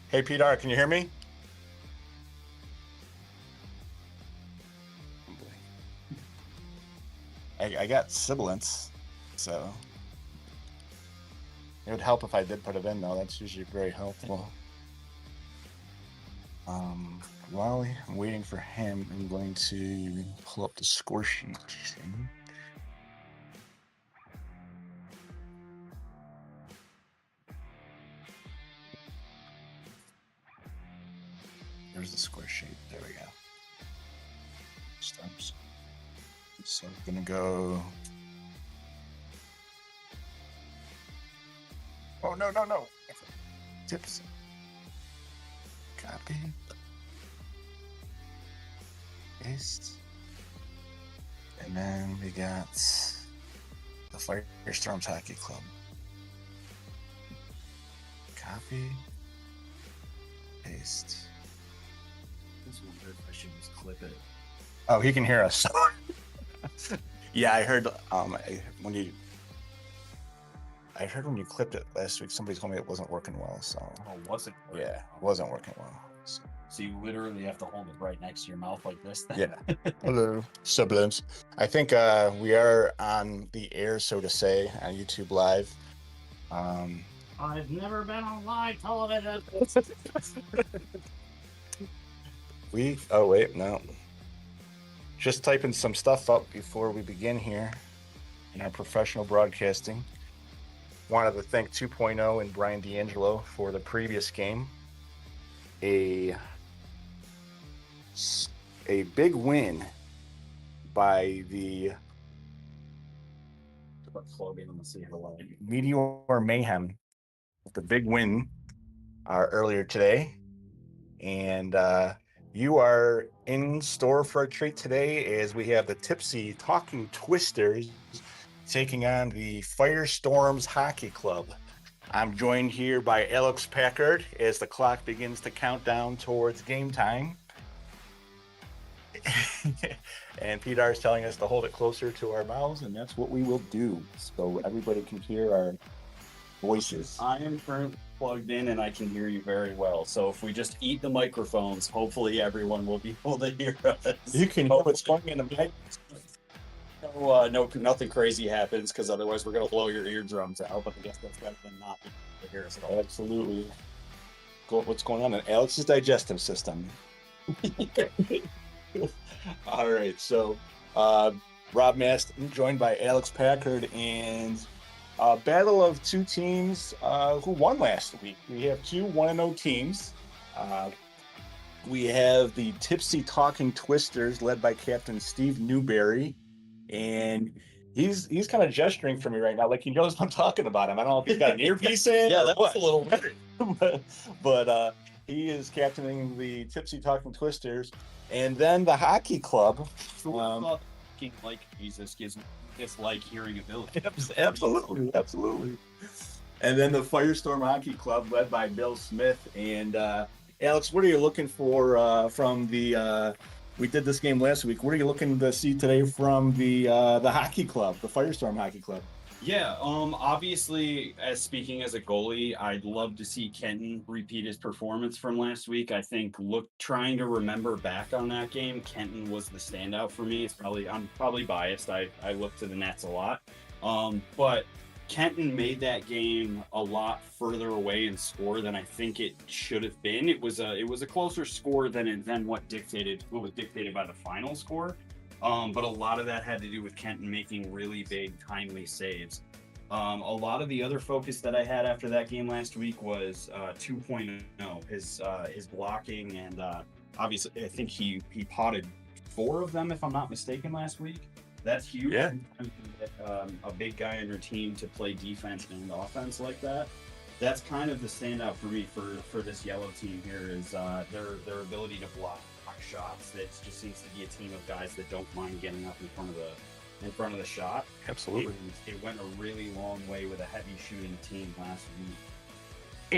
Hey, Peter, can you hear me? I got sibilance, so it would help if I did put it in, though. That's usually very helpful. While I'm waiting for him, I'm going to pull up the score sheet. There's the square shape. There we go. Steps. So I'm gonna go. Oh no! Tipsy. Copy. Paste. And then we got the Firestorms Hockey Club. Copy. Paste. This one good. I should just clip it. Oh, he can hear us. Yeah, I heard when you clipped it last week, somebody told me it wasn't working well. So wasn't yeah, it wasn't working well. So you literally have to hold it right next to your mouth like this then? Yeah. Hello, siblings. I think we are on the air, so to say, on YouTube Live. I've never been on live television. Oh wait, no. Just typing some stuff up before we begin here in our professional broadcasting. Wanted to thank 2.0 and Brian D'Angelo for the previous game. A big win by the Meteor Mayhem. The big win earlier today. And you are in store for a treat today as we have the Tipsy Talking Twisters taking on the Firestorms Hockey Club. I'm joined here by Alex Packard as the clock begins to count down towards game time. And Peter is telling us to hold it closer to our mouths, and that's what we will do, so everybody can hear our voices. I am currently plugged in and I can hear you very well. So if we just eat the microphones, hopefully everyone will be able to hear us. You can hear what's going in the mic. No, nothing crazy happens because otherwise we're gonna blow your eardrums out. But I guess that's better than not being able to hear us at all. Absolutely. What's going on in Alex's digestive system? All right, so Rob Maston joined by Alex Packard and battle of two teams who won last week. We have two 1-0 teams. We have the Tipsy Talking Twisters, led by Captain Steve Newberry, and he's kind of gesturing for me right now, like he knows I'm talking about him. I don't know if he's got an earpiece in. Yeah, or that was what. a little weird. but he is captaining the Tipsy Talking Twisters, and then the hockey club. Like Jesus gives dislike hearing ability. Absolutely. And then the Firestorm Hockey Club, led by Bill Smith. And Alex, what are you looking for from the? We did this game last week. What are you looking to see today from the hockey club, the Firestorm Hockey Club? Yeah, obviously, speaking as a goalie, I'd love to see Kenton repeat his performance from last week. I think trying to remember back on that game, Kenton was the standout for me. I'm probably biased. I look to the Nets a lot. But Kenton made that game a lot further away in score than I think it should have been. It was a closer score than what was dictated by the final score. But a lot of that had to do with Kenton making really big, timely saves. A lot of the other focus that I had after that game last week was 2.0, his blocking, and obviously I think he potted 4 of them, if I'm not mistaken, last week. That's huge. Yeah. A big guy on your team to play defense and offense like that. That's kind of the standout for me for this yellow team here is their ability to block shots. That just seems to be a team of guys that don't mind getting up in front of the shot. Absolutely. It went a really long way with a heavy shooting team last week.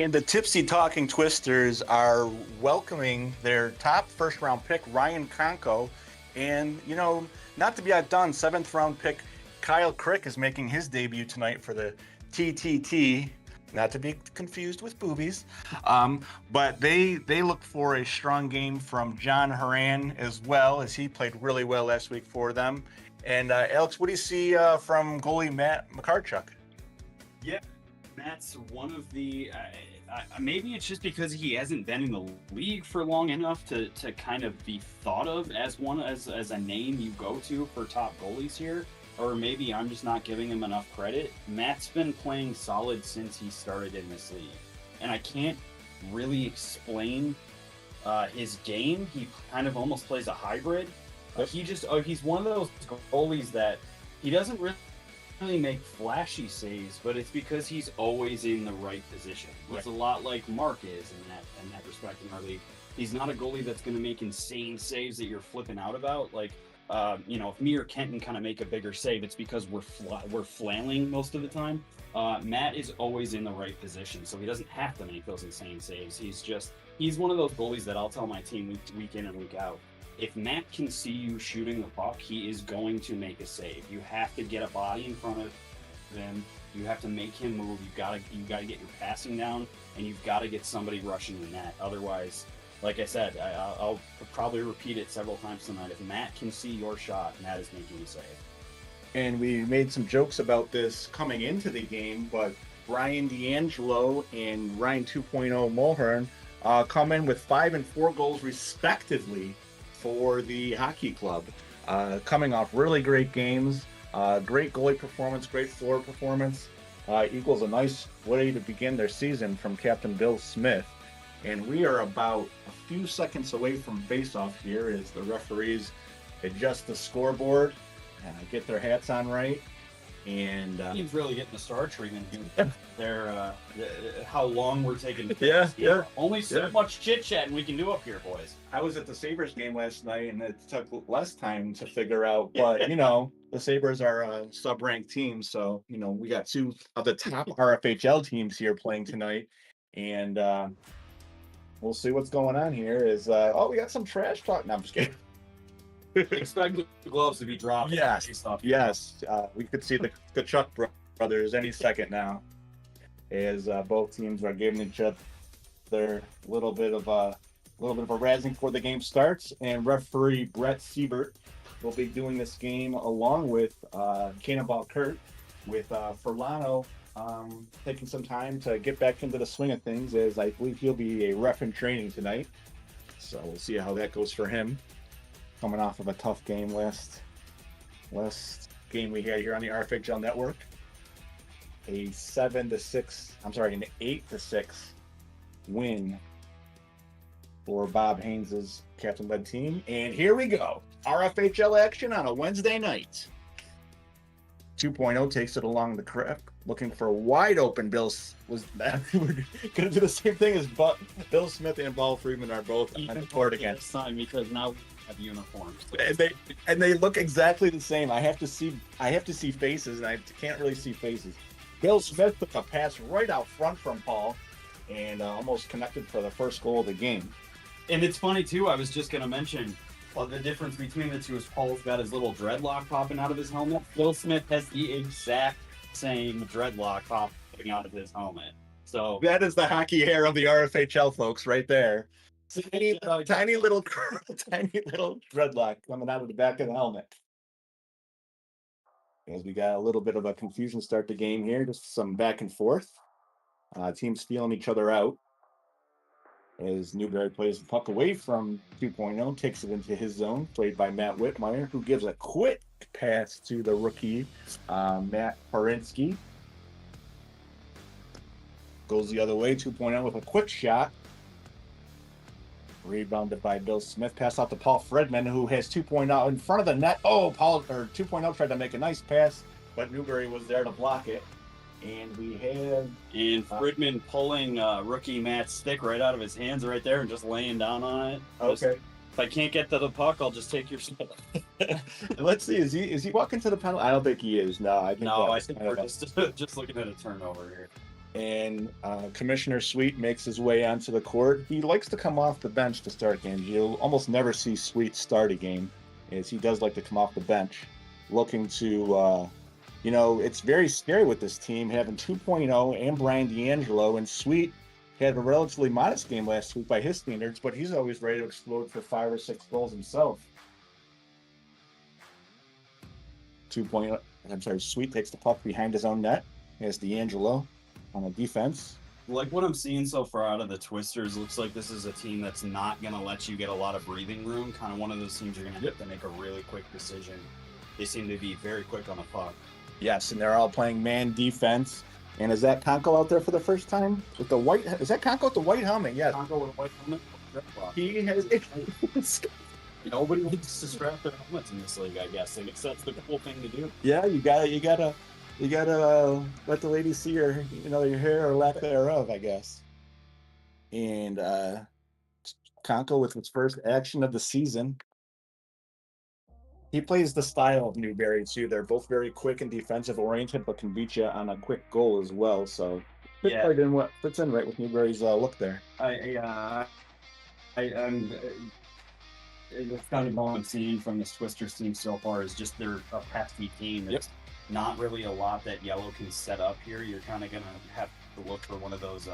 And the Tipsy Talking Twisters are welcoming their top first-round pick, Ryan Conco. And, not to be outdone, 7th-round pick Kyle Crick is making his debut tonight for the TTT. Not to be confused with boobies. But they look for a strong game from John Horan as well, as he played really well last week for them. And Alex, what do you see from goalie Matt McCarchuk? Yeah, Matt's one of the maybe it's just because he hasn't been in the league for long enough to kind of be thought of as a name you go to for top goalies here. Or maybe I'm just not giving him enough credit. Matt's been playing solid since he started in this league. And I can't really explain his game. He kind of almost plays a hybrid. He's one of those goalies that he doesn't really make flashy saves, but it's because he's always in the right position. It's a lot like Mark is in that respect in our league. He's not a goalie that's going to make insane saves that you're flipping out about. Like, if me or Kenton kind of make a bigger save, it's because we're flailing most of the time. Matt is always in the right position, so he doesn't have to make those insane saves. He's one of those goalies that I'll tell my team week in and week out. If Matt can see you shooting the puck, he is going to make a save. You have to get a body in front of him. You have to make him move. You gotta get your passing down, and you've got to get somebody rushing the net. Otherwise, like I said, I'll probably repeat it several times tonight. If Matt can see your shot, Matt is making a save. And we made some jokes about this coming into the game, but Ryan D'Angelo and Ryan 2.0 Mulhern come in with 5 and 4 goals respectively for the hockey club. Coming off really great games, great goalie performance, great floor performance, equals a nice way to begin their season from Captain Bill Smith. And we are about a few seconds away from face-off here as the referees adjust the scoreboard, get their hats on right. And team's really getting the star treatment here. They're how long we're taking. Yeah. Only so much chit chatting we can do up here, boys. I was at the Sabres game last night, and it took less time to figure out. But the Sabres are a sub-ranked team, so we got 2 of the top RFHL teams here playing tonight, and we'll see what's going on here. We got some trash talk. No, I'm just kidding. Expect the gloves to be dropped. Yes. We could see the Kachuk brothers any second now, as both teams are giving each other a little bit of a razzing before the game starts. And referee Brett Siebert will be doing this game along with Cannonball Kurt, with Furlano taking some time to get back into the swing of things, as I believe he'll be a ref in training tonight. So we'll see how that goes for him, coming off of a tough game last game we had here on the RFHL Network. a 7-6. I'm sorry, an 8-6 win for Bob Haynes's captain-led team. And here we go. RFHL action on a Wednesday night. 2.0 takes it along the crack, looking for a wide open. We're going to do the same thing as Bill Smith and Paul Friedman are both on the court again. This time because now we have uniforms. And they look exactly the same. I have to see faces, and I can't really see faces. Bill Smith took a pass right out front from Paul, and almost connected for the first goal of the game. And it's funny too. I was just gonna mention the difference between the two is Paul's got his little dreadlock popping out of his helmet. Bill Smith has the exact same dreadlock popping out of his helmet. So that is the hockey hair of the RFHL, folks, right there. Tiny little dreadlock coming out of the back of the helmet. As we got a little bit of a confusion start the game here, just some back and forth. Teams feeling each other out. As Newberry plays the puck away from 2.0, takes it into his zone, played by Matt Whitmire, who gives a quick pass to the rookie, Matt Parinsky. Goes the other way, 2.0 with a quick shot. Rebounded by Bill Smith. Pass out to Paul Fredman, who has 2.0 in front of the net. 2.0 tried to make a nice pass, but Newberry was there to block it. And we have... And Fredman pulling rookie Matt's stick right out of his hands right there and just laying down on it. Okay. If I can't get to the puck, I'll just take your stick. Let's see. Is he walking to the penalty? I don't think he is. No, I think we're just looking at a turnover here. And Commissioner Sweet makes his way onto the court. He likes to come off the bench to start games. You'll almost never see Sweet start a game, as he does like to come off the bench, looking to... it's very scary with this team having 2.0 and Brian D'Angelo, and Sweet had a relatively modest game last week by his standards, but he's always ready to explode for 5 or 6 goals himself. 2.0, Sweet takes the puck behind his own net. He has D'Angelo on the defense. Like what I'm seeing so far out of the Twisters, looks like this is a team that's not going to let you get a lot of breathing room. Kind of one of those teams you're going to have to make a really quick decision. They seem to be very quick on the puck. Yes, and they're all playing man defense. And is that Conco out there for the first time with the white? Is that Conco with the white helmet? Yeah, Conco with a white helmet. He has. Nobody needs to strap their helmets in this league, I guess. I guess that's the cool thing to do. Yeah, you gotta let the ladies see your hair or lack thereof, I guess. And Conco with his first action of the season. He plays the style of Newberry too. They're both very quick and defensive oriented, but can beat you on a quick goal as well. So fits in right with Newberry's look there. I'm the kind of ball I'm seeing from this Twisters team so far is just they're a pesky team. It's not really a lot that Yellow can set up here. You're kind of gonna have to look for one of those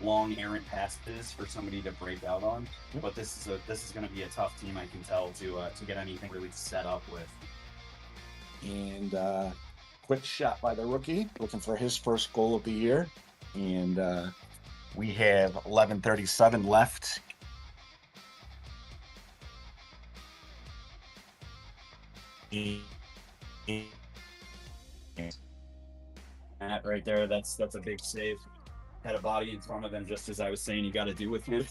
long errant passes for somebody to break out on. But this is going to be a tough team, I can tell, to get anything really set up with. And quick shot by the rookie, looking for his first goal of the year. And we have 11:37 left. Matt right there, that's a big save. Had a body in front of him, just as I was saying you got to do with him.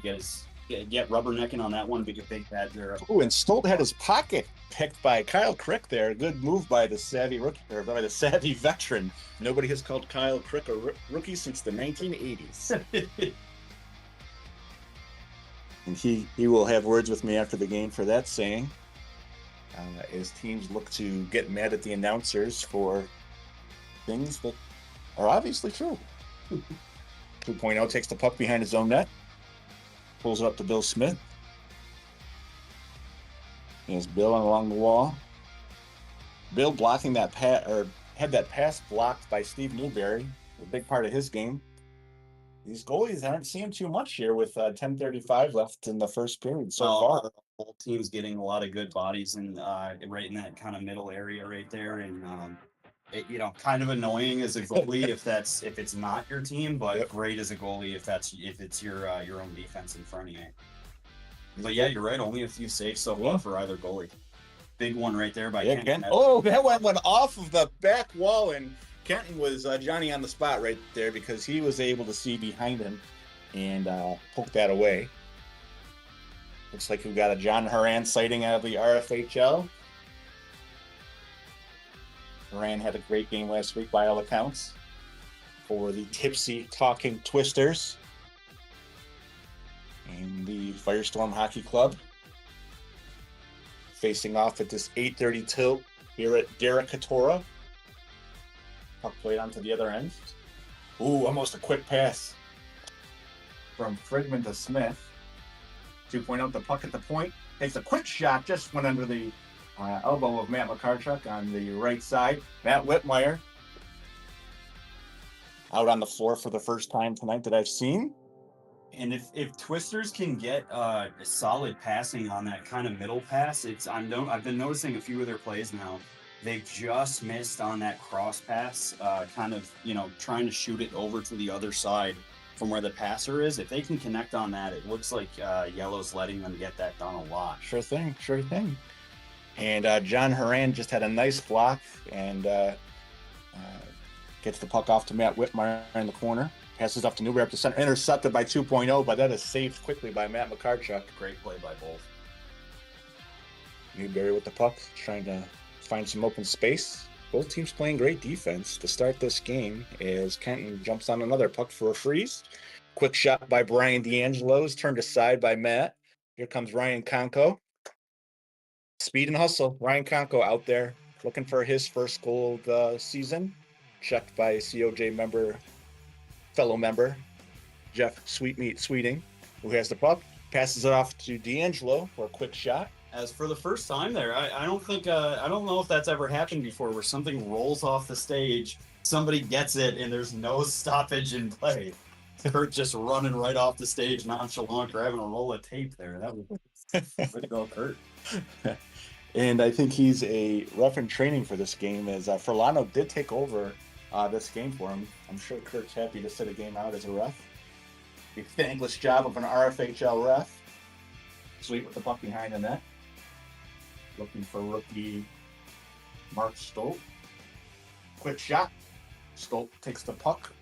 Get rubbernecking on that one, but you think that they're... Ooh, and Stolt had his pocket picked by Kyle Crick there. Good move by the savvy rookie, or by the savvy veteran. Nobody has called Kyle Crick a rookie since the 1980s. And he will have words with me after the game for that saying. As teams look to get mad at the announcers for things that are obviously true. 2.0 takes the puck behind his own net. Pulls it up to Bill Smith. Here's Bill along the wall. Bill blocking that pass, or had that pass blocked by Steve Newberry, a big part of his game. These goalies aren't seeing too much here with 10:35 left in the first period so far. Both teams getting a lot of good bodies and right in that kind of middle area right there, and kind of annoying as a goalie if it's not your team, but great as a goalie if it's your own defense in front of you. But yeah, you're right. Only a few saves so far for either goalie. Big one right there by Ken. Oh, that one went off of the back wall and Kenton was Johnny on the spot right there because he was able to see behind him and poke that away. Looks like we've got a John Horan sighting out of the RFHL. Horan had a great game last week by all accounts for the Tipsy Talking Twisters and the Firestorm Hockey Club. Facing off at this 8:30 tilt here at Derek Katora. Puck played onto the other end. Ooh, almost a quick pass from Friedman to Smith. 2.0, the puck at the point. Takes a quick shot, just went under the elbow of Matt McCarchuk on the right side. Matt Whitmire out on the floor for the first time tonight that I've seen. And if Twisters can get a solid passing on that kind of middle pass, I've been noticing a few of their plays now. They've just missed on that cross pass, kind of, trying to shoot it over to the other side from where the passer is. If they can connect on that, it looks like Yellow's letting them get that done a lot. Sure thing. And John Horan just had a nice block and gets the puck off to Matt Whitmire in the corner. Passes up to Newberry up to center. Intercepted by 2.0, but that is saved quickly by Matt McCarchuk. Great play by both. Newberry with the puck, trying to find some open space. Both teams playing great defense to start this game as Kenton jumps on another puck for a freeze. Quick shot by Brian D'Angelo's, turned aside by Matt. Here comes Ryan Conco. Speed and hustle. Ryan Conco out there looking for his first goal of the season. Checked by COJ fellow member, Jeff Sweetmeat Sweeting, who has the puck. Passes it off to D'Angelo for a quick shot. As for the first time there, I don't know if that's ever happened before where something rolls off the stage, somebody gets it, and there's no stoppage in play. Kurt just running right off the stage, nonchalant, grabbing a roll of tape there. That was way to go, Kurt. And I think he's a ref in training for this game, as Furlano did take over this game for him. I'm sure Kurt's happy to sit a game out as a ref. A thankless job of an RFHL ref. Sweet with the puck behind the net. Looking for rookie Mark Stolt. Quick shot. Stolt takes the puck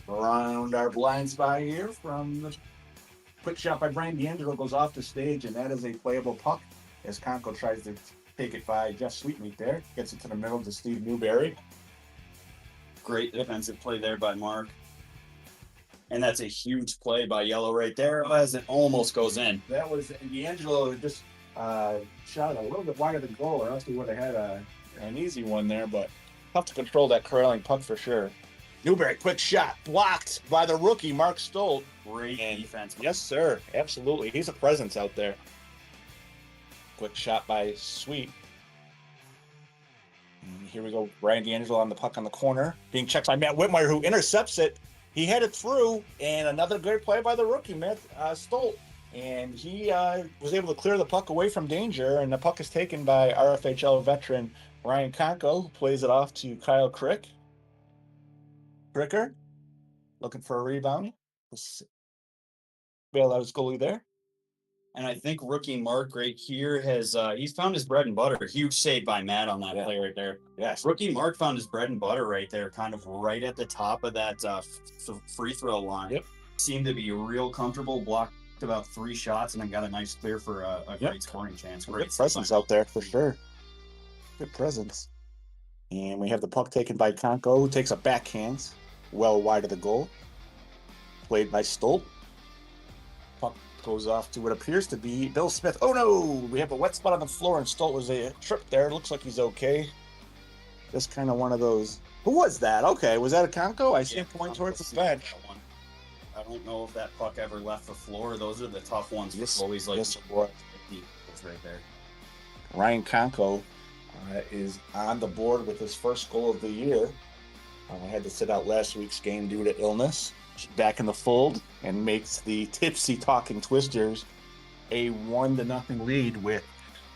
around our blind spot here from the quick shot by Brian D'Angelo, goes off the stage, and that is a playable puck as Conco tries to take it by Jeff Sweetmeat there. Gets it to the middle to Steve Newberry. Great defensive play there by Mark. And that's a huge play by Yellow right there as it almost goes in. That was D'Angelo just shot a little bit wide of the goal, or else we would have had an easy one there, but tough to control that curling puck for sure. Newberry, quick shot, blocked by the rookie, Mark Stolt. Great defense. Yes, sir. Absolutely. He's a presence out there. Quick shot by Sweet. And here we go. Brian D'Angelo on the puck on the corner. Being checked by Matt Whitmire, who intercepts it. He had it through, and another great play by the rookie, Matt Stolt. And he was able to clear the puck away from danger, and the puck is taken by RFHL veteran Ryan Conco, who plays it off to Kyle Crick. Cricker looking for a rebound. Bail out his goalie there. And I think rookie Mark right here has he's found his bread and butter. Huge save by Matt on that play right there. Yes. Rookie Mark found his bread and butter right there, kind of right at the top of that free throw line. Yep. Seemed to be real comfortable, blocked about 3 shots, and then got a nice clear for a great scoring chance. Great presence out there for sure. Good presence. And we have the puck taken by Conco, who takes a backhand well wide of the goal. Played by Stolt. Puck goes off to what appears to be Bill Smith. Oh no! We have a wet spot on the floor, and Stolt was a trip there. Looks like he's okay. Just kind of one of those. Who was that? Okay, was that a Conco? I see him point towards the bench. I don't know if that puck ever left the floor. Those are the tough ones. Yes, always like yes, it was. It's right there. Ryan Conco is on the board with his first goal of the year. Had to sit out last week's game due to illness. She's back in the fold and makes the Tipsy Talking Twisters a 1-0 lead with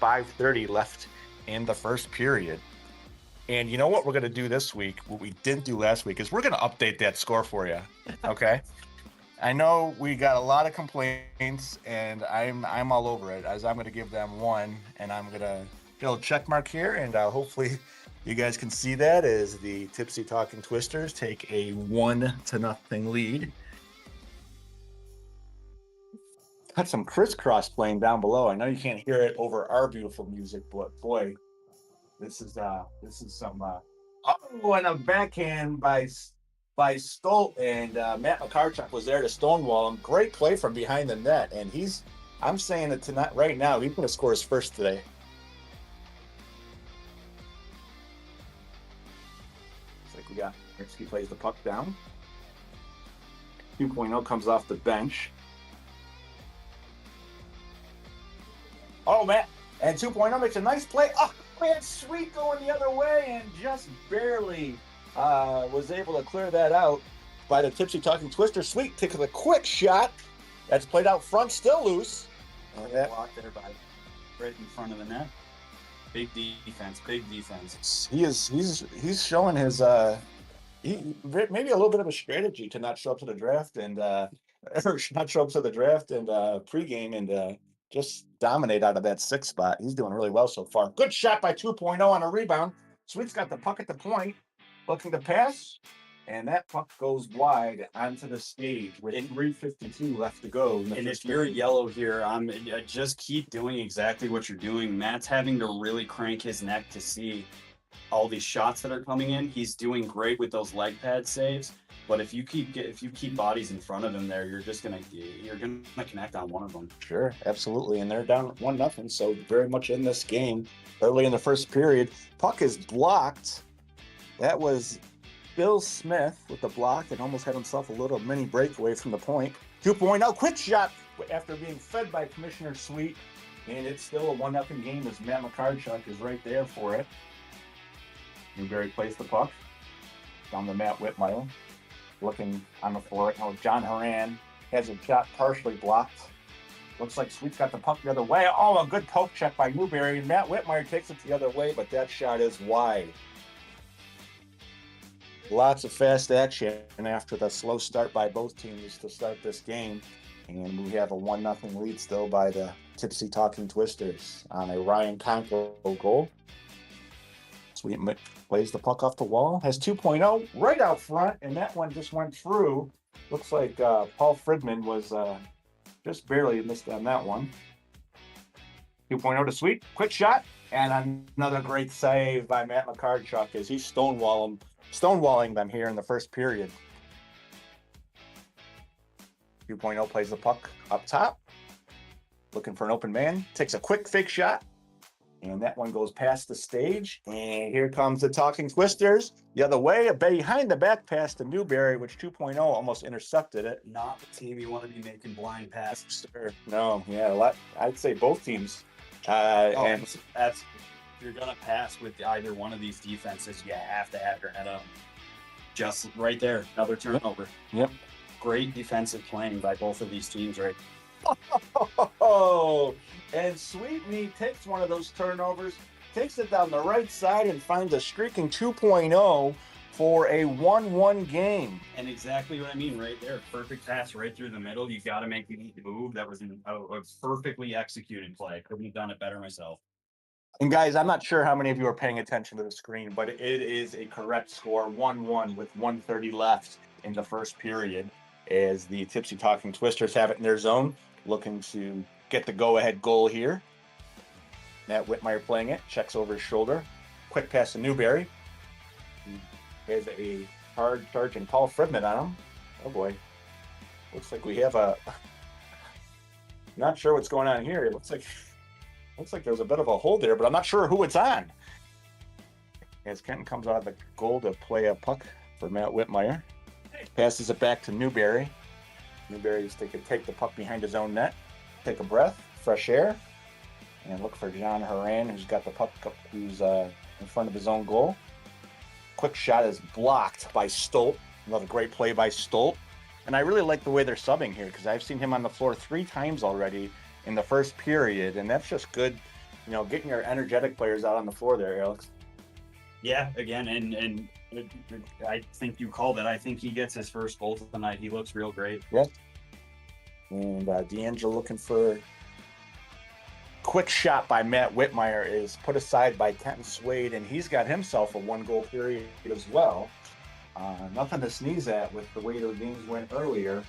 5:30 left in the first period. And you know what we're going to do this week? What we didn't do last week is we're going to update that score for you. Okay? I know we got a lot of complaints, and I'm all over it, as I'm going to give them 1, and I'm going to get a check mark here, and hopefully You guys can see that as the Tipsy Talking Twisters take a 1-0 lead. Got some crisscross playing down below. I know you can't hear it over our beautiful music, but boy, this is some oh, and a backhand by Stolt, and Matt McCarchuk was there to stonewall him. Great play from behind the net, and I'm saying that tonight, right now, he's going to score his first today. Looks like we got Ritsky plays the puck down. 2.0 comes off the bench. Oh, man. And 2.0 makes a nice play. Oh, man, Sweet going the other way and just barely was able to clear that out by the Tipsy Talking Twister. Sweet takes a quick shot. That's played out front, still loose. Blocked there by right in front of the net. Big defense, big defense. He's showing his maybe a little bit of a strategy to not show up to the draft and pregame and just dominate out of that 6th spot. He's doing really well so far. Good shot by 2.0 on a rebound. Sweet's got the puck at the point, looking to pass, and that puck goes wide onto the stage with 3:52 left to go. And if you're yellow here, just keep doing exactly what you're doing. Matt's having to really crank his neck to see all these shots that are coming in. He's doing great with those leg pad saves. But if you keep bodies in front of him there, you're gonna connect on one of them. Sure, absolutely. And they're down 1-0, so very much in this game. Early in the first period, puck is blocked. That was Bill Smith with the block and almost had himself a little mini breakaway from the point. 2.0 quick shot after being fed by Commissioner Sweet, and it's still a 1-0 game as Matt McCarchuk is right there for it. Newberry plays the puck down to Matt Whitmire. Looking on the floor. Now John Horan has a shot partially blocked. Looks like Sweet's got the puck the other way. Oh, a good poke check by Newberry. Matt Whitmire takes it the other way, but that shot is wide. Lots of fast action after the slow start by both teams to start this game. And we have a 1-0 lead still by the Tipsy Talking Twisters on a Ryan Conco goal. Sweet plays the puck off the wall, has 2.0 right out front, and that one just went through. Looks like Paul Fridman was just barely missed on that one. 2.0 to Sweet, quick shot, and another great save by Matt McCarchuk as he's stonewalling them here in the first period. 2.0 plays the puck up top, looking for an open man, takes a quick fake shot. And that one goes past the stage. And here comes the Talking Twisters. The other way, a behind the back pass to Newberry, which 2.0 almost intercepted it. Not the team you want to be making blind passes. Sure. No, yeah, a lot. I'd say both teams. And that's if you're gonna pass with either one of these defenses, you have to have your head up. Just right there, another turnover. Yep. Great defensive playing by both of these teams, right? Oh, and Sweetney takes one of those turnovers, takes it down the right side, and finds a streaking 2.0 for a 1-1 game. And exactly what I mean right there. Perfect pass right through the middle. You got to make the move. That was a perfectly executed play. Couldn't have done it better myself. And guys, I'm not sure how many of you are paying attention to the screen, but it is a correct score, 1-1 with 1:30 left in the first period, as the Tipsy Talking Twisters have it in their zone, looking to get the go-ahead goal here. Matt Whitmire playing it, checks over his shoulder. Quick pass to Newberry. He has a hard charging Paul Fridman on him. Oh boy. Looks like we have a... Not sure what's going on here. It looks like there's a bit of a hold there, but I'm not sure who it's on. As Kenton comes out of the goal to play a puck for Matt Whitmire. Passes it back to Newberry. Newberry's to take the puck behind his own net, take a breath, fresh air, and look for John Horan, who's got the puck up, who's in front of his own goal. Quick shot is blocked by Stolt. Another great play by Stolt. And I really like the way they're subbing here, because I've seen him on the floor 3 times already in the first period, and that's just good, you know, getting your energetic players out on the floor there, Alex. Yeah, again, and I think you called it. I think he gets his first goal tonight. He looks real great. Yes. And D'Angelo looking for quick shot by Matt Whitmire is put aside by Kenton Swade, and he's got himself a 1-goal period as well. Nothing to sneeze at with the way the games went earlier.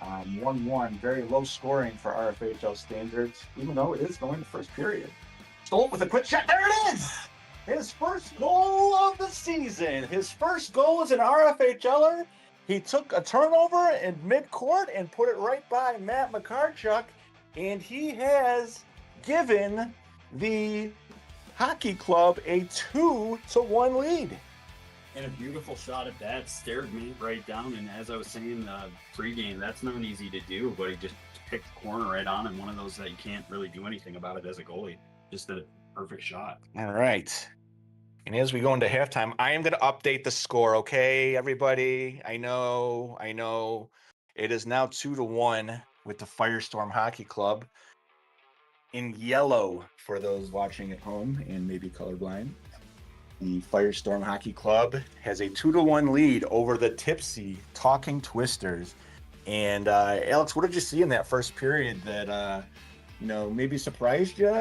1-1, very low scoring for RFHL standards, even though it is going to first period. Stolt with a quick shot. There it is! His first goal of the season. His first goal as an RFHLer. He took a turnover in midcourt and put it right by Matt McCarchuk, and he has given the hockey club a 2-1 lead. And a beautiful shot at that, stared me right down. And as I was saying pregame, that's not easy to do, but he just picked the corner right on him. One of those that you can't really do anything about it as a goalie. Just a perfect shot. All right. And as we go into halftime, I am going to update the score, okay, everybody? I know. It is now 2-1 with the Firestorm Hockey Club. In yellow, for those watching at home and maybe colorblind, the Firestorm Hockey Club has a 2-1 lead over the Tipsy Talking Twisters. And Alex, what did you see in that first period that maybe surprised you?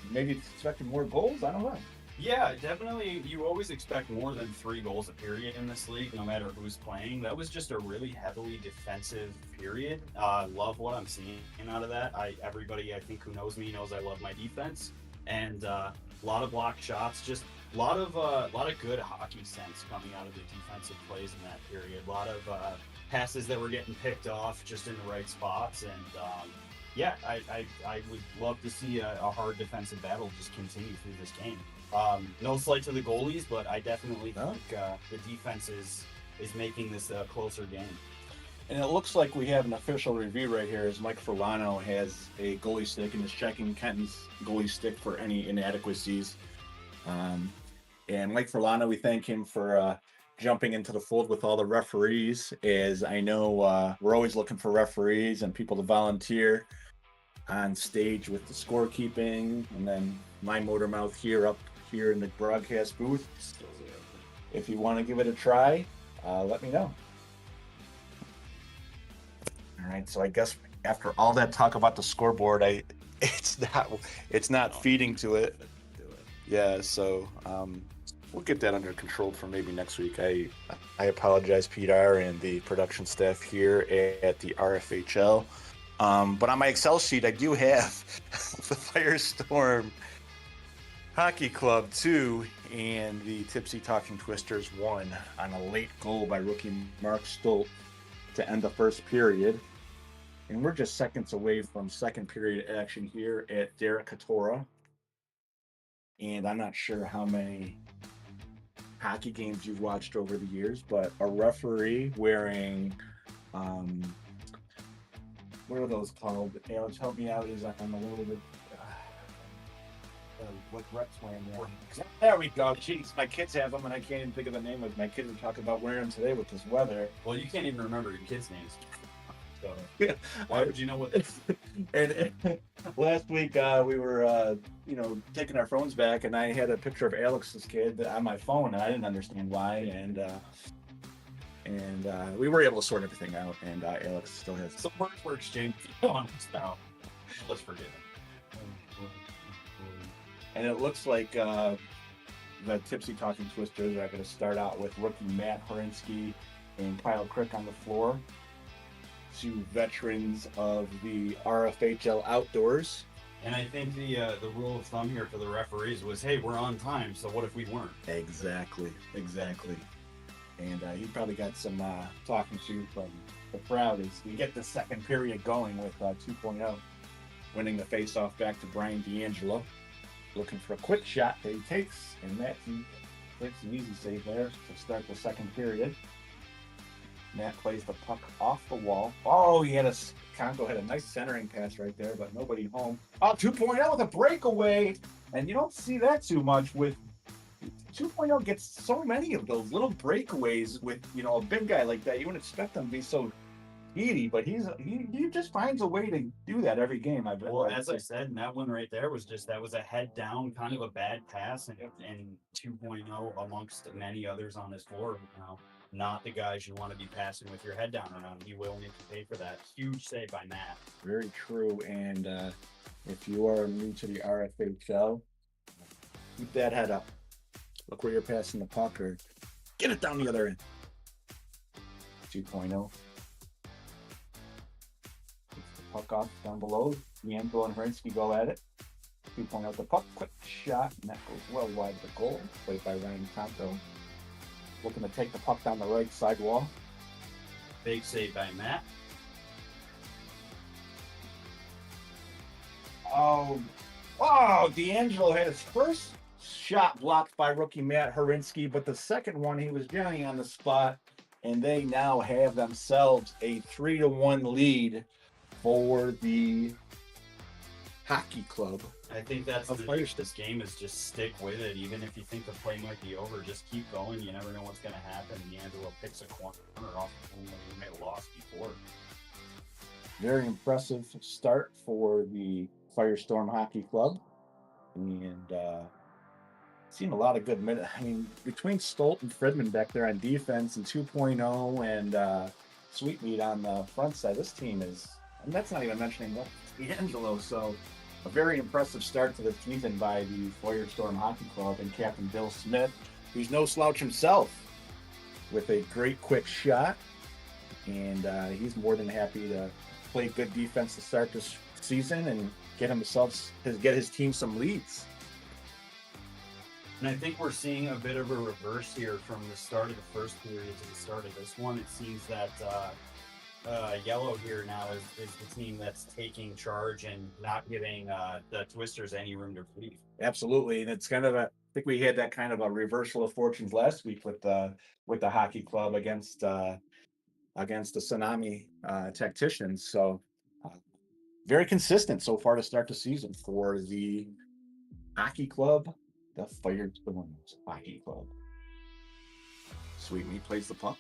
Maybe expected more goals? I don't know. Yeah, definitely. You always expect more than 3 goals a period in this league, no matter who's playing. That was just a really heavily defensive period. Love what I'm seeing out of that. Everybody, I think, who knows me knows I love my defense, and a lot of blocked shots. Just a lot of good hockey sense coming out of the defensive plays in that period. A lot of passes that were getting picked off just in the right spots, and I would love to see a hard defensive battle just continue through this game. No slight to the goalies, but I definitely think the defense is making this a closer game. And it looks like we have an official review right here as Mike Furlano has a goalie stick and is checking Kenton's goalie stick for any inadequacies. And Mike Furlano, we thank him for jumping into the fold with all the referees, as I know we're always looking for referees and people to volunteer on stage with the scorekeeping, and then my motor mouth here in the broadcast booth. If you want to give it a try, let me know. All right, so I guess after all that talk about the scoreboard, it's not feeding to it. Yeah, so we'll get that under control for maybe next week. I apologize, PR and the production staff here at the RFHL. But on my Excel sheet, I do have the Firestorm Hockey Club 2 and the Tipsy Talking Twisters 1 on a late goal by rookie Mark Stolt to end the first period. And we're just seconds away from second period action here at Derek Katora. And I'm not sure how many hockey games you've watched over the years, but a referee wearing what are those called? Alex, help me out. I'm a little bit. What Brett's wearing there? There we go. Jeez, my kids have them, and I can't even think of the name of them. My kids are talking about wearing them today with this weather. Well, you can't even remember your kids' names. So, yeah. Why would you know what? And last week we were, taking our phones back, and I had a picture of Alex's kid on my phone, and I didn't understand why, and we were able to sort everything out, and Alex still has some words were exchanged on us now. Let's forget it. And it looks like the Tipsy Talking Twisters are going to start out with rookie Matt Horinsky and Kyle Crick on the floor. 2 veterans of the RFHL outdoors. And I think the rule of thumb here for the referees was, hey, we're on time, so what if we weren't? Exactly. And he probably got some talking to from the crowd as we get the second period going with 2.0, winning the faceoff back to Brian D'Angelo. Looking for a quick shot that he takes, and Matt takes an easy save there to start the second period. Matt plays the puck off the wall. Oh, Congo had a nice centering pass right there, but nobody home. Oh, 2.0 with a breakaway, and you don't see that too much with 2.0 gets so many of those little breakaways with, a big guy like that. You wouldn't expect him to be so speedy, but he just finds a way to do that every game. I bet. Well, as I said, that one right there was a head down, kind of a bad pass, and 2.0 amongst many others on his floor now. not the guys you want to be passing with your head down around. He will need to pay for that. Huge save by Matt. Very true. And if you are new to the RFHL, keep that head up. Look where you're passing the puck, or get it down the other end. 2.0. The puck off down below. D'Angelo and Herinsky go at it. 2.0 the puck, quick shot, and that goes well wide of the goal. Played by Ryan Tonto. Looking to take the puck down the right side wall. Big save by Matt. Oh, D'Angelo had his first shot blocked by rookie Matt Herinsky, but the second one he was Johnny on the spot, and they now have themselves a 3-1 lead for the hockey club. I think that's Of the Firestorms. this game is just stick with it. Even if you think the play might be over, just keep going. You never know what's going to happen. D'Angelo picks a corner off when we made a loss before. Very impressive start for the Firestorm Hockey Club, and seen a lot of good minutes. I mean, between Stolt and Fredman back there on defense, and 2.0 and Sweetmeat on the front side, this team is, and that's not even mentioning D'Angelo. So a very impressive start to the season by the Firestorm Hockey Club and Captain Bill Smith, who's no slouch himself, with a great quick shot, and he's more than happy to play good defense to start this season and get his team some leads. And I think we're seeing a bit of a reverse here from the start of the first period to the start of this one. It seems that Yellow here now is the team that's taking charge and not giving the Twisters any room to breathe. Absolutely, and it's kind of I think we had that kind of a reversal of fortunes last week with the hockey club against the Tsunami Tacticians. So very consistent so far to start the season for the hockey club, the Firestorms Hockey Club. Sweetmeat plays the puck,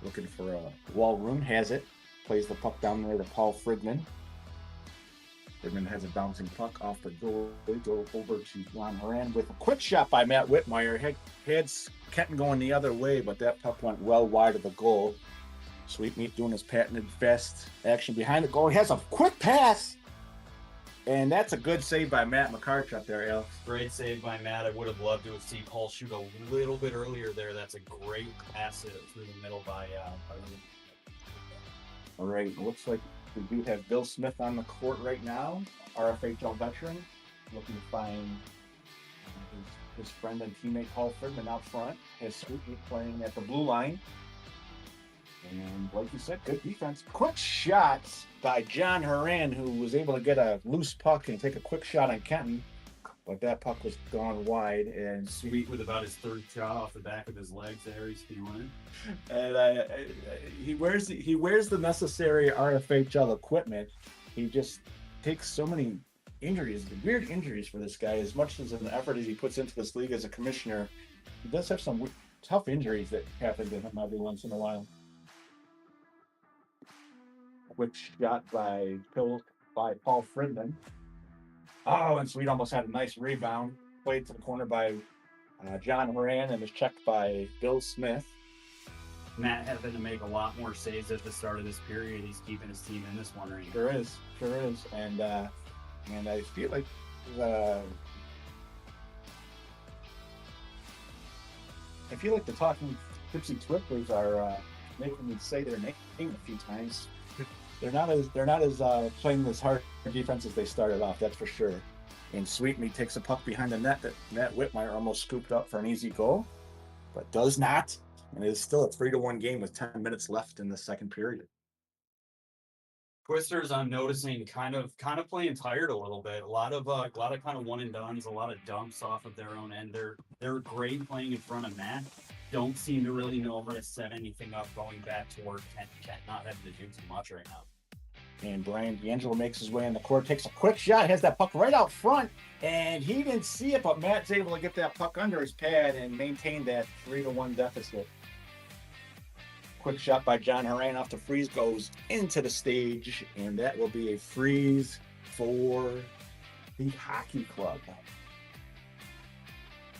looking for a wall room, has it, plays the puck down there to Paul Fridman. Fridman has a bouncing puck off the goal. They go over to Ron Horan with a quick shot by Matt Whitmire. Had Kenton going the other way, but that puck went well wide of the goal. Sweetmeat doing his patented fast action behind the goal. He has a quick pass, and that's a good save by Matt McCarthy up there, Alex. Great save by Matt. I would have loved to have seen Paul shoot a little bit earlier there. That's a great pass through the middle by All right, it looks like we do have Bill Smith on the court right now, RFHL veteran, looking to find his friend and teammate Paul Fridman out front. Has Sweetmeat playing at the blue line. And like you said, good defense. Quick shots by John Horan, who was able to get a loose puck and take a quick shot on Kenton. But that puck was gone wide, and Sweet with about his third shot off the back of his legs there. He's feeling it. And he wears the necessary RFHL equipment. He just takes so many injuries, weird injuries for this guy. As much as an effort as he puts into this league as a commissioner, he does have some tough injuries that happen to him every once in a while. Quick shot by Paul Fridman. Oh, and Sweet almost had a nice rebound. Played to the corner by John Horan and was checked by Bill Smith. Matt having to make a lot more saves at the start of this period. He's keeping his team in this one right now. Sure is. And I feel like the talking Tipsy Twifflers are making me say their name a few times. They're not as playing as hard defense as they started off, that's for sure. And Sweetmeat takes a puck behind the net that Matt Whitmire almost scooped up for an easy goal, but does not. And it is still a 3-1 game with 10 minutes left in the second period. Twisters, I'm noticing, kind of playing tired a little bit. A lot of kind of one and dones, a lot of dumps off of their own end. They're great playing in front of Matt. Don't seem to really know how to set anything up going back toward Kent not having to do too much right now. And Brian D'Angelo makes his way in the court, takes a quick shot, has that puck right out front, and he didn't see it, but Matt's able to get that puck under his pad and maintain that 3-1 deficit. Quick shot by John Horan off the freeze, goes into the stage, and that will be a freeze for the hockey club.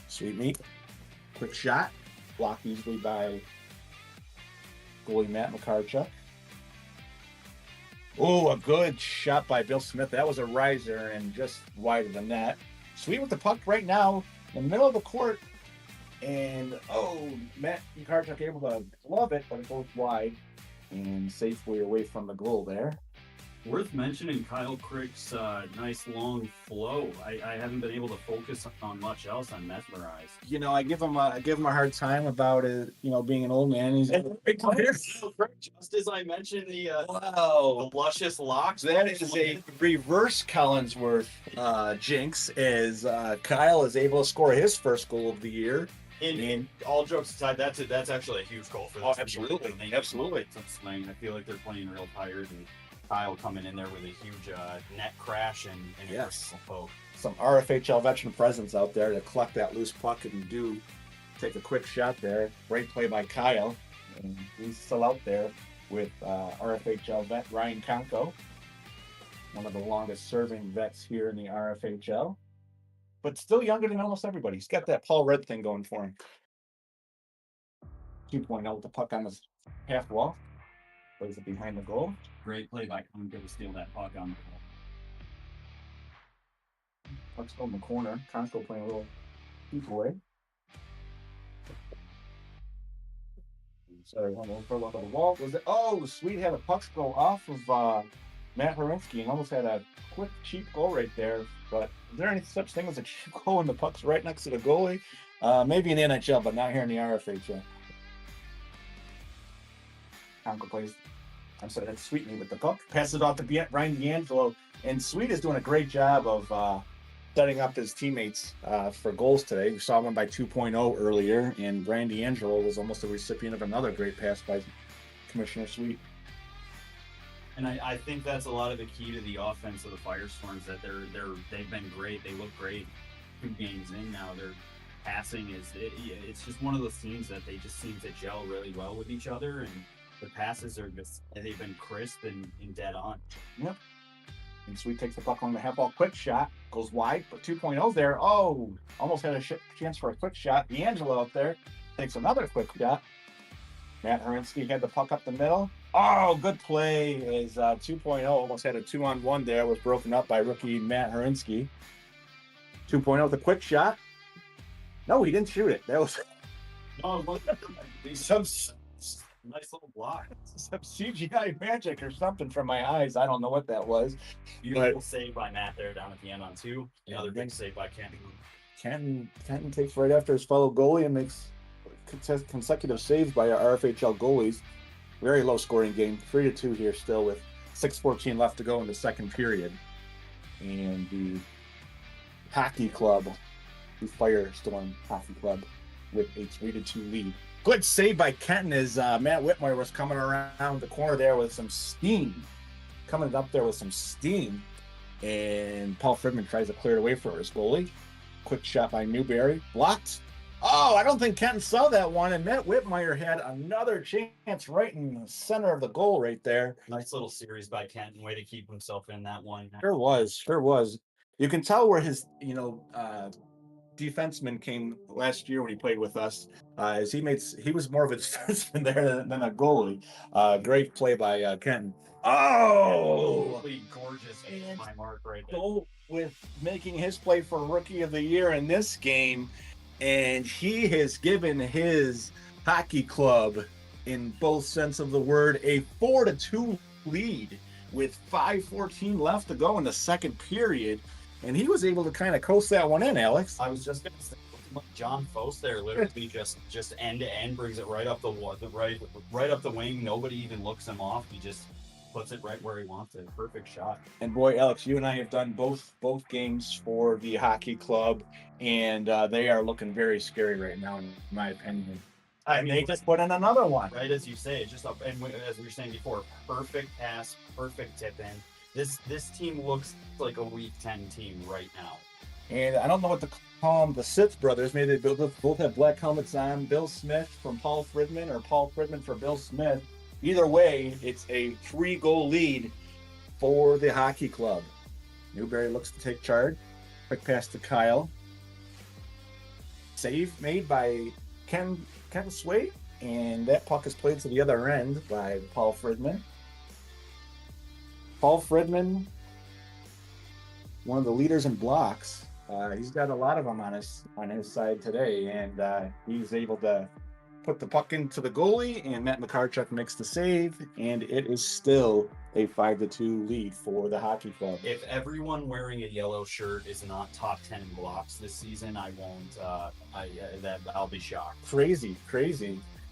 Sweetmeat, quick shot, blocked easily by goalie Matt McCarchuk. Oh, a good shot by Bill Smith. That was a riser and just wide of the net. Sweet with the puck right now in the middle of the court. And, Matt McCarchuk able to glove it, but it goes wide and safely away from the goal there. Worth mentioning Kyle Crick's nice long flow. I haven't been able to focus on much else. I'm mesmerized. You know, I give him a hard time about it, being an old man. He's a great player. Just as I mentioned the Wow. luscious locks. That is a reverse Collinsworth jinx as Kyle is able to score his first goal of the year. And all jokes aside, that's actually a huge goal for them. Oh, absolutely. Absolutely. I feel like they're playing real tired, and Kyle coming in there with a huge net crash and a Yes. poke. Some RFHL veteran presence out there to collect that loose puck and take a quick shot there. Great play by Kyle. And he's still out there with RFHL vet Ryan Conko, one of the longest serving vets here in the RFHL, but still younger than almost everybody. He's got that Paul Red thing going for him. 2.0 with the puck on his half wall. Plays it behind the goal. Great play by Conko to steal that puck on the goal. Puck's still in the corner. Conko playing a little deep away. Sorry, one more throw up on the wall. Was it? Oh, Sweet had a puck go off of Matt Horinsky and almost had a quick, cheap goal right there. But is there any such thing as a cheap goal when the puck's right next to the goalie? Maybe in the NHL, but not here in the RFHL. Conko plays. I'm sorry, that's Sweetney with the puck. Passes it off to Ryan D'Angelo. And Sweet is doing a great job of setting up his teammates for goals today. We saw one by 2.0 earlier, and Brian D'Angelo was almost a recipient of another great pass by Commissioner Sweet. And I think that's a lot of the key to the offense of the Firestorms, that they've been great. They look great 2 games in now. Their passing it's just one of those teams that they just seem to gel really well with each other, and the passes they've been crisp and dead on. Yep. And Sweet takes the puck on the half ball, quick shot, goes wide, but 2.0's there. Oh, almost had a chance for a quick shot. D'Angelo up there takes another quick shot. Matt Horinsky had the puck up the middle. Oh, good play. As 2.0 almost had a 2-on-1 there, was broken up by rookie Matt Horinsky. 2.0 with a quick shot. No, he didn't shoot it. That was some Nice little block. some CGI magic or something from my eyes. I don't know what that was. Beautiful save by Matt there down at the end on 2. Another big save by Kenton. Kenton takes right after his fellow goalie and makes consecutive saves by our RFHL goalies. Very low scoring game, 3-2 here still with 6:14 left to go in the second period. And the hockey club, the Firestorm Hockey Club, with a 3-2 lead. Good save by Kenton as Matt Whitmore was coming around the corner there with some steam. Coming up there with some steam. And Paul Fridman tries to clear it away for his goalie. Quick shot by Newberry. Blocked. Oh, I don't think Kenton saw that one. And Matt Whitmire had another chance right in the center of the goal right there. Nice little series by Kenton. Way to keep himself in that one. Sure was. You can tell where his, defenseman came last year when he played with us. As he was more of a defenseman there than a goalie. Great play by Kenton. Oh, gorgeous And my mark right there. go with making his play for Rookie of the Year in this game, and he has given his hockey club, in both sense of the word, a 4-2 lead with 5:14 left to go in the second period. And he was able to kind of coast that one in, Alex. I was just gonna say, John Fost there literally just end to end brings it right up right up the wing. Nobody even looks him off. He just puts it right where he wants it. Perfect shot. And boy, Alex, you and I have done both games for the hockey club, and they are looking very scary right now, in my opinion. And they just put in another one. Right as you say, just up, and as we were saying before, perfect pass, perfect tip in. This team looks like a Week 10 team right now. And I don't know what to call them, the Sith brothers. Maybe they both have black helmets on. Bill Smith from Paul Fridman, or Paul Fridman for Bill Smith. Either way, it's a 3-goal lead for the hockey club. Newberry looks to take charge. Quick pass to Kyle. Save made by Ken Sway. and that puck is played to the other end by Paul Fridman. Paul Fridman, one of the leaders in blocks. He's got a lot of them on his side today, and he's able to put the puck into the goalie, and Matt McCarchuk makes the save, and it is still a 5-2 lead for the hockey club. If everyone wearing a yellow shirt is not top 10 in blocks this season, I won't. I'll be shocked. Crazy.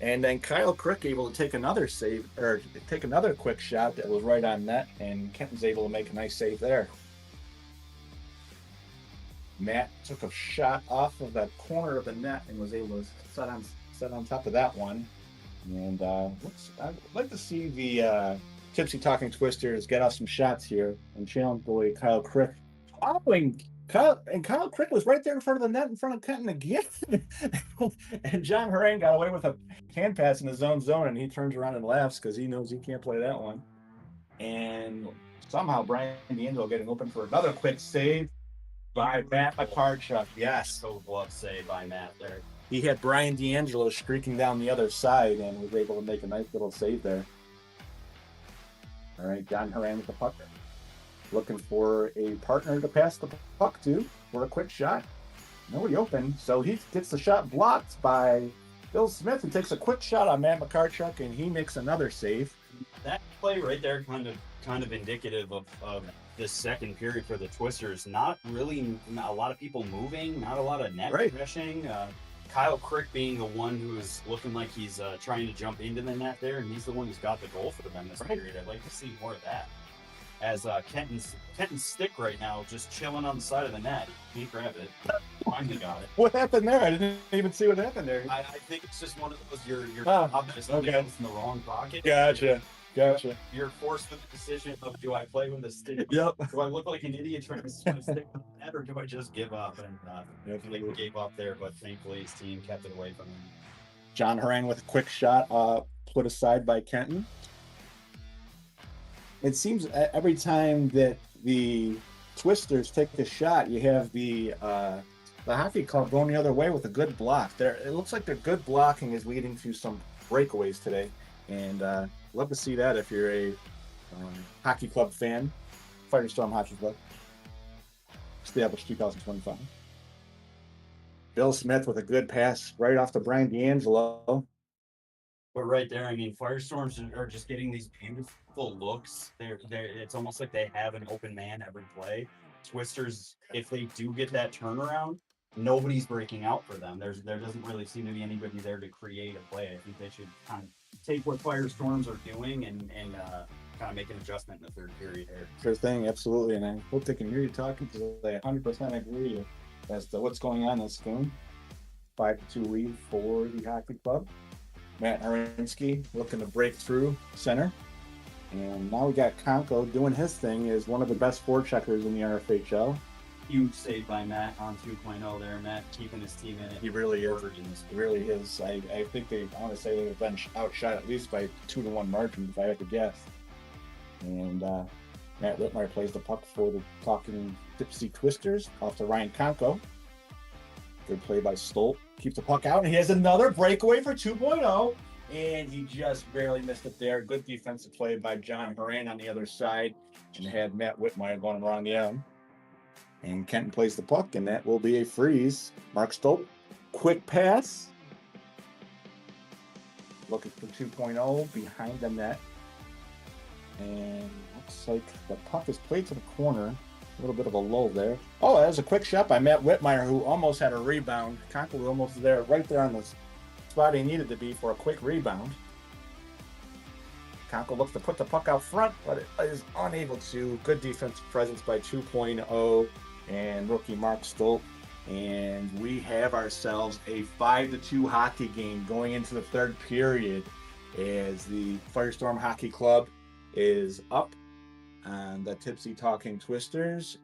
And then Kyle Crick able to take another save, or take another quick shot that was right on net, and Kenton's able to make a nice save there. Matt took a shot off of the corner of the net and was able to set on top of that one. And I'd like to see the Tipsy Talking Twisters get off some shots here and challenge boy Kyle Crick. Kyle Crick was right there in front of the net in front of Kenton again. And John Haran got away with a hand pass in his own zone, and he turns around and laughs because he knows he can't play that one. And somehow Brian D'Angelo getting open for another quick save by Matt McCarchuk. Yes. So glove save by Matt there. He had Brian D'Angelo streaking down the other side and was able to make a nice little save there. All right, John Haran with the puck. Looking for a partner to pass the puck to for a quick shot. Nobody open, so he gets the shot blocked by Bill Smith, who takes a quick shot on Matt McCarchuk, and he makes another save. That play right there kind of indicative of the second period for the Twisters. Not really a lot of people moving, not a lot of net rushing. Kyle Crick being the one who is looking like he's trying to jump into the net there, and he's the one who's got the goal for them this period. I'd like to see more of that. As Kenton's stick right now just chilling on the side of the net. He grabbed it. Finally got it. What happened there? I didn't even see what happened there. I think it's just one of those you're okay. in the wrong pocket. Gotcha. You're forced with the decision of, do I play with a stick? Yep. Do I look like an idiot trying to swing a stick on the net, or do I just give up? And he gave up there, but thankfully his team kept it away from him. John Haran with a quick shot put aside by Kenton. It seems every time that the Twisters take the shot, you have the hockey club going the other way with a good block. It looks like their good blocking is leading to some breakaways today, and love to see that if you're a hockey club fan. Firestorm Hockey Club, established 2025. Bill Smith with a good pass right off to Brian D'Angelo. But right there, I mean, Firestorms are just getting these beautiful looks. It's almost like they have an open man every play. Twisters, if they do get that turnaround, nobody's breaking out for them. There doesn't really seem to be anybody there to create a play. I think they should kind of take what Firestorms are doing and kind of make an adjustment in the third period here. Sure thing, absolutely. And I hope they can hear you talking, because I 100% agree as to what's going on in this game. 5-2 lead for the hockey club. Matt Arinsky looking to break through center. And now we got Konko doing his thing as one of the best forecheckers in the Rfhl. Huge save by Matt on 2.0 there. Matt keeping his team in it. He really is. He really is. I think I want to say they've been outshot at least by 2-1 margin, if I had to guess. And Matt Whitmire plays the puck for the Talking Tipsy Twisters off to Ryan Konko. Good play by Stolt. Keeps the puck out, and he has another breakaway for 2.0, and he just barely missed it there. Good defensive play by John Haran on the other side, and had Matt Whitmire going around the end. And Kenton plays the puck, and that will be a freeze. Mark Stolt, quick pass. Looking for 2.0 behind the net. And looks like the puck is played to the corner. A little bit of a lull there. Oh, that was a quick shot by Matt Whitmire, who almost had a rebound. Konko was almost there, right there on the spot he needed to be for a quick rebound. Konko looks to put the puck out front, but it is unable to. Good defensive presence by 2.0 and rookie Mark Stolt. And we have ourselves a 5-2 hockey game going into the third period, as the Firestorm Hockey Club is up on the Tipsy Talking Twisters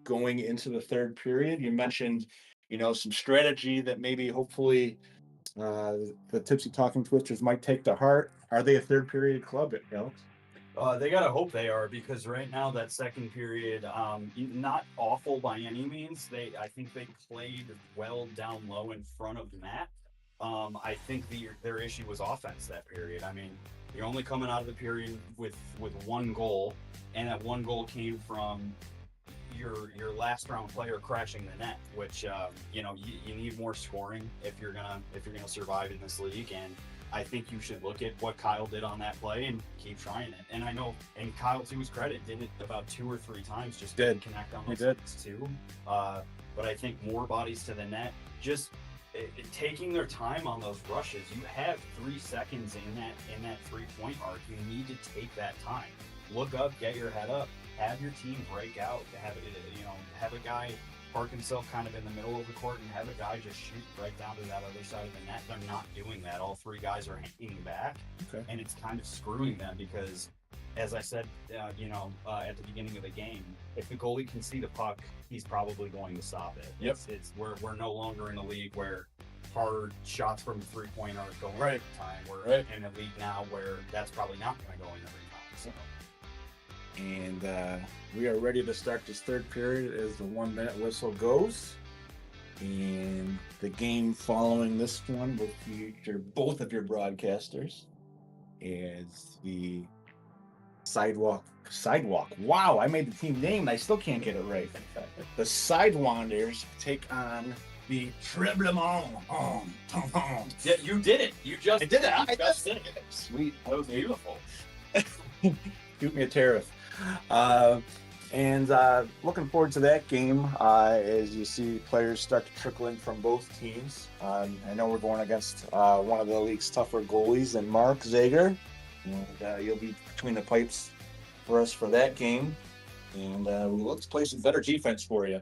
going into the third period. You mentioned, some strategy that maybe hopefully the Tipsy Talking Twisters might take to heart. Are they a third period club, Alex? They gotta hope they are, because right now that second period, not awful by any means. I think they played well down low in front of Matt. I think their issue was offense that period. I mean, you're only coming out of the period with one goal, and that one goal came from your last round player crashing the net, which you need more scoring if you're gonna survive in this league. And I think you should look at what Kyle did on that play and keep trying it. And I know, and Kyle, to his credit, did it about 2 or 3 times, just didn't connect on those hits too. But I think more bodies to the net, just taking their time on those rushes. You have 3 seconds in that 3-point arc. You need to take that time. Look up, get your head up, have your team break out, have a guy park himself kind of in the middle of the court and have a guy just shoot right down to that other side of the net. They're not doing that. All 3 guys are hanging back, and it's kind of screwing them because, as I said, at the beginning of the game, if the goalie can see the puck, he's probably going to stop it. Yep. We're no longer in a league where hard shots from the 3-point arc go in every time. We're in a league now where that's probably not going to go in every time. So. And we are ready to start this third period as the 1-minute whistle goes. And the game following this one will feature both of your broadcasters as the Sidewalk. Wow, I made the team name and I still can't get it right. The Sidewinders take on the Tremblements. Yeah, you did it. You just did it. I just did it. Sweet. That was beautiful. Shoot me a tariff. And looking forward to that game as you see players start to trickle in from both teams. I know we're going against one of the league's tougher goalies and Mark Zager. And you'll be between the pipes for us for that game. And we look to play some better defense for you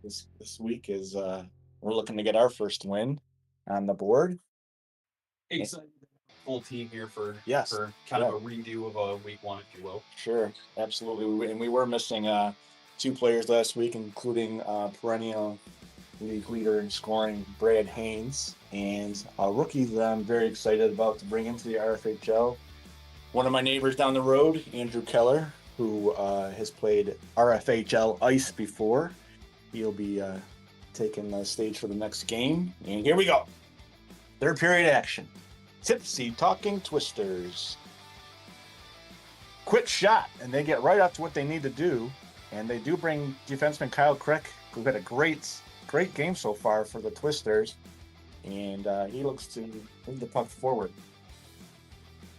this week as we're looking to get our first win on the board. Excited. Full team here for kind of a redo of a week 1, if you will. Sure, absolutely. And we were missing 2 players last week, including perennial league leader in scoring, Brad Haynes, and a rookie that I'm very excited about to bring into the Rfhl. One of my neighbors down the road, Andrew Keller, who has played Rfhl Ice before. He'll be taking the stage for the next game. And here we go. Third period action. Tipsy talking Twisters. Quick shot, and they get right up to what they need to do. And they do bring defenseman Kyle Crick, who had a great game so far for the Twisters. And he looks to move the puck forward.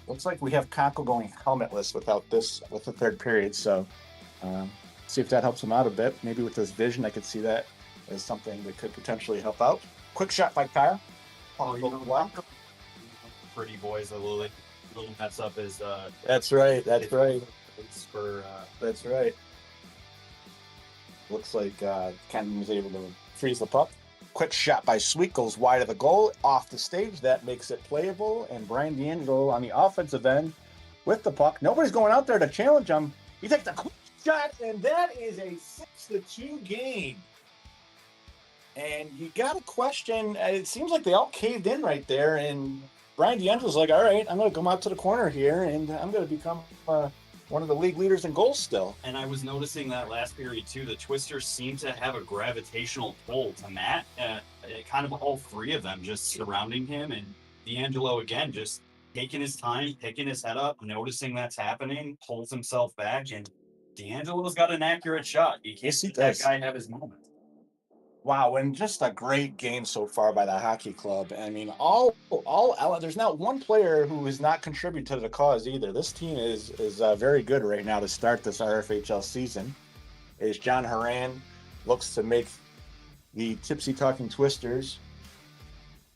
Looks like we have Conkle going helmetless with the third period. So see if that helps him out a bit. Maybe with this vision, I could see that as something that could potentially help out. Quick shot by Kyle. Pretty boys, a little mess up is That's right. It's for that's right. Looks like Ken was able to freeze the puck. Quick shot by Sweet goes wide of the goal, off the stage. That makes it playable. And Brian D'Angelo on the offensive end with the puck. Nobody's going out there to challenge him. He takes a quick shot, and that is a 6-2 game. And you got to question. It seems like they all caved in right there, and Brian D'Angelo's like, all right, I'm going to come out to the corner here, and I'm going to become one of the league leaders in goals still. And I was noticing that last period, too. The Twisters seem to have a gravitational pull to Matt. Kind of all 3 of them just surrounding him. And D'Angelo, again, just taking his time, picking his head up, noticing that's happening, pulls himself back. And D'Angelo's got an accurate shot. You can't see that guy have his moment. Wow, and just a great game so far by the hockey club. I mean, there's not one player who has not contributed to the cause either. This team is very good right now to start this RFHL season. As John Haran looks to make the Tipsy Talking Twisters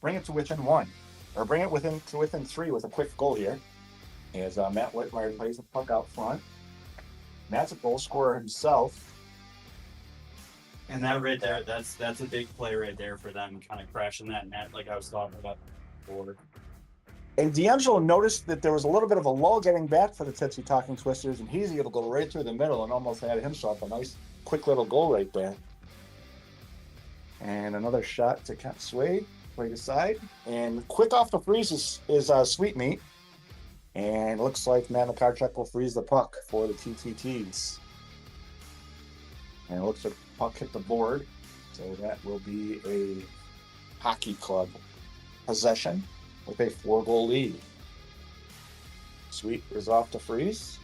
bring it to within 1, or bring it within 3 with a quick goal here. As Matt Whitmire plays the puck out front. Matt's a goal scorer himself. And that right there, that's a big play right there for them, kind of crashing that net like I was talking about before. And D'Angelo noticed that there was a little bit of a lull getting back for the Tipsy Talking Twisters, and he's able to go right through the middle and almost had himself a nice, quick little goal right there. And another shot to Kent Swade, right aside. And quick off the freeze is Sweetmeat. And it looks like Matt McCarchuk will freeze the puck for the TTTs. And it looks like the puck hit the board. So that will be a hockey club possession with a 4-goal lead. Sweet is off to freeze,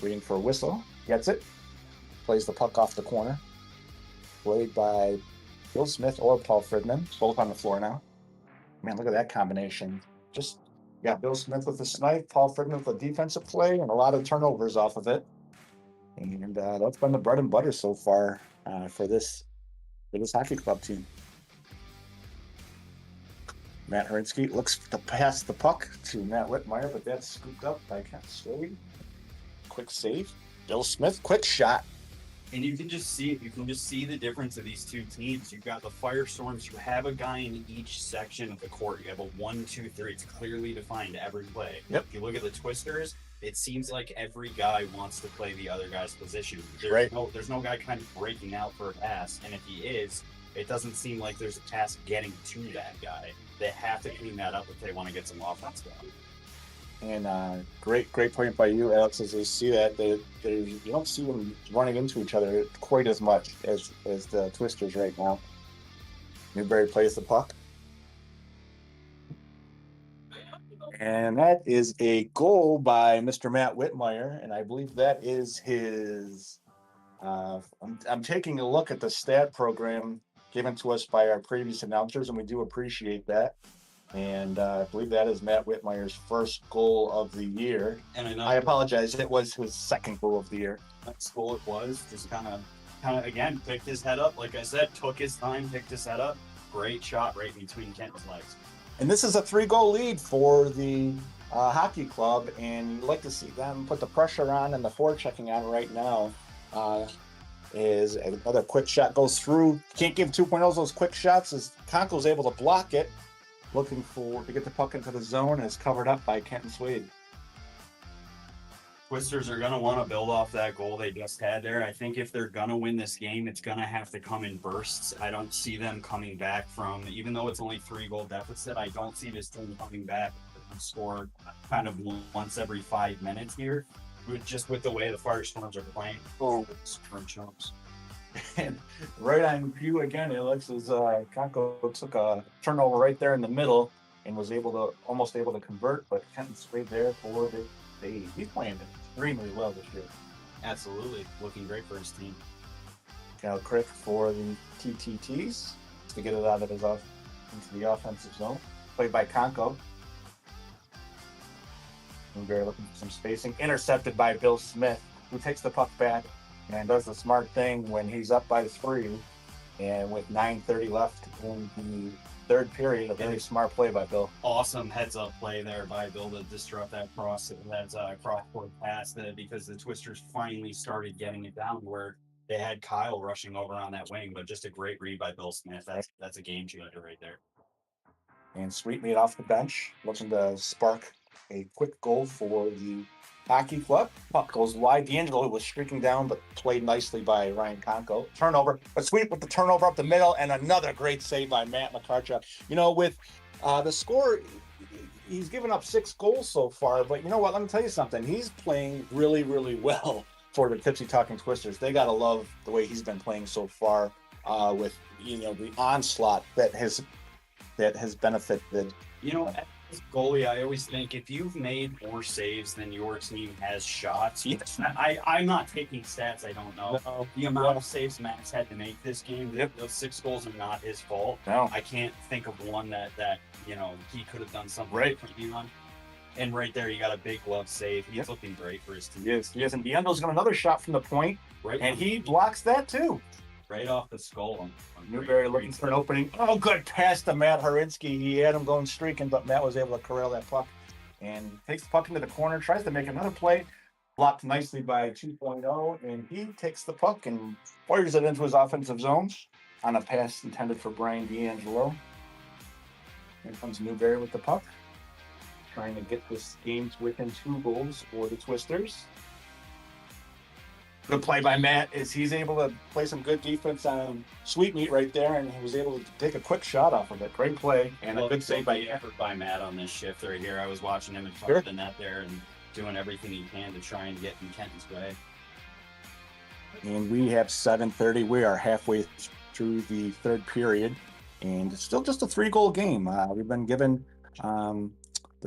waiting for a whistle. Gets it. Plays the puck off the corner. Played by Bill Smith or Paul Fridman, both on the floor now. Man, look at that combination. Just, Bill Smith with the snipe, Paul Fridman with the defensive play, and a lot of turnovers off of it. And that's been the bread and butter so far for this hockey club team. Matt Herinsky looks to pass the puck to Matt Whitmire, but that's scooped up by Kent Swade. Quick save. Bill Smith, quick shot. And you can just see the difference of these two teams. You've got the Firestorms, you have a guy in each section of the court. You have a 1, 2, 3. It's clearly defined every play. Yep. If you look at the Twisters, it seems like every guy wants to play the other guy's position. There's no guy kind of breaking out for a pass, and if he is, it doesn't seem like there's a pass getting to that guy. They have to clean that up if they want to get some offense going. And great point by you, Alex, as you see that you don't see them running into each other quite as much as the Twisters right now. Newberry plays the puck. And that is a goal by Mr. Matt Whitmire, and I believe that is his I'm taking a look at the stat program given to us by our previous announcers, and we do appreciate that. And I believe that is Matt Whitmire's first goal of the year. And I apologize, it was his second goal of the year. That's goal it was. Just kind of again picked his head up. Like I said, took his time, picked his head up. Great shot right between Kenton's legs. And this is a 3-goal lead for the hockey club, and you'd like to see them put the pressure on and the forechecking on right now. Is another quick shot goes through. Can't give 2.0s those quick shots as Conko's able to block it. Looking to get the puck into the zone, and it's covered up by Kenton Swade. Twisters are going to want to build off that goal they just had there. I think if they're going to win this game, it's going to have to come in bursts. I don't see them coming back from, even though it's only 3-goal deficit, I don't see this team coming back and score kind of once every 5 minutes here. Just with the way the Firestorms are playing. Oh, it's current chumps. And right on cue again, Alex, is Conko took a turnover right there in the middle and was almost able to convert, but Kenton Swade there for the save. He's playing extremely well this year. Absolutely. Looking great for his team. Cal Crick for the TTTs to get it out of into the offensive zone. Played by Conko. Newberry looking for some spacing. Intercepted by Bill Smith, who takes the puck back and does the smart thing when he's up by 3. And with 9:30 left in the third period, a very smart play by Bill. Awesome heads-up play there by Bill to disrupt that cross-court pass because the Twisters finally started getting it down where they had Kyle rushing over on that wing, but just a great read by Bill Smith. That's a game changer right there. And Sweetmeat off the bench, looking to spark a quick goal for the hockey club. Puck goes wide. D'Angelo was streaking down, but played nicely by Ryan Conko. Turnover, but Sweet with the turnover up the middle, and another great save by Matt McCartchuk. With the score, he's given up 6 goals so far, but you know what? Let me tell you something. He's playing really, really well for the Tipsy Talking Twisters. They gotta love the way he's been playing so far with the onslaught that has benefited. As goalie, I always think if you've made more saves than your team has shots, yes. I'm not taking stats I don't know. No. The amount of saves Matt's had to make this game, those 6 goals are not his fault. No. I can't think of one that he could have done something right differently on. And right there, you got a big glove save. He's looking great for his team. Yes. And D'Angelo's got another shot from the point, right, and he blocks that too. Right off the skull. Newberry looking for an opening. Oh, good pass to Matt Herinsky. He had him going streaking, but Matt was able to corral that puck and takes the puck into the corner, tries to make another play, blocked nicely by 2.0, and he takes the puck and fires it into his offensive zones on a pass intended for Brian D'Angelo. Here comes Newberry with the puck, trying to get this game within 2 goals for the Twisters. Good play by Matt is he's able to play some good defense on Sweetmeat right there, and he was able to take a quick shot off of it. Great play and a good save by effort by Matt on this shift right here. I was watching him in front of the net there and doing everything he can to try and get in Kenton's way. And we have 7:30. We are halfway through the third period, And it's still just a 3-goal game. We've been giving the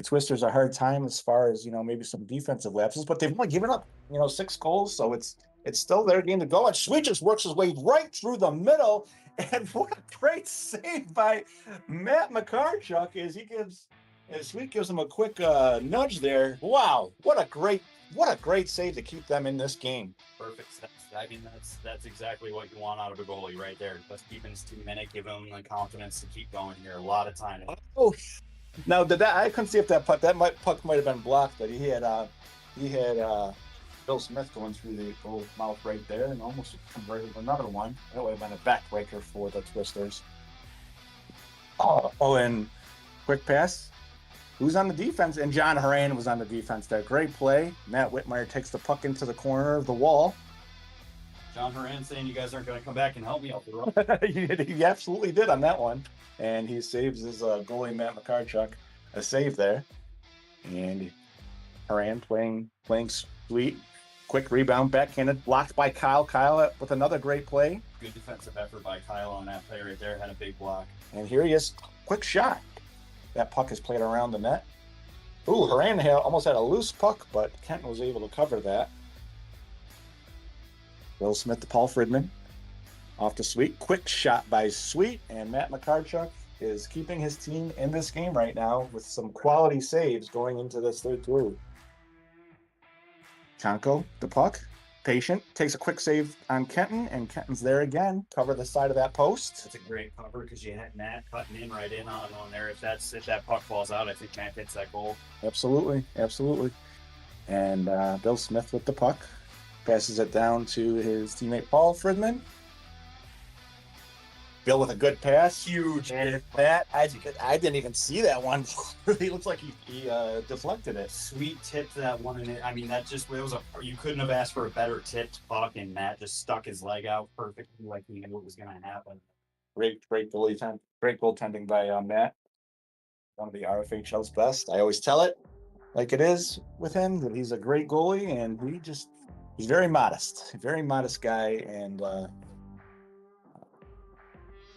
Twisters a hard time as far as, maybe some defensive lapses, but they've only given up, 6 goals. So it's still their game to go. And Sweet just works his way right through the middle. And what a great save by Matt McCarchuk as Sweet gives him a quick nudge there. Wow, what a great save to keep them in this game. Perfect sense. I mean, that's exactly what you want out of a goalie right there. Just keeping his team in it, give him the confidence to keep going here. A lot of time. Oh, now I couldn't see if that puck might have been blocked, but he had Bill Smith going through the goal mouth right there and almost converted another one. That would have been a backbreaker for the Twisters. Oh, and quick pass. Who's on the defense? And John Horan was on the defense there. Great play. Matt Whitmire takes the puck into the corner of the wall. John Horan saying you guys aren't going to come back and help me out the road. He absolutely did on that one. And he saves his goalie, Matt McCarchuk, a save there. And Horan playing Sweet. Quick rebound, backhanded, blocked by Kyle. Kyle with another great play. Good defensive effort by Kyle on that play right there. Had a big block. And here he is. Quick shot. That puck is played around the net. Ooh, Horan almost had a loose puck, but Kenton was able to cover that. Will Smith to Paul Fridman. Off to Sweet. Quick shot by Sweet. And Matt McCarchuk is keeping his team in this game right now with some quality saves going into this third period. Chanko, the puck. Patient. Takes a quick save on Kenton. And Kenton's there again. Cover the side of that post. That's a great cover because you had Matt cutting in right in on there. If that puck falls out, I think Matt hits that goal. Absolutely. And Bill Smith with the puck. Passes it down to his teammate Paul Fridman. Bill with a good pass. Huge. And that, I didn't even see that one. He looks like he deflected it. Sweet tipped that one in it. I mean, you couldn't have asked for a better tipped puck, and Matt just stuck his leg out perfectly like he knew what was going to happen. Great goaltending by Matt. One of the RFHL's best. I always tell it like it is with him that he's a great goalie, and he's very modest guy. And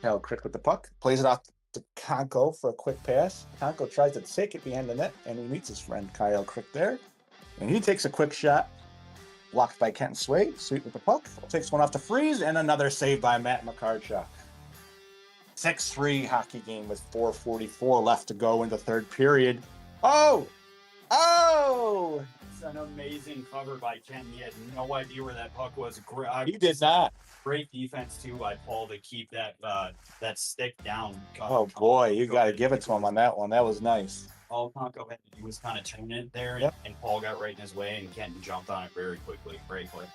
Kyle Crick with the puck, plays it off to Conko for a quick pass. Conko tries to take it behind the net, and he meets his friend Kyle Crick there. And he takes a quick shot, blocked by Kenton Sweet with the puck. Takes one off to Freeze, and another save by Matt McCarchuk. 6-3 hockey game with 4:44 left to go in the third period. Oh! It's an amazing cover by Kenton. He had no idea where that puck was. He did not. Great defense too by Paul to keep that stick down. Oh boy, you got to give it to him on that one. That was nice. All Conko had to do was kind of turn it there, Yep. and Paul got right in his way, and Kenton jumped on it very quickly. Great play.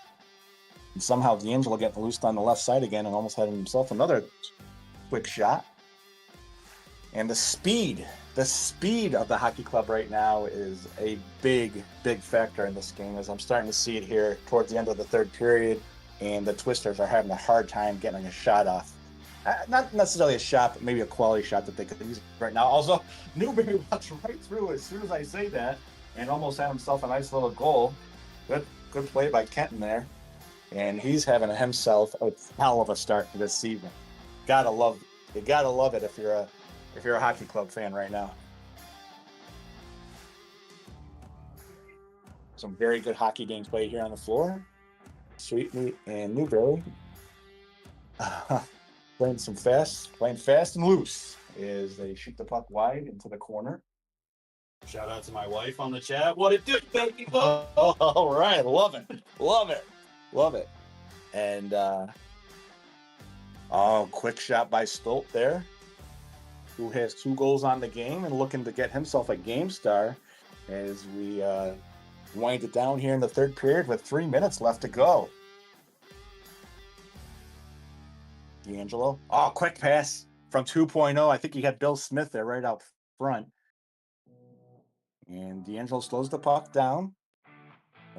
And somehow D'Angelo getting loosed on the left side again and almost had himself another quick shot. And the speed of the hockey club right now is a big factor in this game, as I'm starting to see it here towards the end of the third period. And the Twisters are having a hard time getting a shot off. Not necessarily a shot, but maybe a quality shot that they could use right now. Also, Newberry walks right through as soon as I say that and almost had himself a nice little goal. Good play by Kenton there. And he's having himself a hell of a start to this season. You gotta love it if you're a hockey club fan right now. Some very good hockey games played here on the floor. Sweetmeat and Newberry playing fast and loose as they shoot the puck wide into the corner. Shout out to my wife on the chat. What it do, baby? All right, love it. And quick shot by Stolt there, who has 2 goals on the game and looking to get himself a game star as we wind it down here in the third period with 3 minutes left to go. D'Angelo. Oh, quick pass from 2.0. I think he had Bill Smith there right out front. And D'Angelo slows the puck down.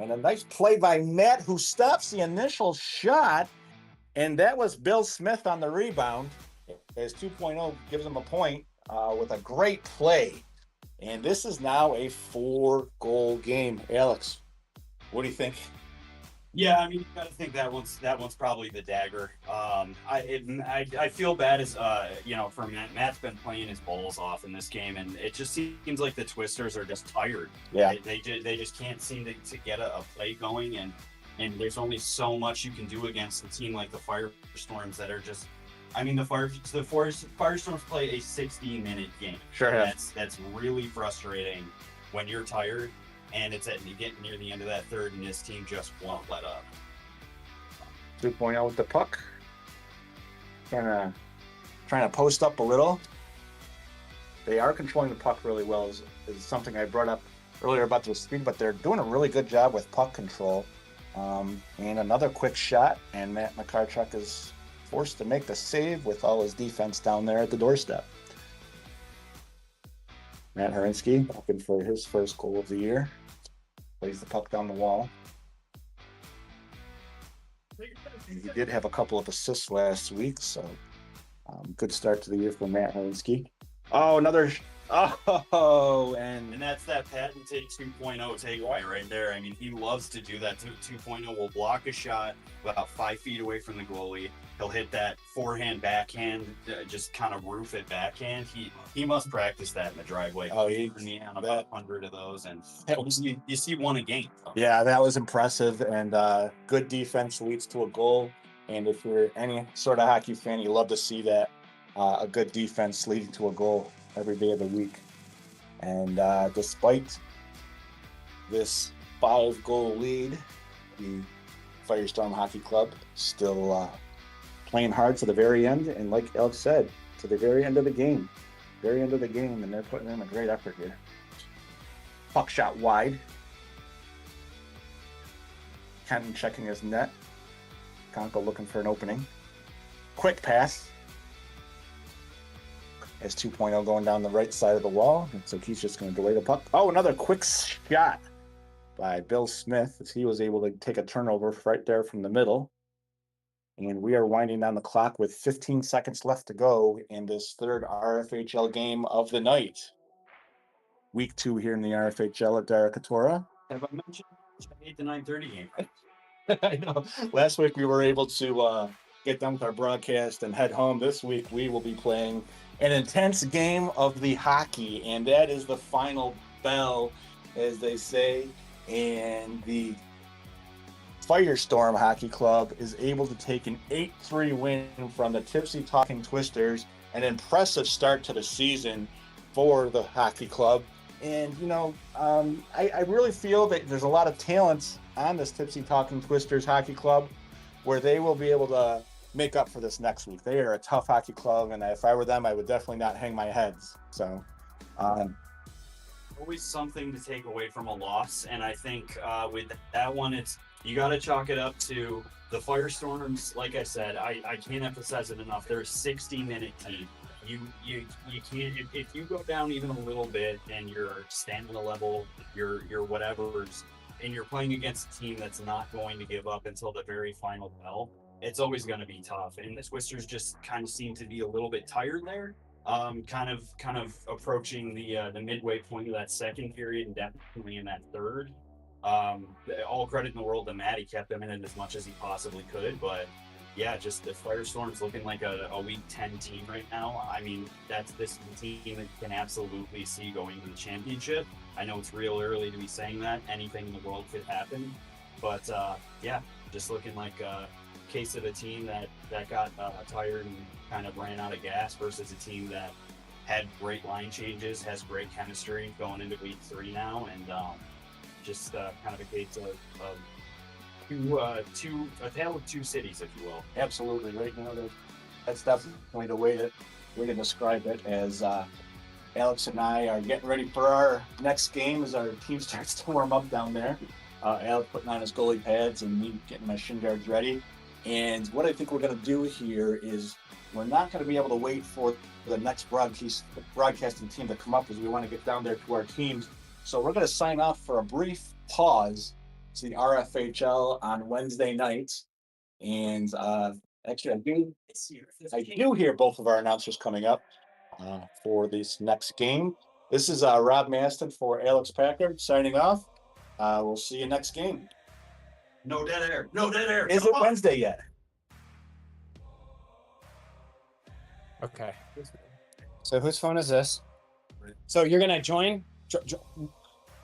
And a nice play by Matt, who stops the initial shot. And that was Bill Smith on the rebound, as 2.0 gives him a point with a great play. And this is now a 4-goal game. Alex, what do you think? Yeah, I mean, you got to think that one's probably the dagger. I feel bad as for Matt. Matt's been playing his balls off in this game, and it just seems like the Twisters are just tired. Yeah. They just can't seem to get a play going, and there's only so much you can do against a team like the Firestorms that are just. I mean, the Firestorms play a 60-minute game. Sure have. That's really frustrating when you're tired. And you get near the end of that third, and this team just won't let up. 2.0 with the puck. Trying to post up a little. They are controlling the puck really well. Is something I brought up earlier about the speed, but they're doing a really good job with puck control. And another quick shot, and Matt McCartruck is forced to make the save with all his defense down there at the doorstep. Matt Herinsky looking for his first goal of the year. Plays the puck down the wall. He did have a couple of assists last week, so good start to the year for Matt Herinsky. Oh, another. And that's that patented 2.0 takeaway right there. I mean, he loves to do that. 2.0 will block a shot about 5 feet away from the goalie. He'll hit that forehand, backhand, just kind of roof it backhand. He must practice that in the driveway. Oh, he on about 100 of those, and you see one a game. Yeah, that was impressive, and good defense leads to a goal. And if you're any sort of hockey fan, you love to see that, a good defense leading to a goal every day of the week. And despite this 5-goal lead, the Firestorm Hockey Club still playing hard to the very end, and like Alex said, to the very end of the game, and they're putting in a great effort here. Puck shot wide. Kenton checking his net. Conko looking for an opening. Quick pass. As 2.0 going down the right side of the wall. Looks like he's just going to delay the puck. Oh, another quick shot by Bill Smith as he was able to take a turnover right there from the middle. And we are winding down the clock with 15 seconds left to go in this third RFHL game of the night. Week 2 here in the RFHL at Darakatora. Have I mentioned 8 to 9:30 game? I know. Last week we were able to get done with our broadcast and head home. This week we will be playing an intense game of the hockey, and that is the final bell, as they say. And the Firestorm Hockey Club is able to take an 8-3 win from the Tipsy Talking Twisters, an impressive start to the season for the hockey club. And, I really feel that there's a lot of talent on this Tipsy Talking Twisters Hockey Club where they will be able to make up for this next week. They are a tough hockey club, and if I were them, I would definitely not hang my heads. So, always something to take away from a loss, and I think with that one, you got to chalk it up to the Firestorms. Like I said, I can't emphasize it enough. They're a 60-minute team. You can't, if you go down even a little bit and your stamina level, your whatever's, and you're playing against a team that's not going to give up until the very final bell, it's always going to be tough. And the Twisters just kind of seem to be a little bit tired there. Kind of approaching the midway point of that second period, and definitely in that third. All credit in the world to Matt. He kept them in it as much as he possibly could, but yeah, just the Firestorms looking like a Week 10 team right now. I mean, that's this team that you can absolutely see going to the championship. I know it's real early to be saying that. Anything in the world could happen, but yeah, just looking like a case of a team that got tired and kind of ran out of gas versus a team that had great line changes, has great chemistry going into Week 3 now, and just kind of a case of a tale of two cities, if you will. Absolutely, right now that's definitely the way to describe it. As Alex and I are getting ready for our next game as our team starts to warm up down there. Alex putting on his goalie pads and me getting my shin guards ready. And what I think we're going to do here is we're not going to be able to wait for the next broadcasting team to come up, as we want to get down there to our teams. So we're going to sign off for a brief pause to the RFHL on Wednesday night. And actually, I do hear both of our announcers coming up for this next game. This is Rob Maston for Alex Packard signing off. We'll see you next game. No dead air. No dead air. Is it Wednesday yet? Okay. So whose phone is this? So you're gonna join? All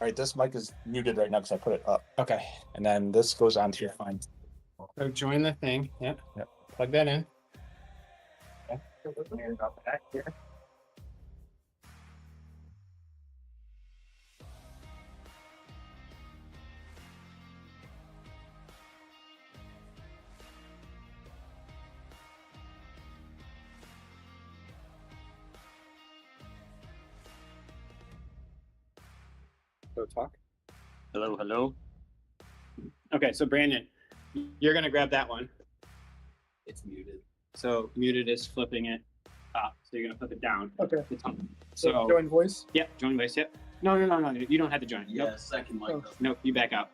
right, this mic is muted right now because I put it up, Okay. and then this goes onto your phone. So join the thing. Yep. Yep. Plug that in. Back here. Go talk. Hello, hello. Okay, so Brandon, you're gonna grab that one. It's muted. So muted is flipping it up. So you're gonna flip it down. Okay. It's on. So So join voice. yep, join voice. Yep. No. You don't have to join. Yeah, Nope. second mic. Oh. though. Nope. You back out.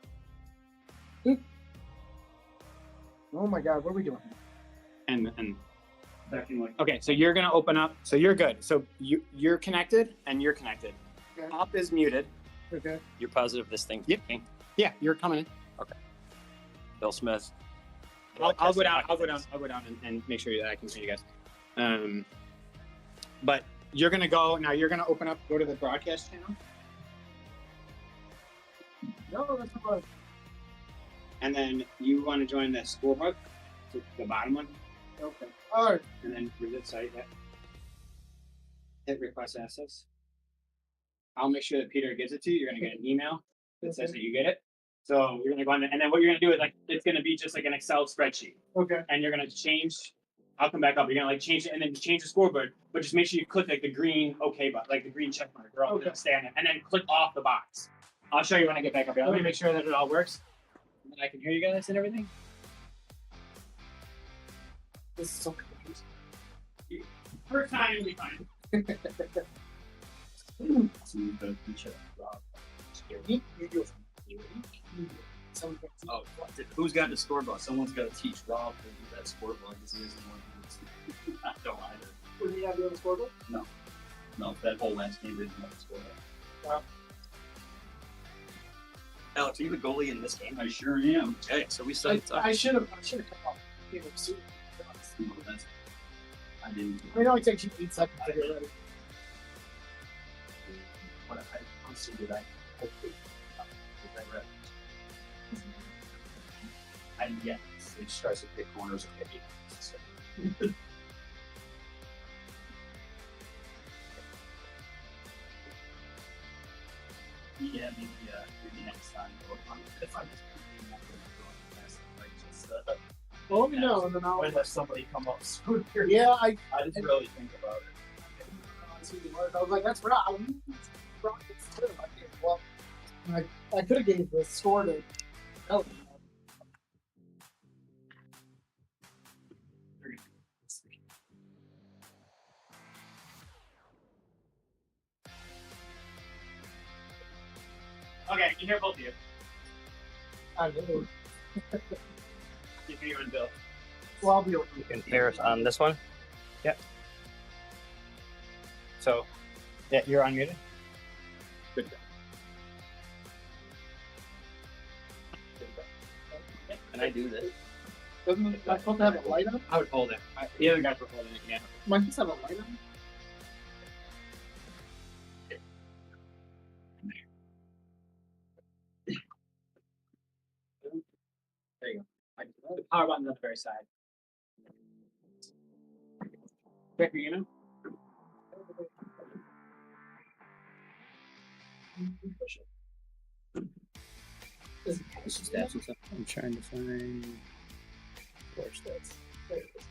Oh my God, what are we doing? And Second mic. okay, so you're gonna open up. So you're good. So you're connected and you're connected. Okay. Up is muted. Okay. You're positive this thing's Yep. working? Yeah, you're coming in. Bill Smith. I'll go down. I'll go down and make sure that I can hear you guys. But you're gonna go now. You're gonna open up. Go to the broadcast channel, No, that's not. and then you want to join the scorebook, so the bottom one, Okay. All right. and then read the site. Yeah. Hit request access. I'll make sure that Peter gives it to you. You're gonna get an email that says that you get it. So you're gonna go on, and then what you're gonna do is like it's gonna be just like an Excel spreadsheet. Okay. And you're gonna change. I'll come back up. You're gonna like change it and then change the scoreboard, but just make sure you click like the green OK button, like the green check mark, or else Okay. it'll stay on it, and then click off the box. I'll show you when I get back up here. Let me make sure that it all works, and then I can hear you guys and everything. This is so confusing. First time you'll be fine. Oh, who's got the scoreboard? Someone's got to teach Rob to do that scoreboard because he isn't one who I don't either. Would you have the other scoreboard? No, that whole last game didn't have a scoreboard. Wow. Alex, are you the goalie in this game? I sure am. Okay, so we I started. should have come up. Game of suit. I didn't. I mean, it only takes you 8 seconds to get ready. What I honestly did I read. Yeah, it just tries to pick corners and hit you. Yeah, maybe next time. If I just Oh no, and then I'll. let somebody come up sooner. Yeah, I didn't really think about it. I was like, that's right. I need these rockets too. I did. Well, I could have gave the score to. Oh. Okay, I can hear both of you. I know. You can hear you and Bill. Well, I'll be over. You can hear us on this one? So, yeah, you're unmuted. Good. Can I do this? Doesn't it not supposed to have a light on? I would hold it. The other guys were holding it. Yeah. Might just have a light on. There you go. The power button's on the very side. Becker, you know? This is that. I'm trying to find. Push that's. There it is.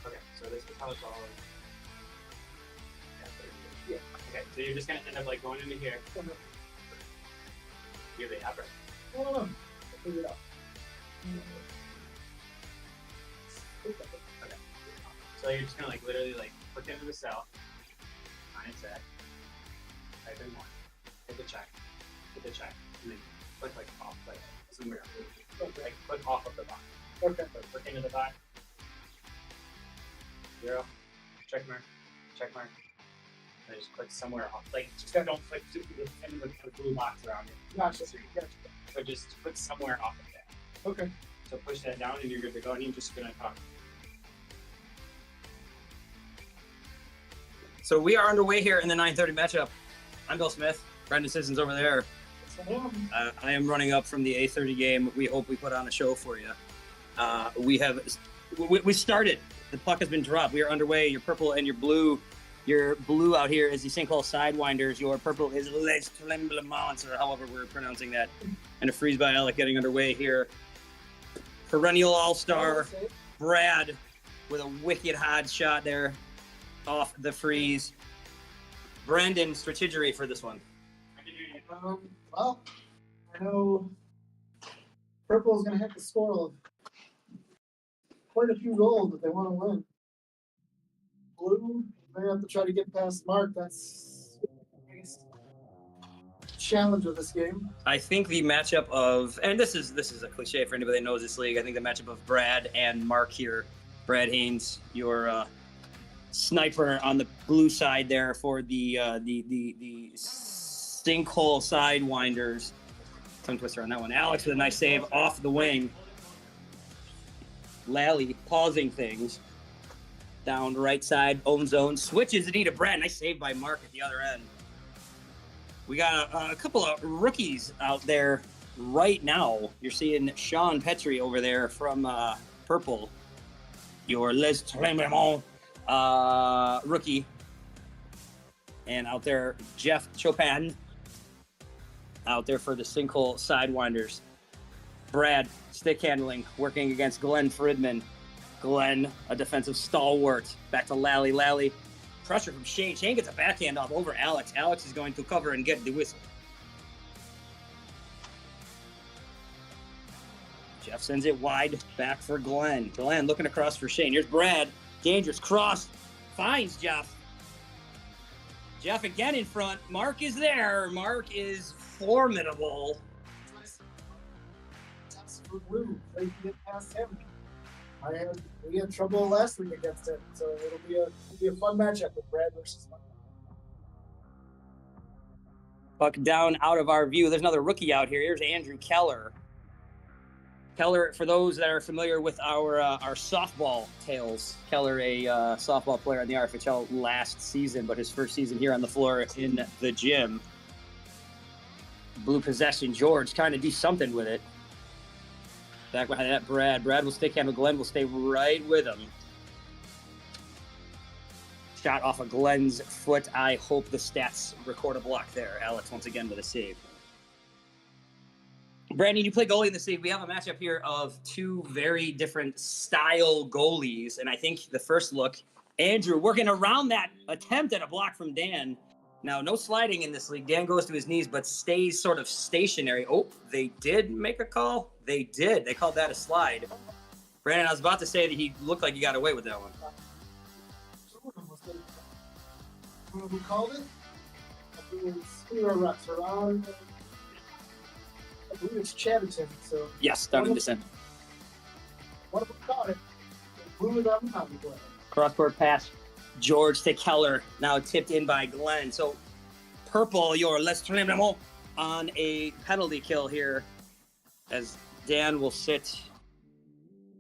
Okay, so this is how it's all. Yeah. Okay, so you're just gonna end up like going into here. You're the upper. I don't know. I'll figure it out. Okay. So you're just gonna like literally like click into the cell, find set, type in 1, hit the check, and then click like off like somewhere. Like click off of the box. Okay. So click into the box. 0, check mark, And just click somewhere off. Like, just don't click to any of the blue box around it. Gotcha. So just click somewhere off of that. Okay. So push that down and you're good to go. And you're just gonna talk. So we are underway here in the 9:30 matchup. I'm Bill Smith. Brendan Sisson's over there. I am running up from the 8:30 game. We hope we put on a show for you. We started. The puck has been dropped. We are underway. Your purple and your blue. Your blue out here is the sinkhole Sidewinders. Your purple is Les Tremblements, or however we're pronouncing that. And a freeze by Alec getting underway here. Perennial all-star Brad with a wicked hard shot there off the freeze. Brandon, strategery for this one. Well, I know Purple is going to have to score quite a few goals if they want to win. Blue, they have to try to get past Mark. That's the biggest challenge of this game. I think the matchup of, and this is a cliche for anybody that knows this league, I think the matchup of Brad and Mark here. Brad Haynes, your sniper on the blue side there for the sinkhole Sidewinders. Tongue twister on that one. Alex with a nice save off the wing. Lally pausing things. Down right side, own zone. Switches it to Brad. Nice save by Mark at the other end. We got a couple of rookies out there right now. You're seeing Sean Petrie over there from Purple. Your Les Tremblements rookie. And out there, Jeff Chopin. Out there for the sinkhole Sidewinders. Brad, stick handling, working against Glenn Fridman. Glenn, a defensive stalwart. Back to Lally. Lally, pressure from Shane. Shane gets a backhand off over Alex. Alex is going to cover and get the whistle. Jeff sends it wide back for Glenn. Glenn looking across for Shane. Here's Brad. Dangerous cross. Finds Jeff. Jeff again in front. Mark is there. Mark is formidable. That's for Blue. They can get past him. We had trouble last week against him, so it'll be a fun matchup with Brad versus Mark. Puck down out of our view. There's another rookie out here. Here's Andrew Keller. Keller, for those that are familiar with our softball tales, Keller, a softball player in the Rfhl last season, but his first season here on the floor in the gym. Blue possession, George trying to do something with it. Back behind that, Brad. Brad will stick handle. Glenn will stay right with him. Shot off of Glenn's foot. I hope the stats record a block there. Alex once again with a save. Brandon, you play goalie in this league. We have a matchup here of two very different style goalies. And I think the first look, Andrew working around that attempt at a block from Dan. Now, no sliding in this league. Dan goes to his knees, but stays sort of stationary. Oh, they did make a call. They did. They called that a slide. Brandon, I was about to say that he looked like he got away with that one. Who called it? I believe it's Chatterton. So Yes, down in descent. One of them caught it. Blue is on the top of the play. Cross-court pass. George to Keller. Now tipped in by Glenn. So Purple, your Les Tremblements on a penalty kill here as Dan will sit,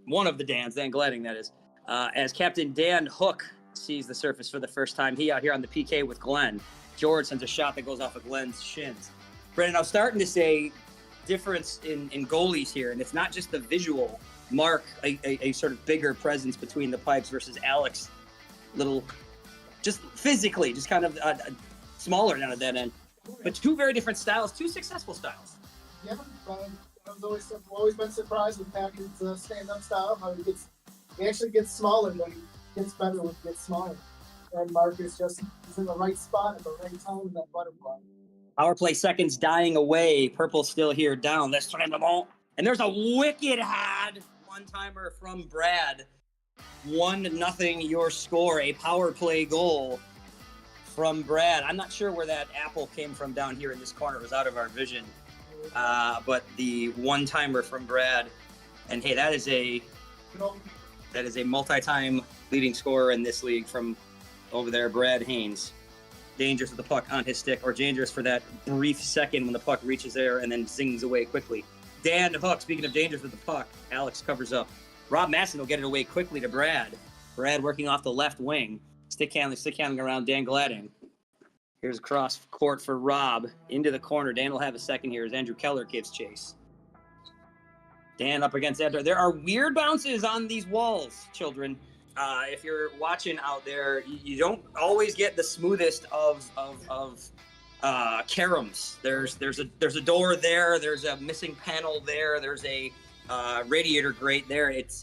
one of the Dans, Dan Gladding that is, as Captain Dan Hook sees the surface for the first time. He out here on the PK with Glenn. George sends a shot that goes off of Glenn's shins. Brandon, I was starting to say difference in goalies here, and it's not just the visual. Mark, a sort of bigger presence between the pipes versus Alex, little, just physically, just kind of smaller down at that end. But two very different styles, two successful styles. Yeah, I've always been surprised with Packett's stand-up style, how he actually gets smaller, but he gets better when he gets smaller. And Mark is just he's in the right spot at the right time in that butterfly. Power play seconds dying away. Purple still here down. Let's try them all. And there's a wicked hard one-timer from Brad. 1-0 your score. A power play goal from Brad. I'm not sure where that apple came from down here in this corner. It was out of our vision. But the one-timer from Brad. And hey, that is a multi-time leading scorer in this league from over there, Brad Haynes. Dangerous with the puck on his stick, or dangerous for that brief second when the puck reaches there and then zings away quickly. Dan Hook, speaking of dangerous with the puck, Alex covers up. Rob Masson will get it away quickly to Brad. Brad working off the left wing. Stick handling around Dan Gladding. Here's across court for Rob. Into the corner. Dan will have a second here as Andrew Keller gives chase. Dan up against Andrew. There are weird bounces on these walls, children. If you're watching out there, you don't always get the smoothest of caroms. There's a door there. There's a missing panel there. There's a radiator grate there. It's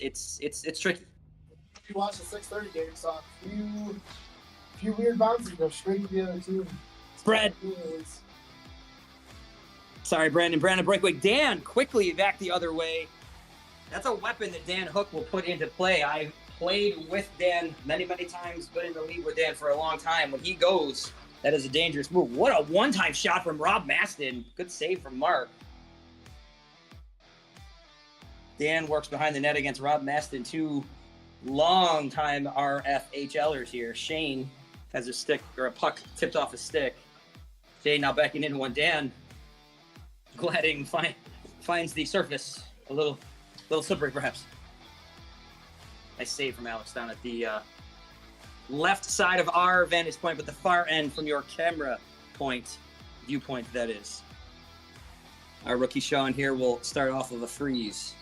tricky. If you watch the 6:30 game, saw a few weird bounces go straight to the other team. Brad. Sorry, Brandon. Brandon breakaway. Dan quickly back the other way. That's a weapon that Dan Hook will put into play. I played with Dan many times, been in the league with Dan for a long time. When he goes, that is a dangerous move. What a one-time shot from Rob Maston. Good save from Mark. Dan works behind the net against Rob Maston. Two long-time RFHLers here. Shane has a stick or a puck tipped off his stick. Shane now backing into one. Dan Gladding finds the surface a little slippery, perhaps. Nice save from Alex down at the left side of our vantage point, but the far end from your camera viewpoint, that is. Our rookie Sean here will start off with a freeze.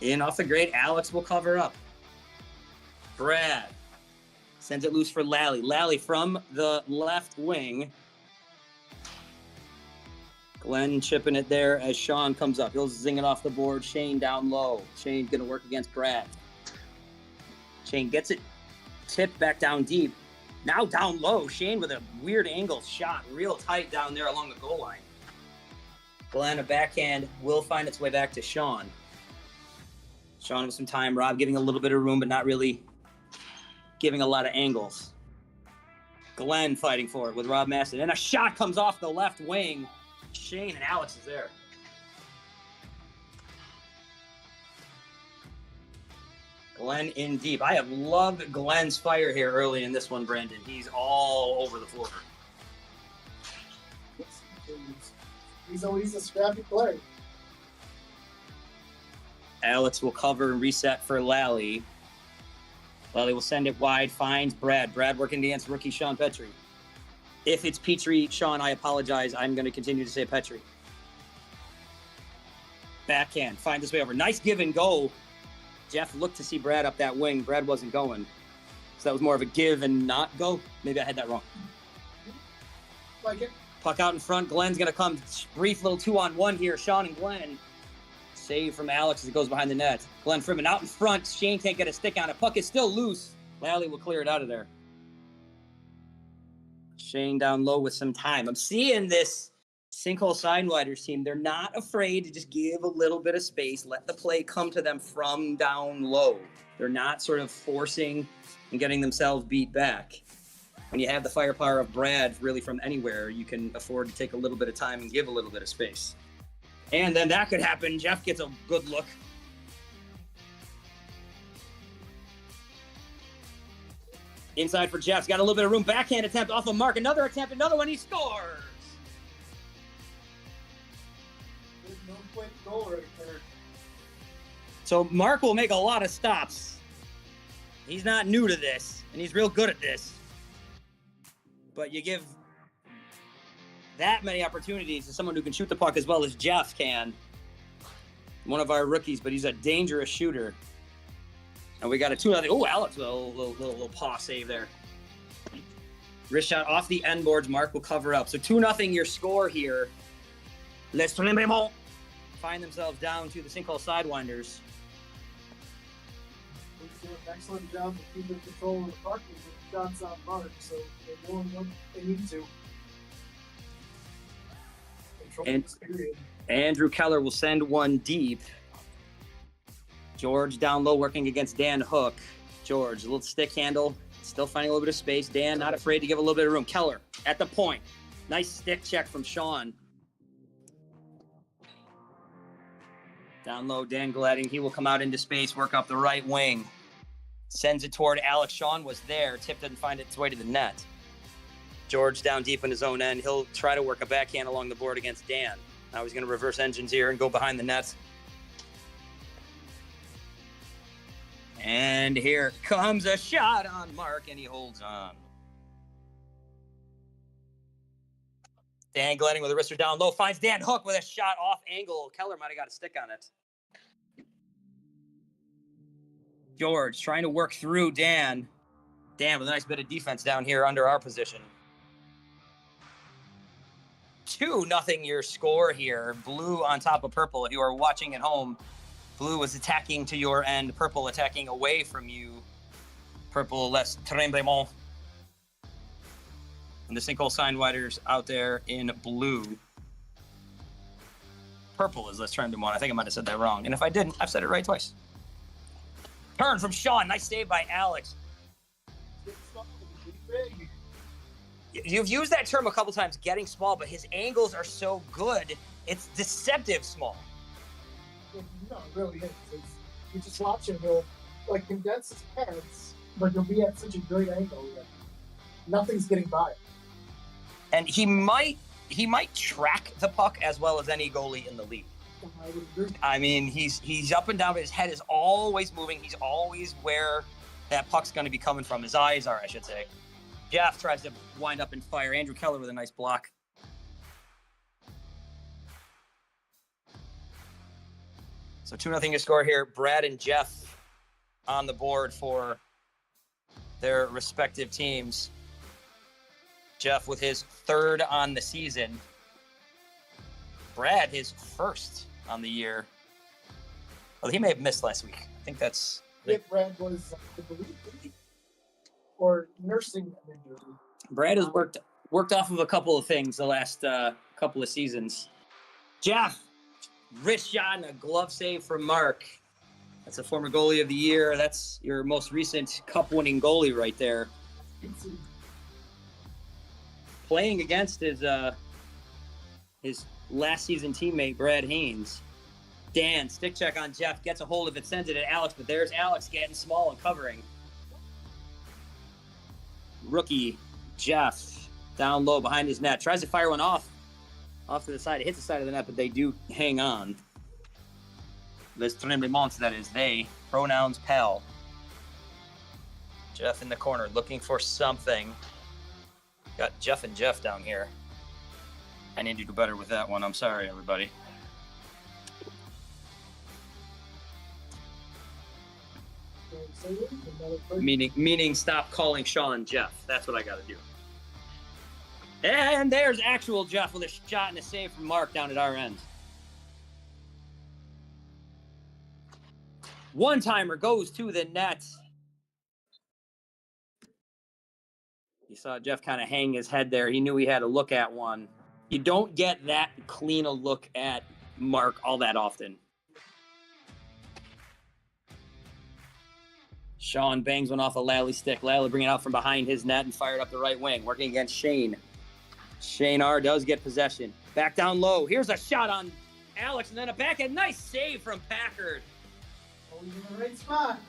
In off the grate, Alex will cover up. Brad sends it loose for Lally. Lally from the left wing. Glenn chipping it there as Sean comes up. He'll zing it off the board. Shane down low. Shane's going to work against Brad. Shane gets it tipped back down deep. Now down low. Shane with a weird angle shot. Real tight down there along the goal line. Glenn, a backhand, will find its way back to Sean. Sean with some time. Rob giving a little bit of room, but not really giving a lot of angles. Glenn fighting for it with Rob Masson. And a shot comes off the left wing. Shane and Alex is there. Glenn in deep. I have loved Glenn's fire here early in this one, Brandon. He's all over the floor. He's always a scrappy player. Alex will cover and reset for Lally. Lally will send it wide, finds Brad. Brad working against rookie Sean Petrie. If it's Petrie, Sean, I apologize. I'm going to continue to say Petrie. Backhand, find his way over. Nice give and go. Jeff looked to see Brad up that wing. Brad wasn't going. So that was more of a give and not go. Maybe I had that wrong. Like it. Puck out in front. Glenn's going to come. Brief little 2-on-1 here. Sean and Glenn. Save from Alex as it goes behind the net. Glenn Freeman out in front. Shane can't get a stick on it. Puck is still loose. Lally will clear it out of there. Shane down low with some time. I'm seeing this Sinkhole Sidewinders team. They're not afraid to just give a little bit of space. Let the play come to them from down low. They're not sort of forcing and getting themselves beat back. When you have the firepower of Brad really from anywhere, you can afford to take a little bit of time and give a little bit of space. And then that could happen. Jeff gets a good look. Inside for Jeff's got a little bit of room. Backhand attempt off of Mark. Another attempt, another one. He scores. There's no quick goal right there. So Mark will make a lot of stops. He's not new to this, and he's real good at this. But you give that many opportunities to someone who can shoot the puck as well as Jeff can. One of our rookies, but he's a dangerous shooter. And we got a 2-0. Oh, Alex, a little paw save there. Wrist shot off the end boards. Mark will cover up. So 2-0 your score here. Les Tremblements find themselves down to the Sinkhole Sidewinders. They do an excellent job of keeping control of the puck and getting shots on Mark, so they know what they need to. Control this period. Andrew Keller will send one deep. George down low working against Dan Hook. George, a little stick handle, still finding a little bit of space. Dan not afraid to give a little bit of room. Keller at the point. Nice stick check from Sean. Down low, Dan Gladding. He will come out into space, work up the right wing. Sends it toward Alex. Sean was there. Tip didn't find its way to the net. George down deep in his own end. He'll try to work a backhand along the board against Dan. Now he's going to reverse engines here and go behind the net. And here comes a shot on Mark, and he holds on. Dan Glenning with a wrister down low. Finds Dan Hook with a shot off angle. Keller might have got a stick on it. George trying to work through Dan. Dan with a nice bit of defense down here under our position. 2-0 your score here. Blue on top of purple. If you are watching at home, blue was attacking to your end. Purple attacking away from you. Purple less Tremblements. And the sinkhole Sidewinders out there in blue. Purple is less Tremblements. I think I might have said that wrong. And if I didn't, I've said it right twice. Turn from Sean. Nice save by Alex. You've used that term a couple times, getting small, but his angles are so good. It's deceptive small. No, it really is. You just watch him, he'll like condense his pants, but he'll be at such a great angle that nothing's getting by him. And he might track the puck as well as any goalie in the league. I would agree. I mean, he's up and down, but his head is always moving. He's always where that puck's going to be coming from. His eyes are, I should say. Jeff tries to wind up and fire. Andrew Keller with a nice block. So 2-0 your score here. Brad and Jeff on the board for their respective teams. Jeff with his 3rd on the season. Brad his 1st on the year. Well, he may have missed last week. I think that's... Yeah, Brad was, I believe, or nursing an injury. Brad has worked off of a couple of things the last couple of seasons. Jeff, wrist shot and a glove save from Mark. That's a former goalie of the year. That's your most recent cup-winning goalie right there. Playing against his last season teammate, Brad Haynes. Dan, stick check on Jeff, gets a hold of it, sends it at Alex, but there's Alex getting small and covering. Rookie, Jeff, down low behind his net, tries to fire one off to the side. It hits the side of the net, but they do hang on. Les Tremblements, that is they. Pronouns pal. Jeff in the corner, looking for something. Got Jeff and Jeff down here. I need to do better with that one. I'm sorry, everybody. Meaning stop calling Sean Jeff. That's what I got to do. And there's actual Jeff with a shot and a save from Mark down at our end. One-timer goes to the net. You saw Jeff kind of hang his head there. He knew he had to look at one. You don't get that clean a look at Mark all that often. Sean bangs one off a Lally stick. Lally bringing it out from behind his net and fired up the right wing, working against Shane. Shane R does get possession. Back down low. Here's a shot on Alex, and then a backhand. Nice save from Packard. Always in the right spot.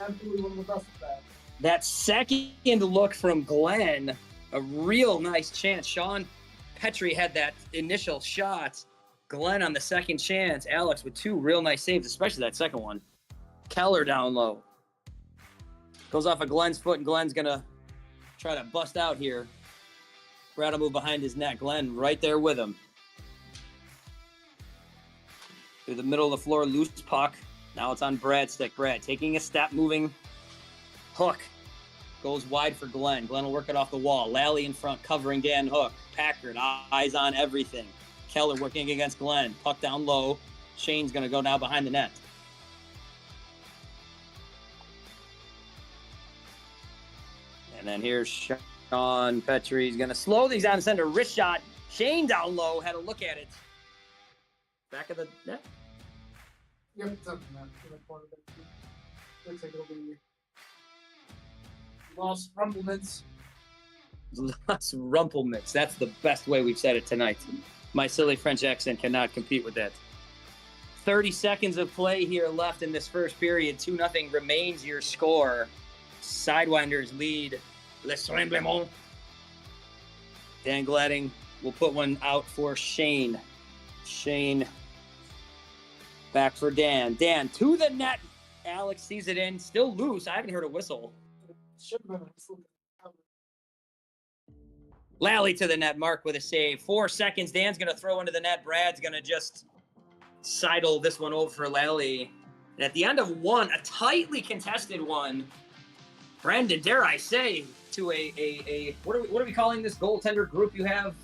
Absolutely one of the best of that. That second look from Glenn, a real nice chance. Sean Petrie had that initial shot. Glenn on the second chance. Alex with 2 real nice saves, especially that second one. Keller down low. Goes off of Glenn's foot, and Glenn's going to try to bust out here. Brad will move behind his net. Glenn right there with him. Through the middle of the floor, loose puck. Now it's on Brad's stick. Brad taking a step, moving. Hook goes wide for Glenn. Glenn will work it off the wall. Lally in front, covering Dan Hook. Packard, eyes on everything. Keller working against Glenn. Puck down low. Shane's going to go now behind the net. And then here's Sean Petrie. He's going to slow these down and send a wrist shot. Shane down low had a look at it. Back of the net. Yep, it's up in that corner. Looks like it'll be Lost Tremblements. Lost Rumplements. That's the best way we've said it tonight. My silly French accent cannot compete with that. 30 seconds of play here left in this first period. 2-0 remains your score. Sidewinders lead Les Tremblements. Dan Gladding will put one out for Shane. Shane back for Dan. Dan to the net. Alex sees it in. Still loose. I haven't heard a whistle. Should have been a whistle. Lally to the net. Mark with a save. 4 seconds. Dan's going to throw into the net. Brad's going to just sidle this one over for Lally. And at the end of one, a tightly contested one, Brendan, dare I say, to a what are we calling this goaltender group you have?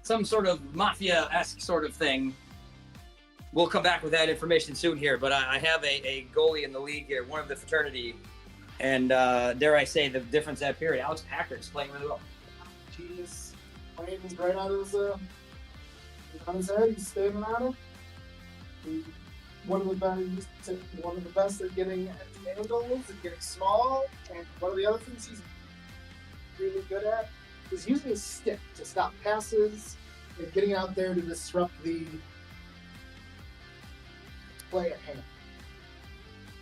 Some sort of mafia-esque sort of thing. We'll come back with that information soon here, but I have a goalie in the league here, one of the fraternity, and dare I say, the difference that period, Alex Packard's playing really well. He's playing right on his head. He's standing on it. He's one of the best at getting empty angles and getting small. And one of the other things he's really good at is using his stick to stop passes and getting out there to disrupt the play at hand.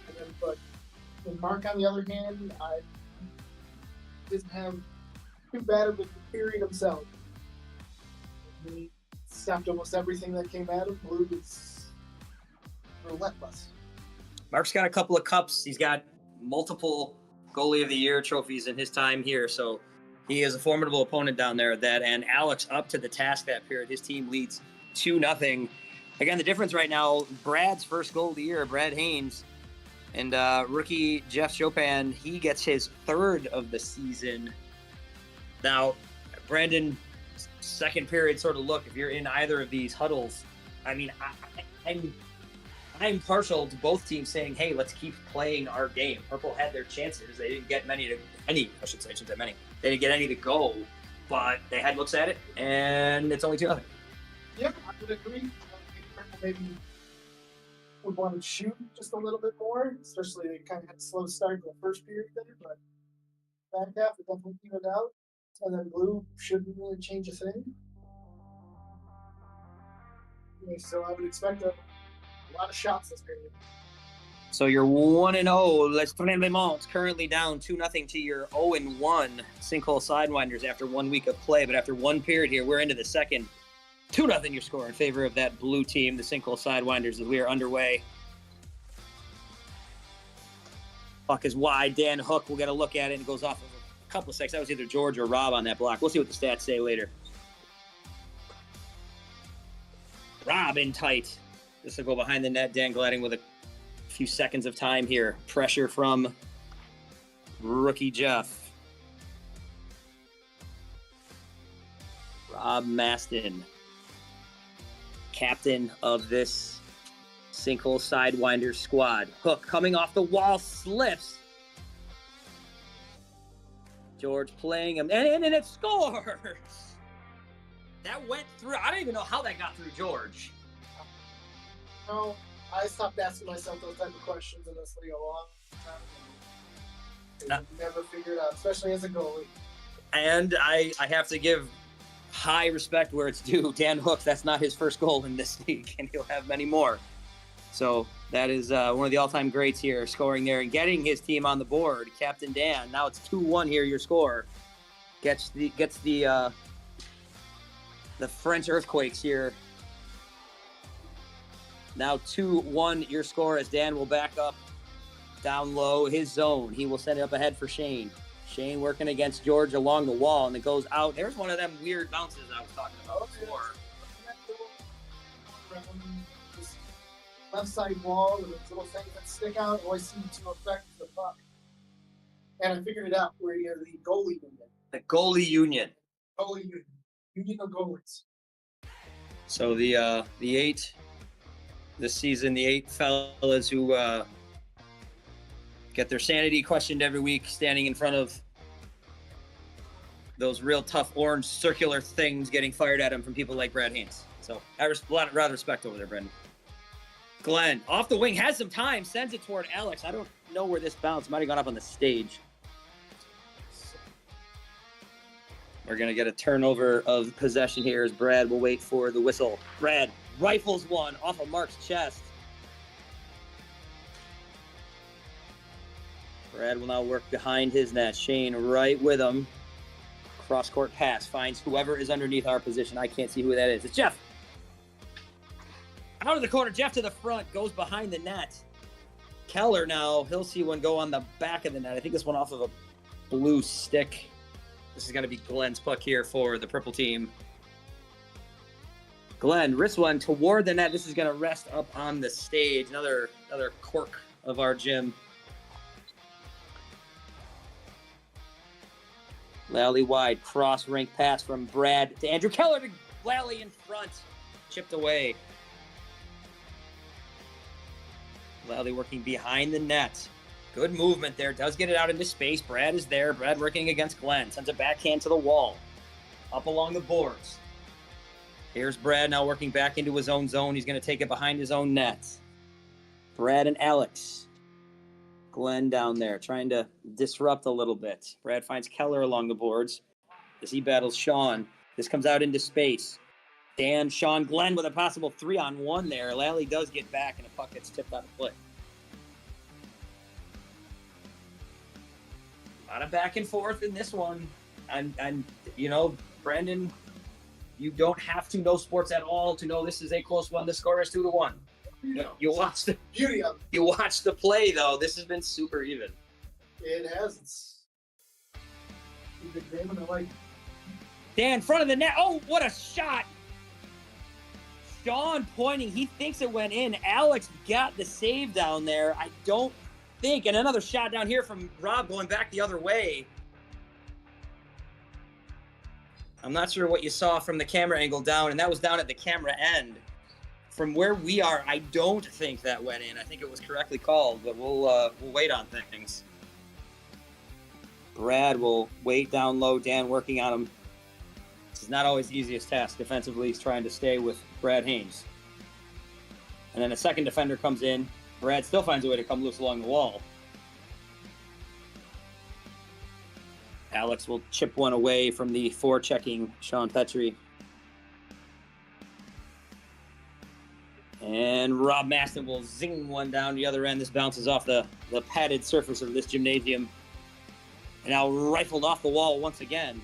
And then, but Mark, on the other hand, didn't have too bad of a period himself. He stopped almost everything that came at him. Blue was relentless. Mark's got a couple of cups. He's got multiple goalie of the year trophies in his time here, so he is a formidable opponent down there at that. And Alex up to the task that period. His team leads 2-0. Again, the difference right now, Brad's first goal of the year, Brad Haynes, and rookie Jeff Chopin, he gets his third of the season. Now, Brandon, second period sort of look, if you're in either of these huddles, I mean, I'm partial to both teams saying, hey, let's keep playing our game. Purple had their chances. They didn't get any. They didn't get any to go, but they had looks at it, and it's only 2-0. Yep, I would agree. I think Purple maybe would want to shoot just a little bit more, especially they kind of had a slow start in the first period there, but back half, it definitely evened out. And then Blue shouldn't really change a thing. Yeah, so I would expect a lot of shots this period. So you're 1-0. Les Tremblements currently down 2-0 to your 0-1 Sinkhole Sidewinders after 1 week of play. But after one period here, we're into the second. 2-0 your score in favor of that blue team, the Sinkhole Sidewinders, as we are underway. Puck is wide. Dan Hook will get a look at it and goes off of a couple of seconds. That was either George or Rob on that block. We'll see what the stats say later. Rob in tight. This will go behind the net. Dan Gladding with a few seconds of time here. Pressure from rookie Jeff. Rob Maston, captain of this Sinkhole Sidewinders squad. Hook coming off the wall, slips. George playing him, and it scores! That went through. I don't even know how that got through George. No, I stopped asking myself those type of questions in this league a long time ago. Never figured out, especially as a goalie. And I have to give high respect where it's due. Dan Hook, that's not his first goal in this league, and he'll have many more. So that is one of the all-time greats here, scoring there and getting his team on the board. Captain Dan. Now it's 2-1 here. Your score gets the French earthquakes here. Now 2-1 your score as Dan will back up down low his zone. He will send it up ahead for Shane. Shane working against George along the wall, and it goes out. There's one of them weird bounces I was talking about before. This left side wall with those little things that stick out always seem to affect the puck. And I figured it out. We're the goalie union. The goalie union. Goalie union. Union of goalies. So the eight this season, the 8 fellas who get their sanity questioned every week, standing in front of those real tough orange circular things getting fired at them from people like Brad Haynes. So I have a lot of respect over there, Brendan. Glenn, off the wing, has some time, sends it toward Alex. I don't know where this bounced. Might have gone up on the stage. We're going to get a turnover of possession here as Brad will wait for the whistle. Brad, rifles one off of Mark's chest. Brad will now work behind his net. Shane right with him. Cross-court pass. Finds whoever is underneath our position. I can't see who that is. It's Jeff. Out of the corner. Jeff to the front. Goes behind the net. Keller now. He'll see one go on the back of the net. I think this one off of a blue stick. This is going to be Glenn's puck here for the purple team. Glenn wrists one toward the net. This is going to rest up on the stage. Another quirk of our gym. Lally wide, cross rink pass from Brad to Andrew Keller to Lally in front. Chipped away. Lally working behind the net. Good movement there. Does get it out into space. Brad is there. Brad working against Glenn. Sends a backhand to the wall. Up along the boards. Here's Brad now working back into his own zone. He's going to take it behind his own net. Brad and Alex. Glenn down there trying to disrupt a little bit. Brad finds Keller along the boards as he battles Sean. This comes out into space. Dan, Sean, Glenn with a possible 3-on-1 there. Lally does get back and the puck gets tipped out of play. A lot of back and forth in this one. And you know, Brandon, you don't have to know sports at all to know this is a close one. The score is 2-1. You watch the Beauty of it. You watch the play though. This has been super even. It has. It's a good game, and I like. Dan, front of the net. Oh, what a shot! Sean pointing. He thinks it went in. Alex got the save down there. I don't think. And another shot down here from Rob going back the other way. I'm not sure what you saw from the camera angle down, and that was down at the camera end. From where we are, I don't think that went in. I think it was correctly called, but we'll wait on things. Brad will wait down low. Dan working on him. This is not always the easiest task. Defensively, he's trying to stay with Brad Haynes. And then a second defender comes in. Brad still finds a way to come loose along the wall. Alex will chip one away from the forechecking Sean Petrie. And Rob Maston will zing one down the other end. This bounces off the padded surface of this gymnasium. And now rifled off the wall once again.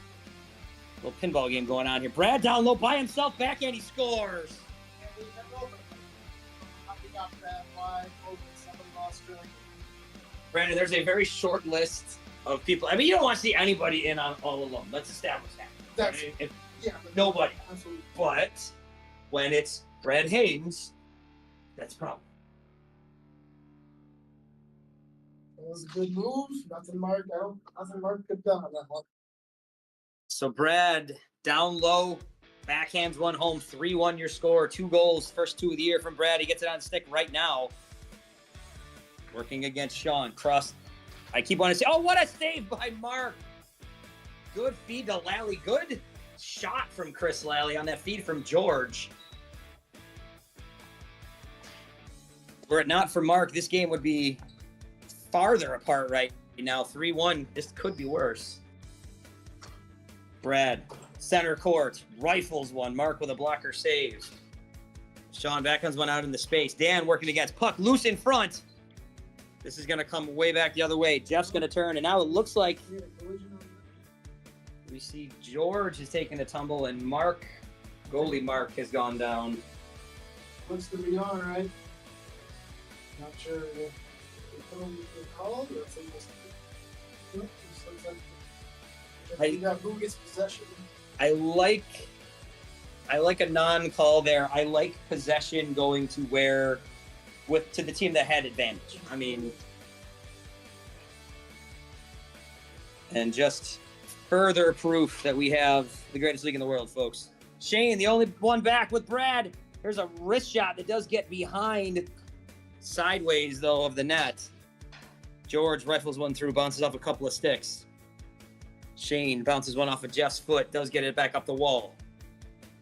A little pinball game going on here. Brad down low by himself, backhand, he scores. Brandon, there's a very short list of people. I mean, you don't want to see anybody in on all alone. Let's establish that. Nobody. Absolutely. But when it's Brad Haynes, that's a problem. It was a good move. Nothing Mark could have done on that one. So Brad down low, backhands one home, 3-1 your score, 2 goals, first 2 of the year from Brad. He gets it on stick right now. Working against Sean. Cross. I keep wanting to say, oh, what a save by Mark. Good feed to Lally. Good shot from Chris Lally on that feed from George. Were it not for Mark, this game would be farther apart right now. 3-1. This could be worse. Brad, center court, rifles one. Mark with a blocker save. Sean backhands one out into space. Dan working against puck, loose in front. This is going to come way back the other way. Jeff's going to turn, and now it looks like we see George is taking a tumble, and Mark, goalie Mark, has gone down. Looks to be all right. Not sure if they called or if they just. You got who gets possession. I like a non-call there. I like possession going to where, to the team that had advantage. I mean, and just further proof that we have the greatest league in the world, folks. Shane, the only one back with Brad. There's a wrist shot that does get behind, sideways though, of the net. George rifles one through, bounces off a couple of sticks. Shane bounces one off of Jeff's foot, does get it back up the wall.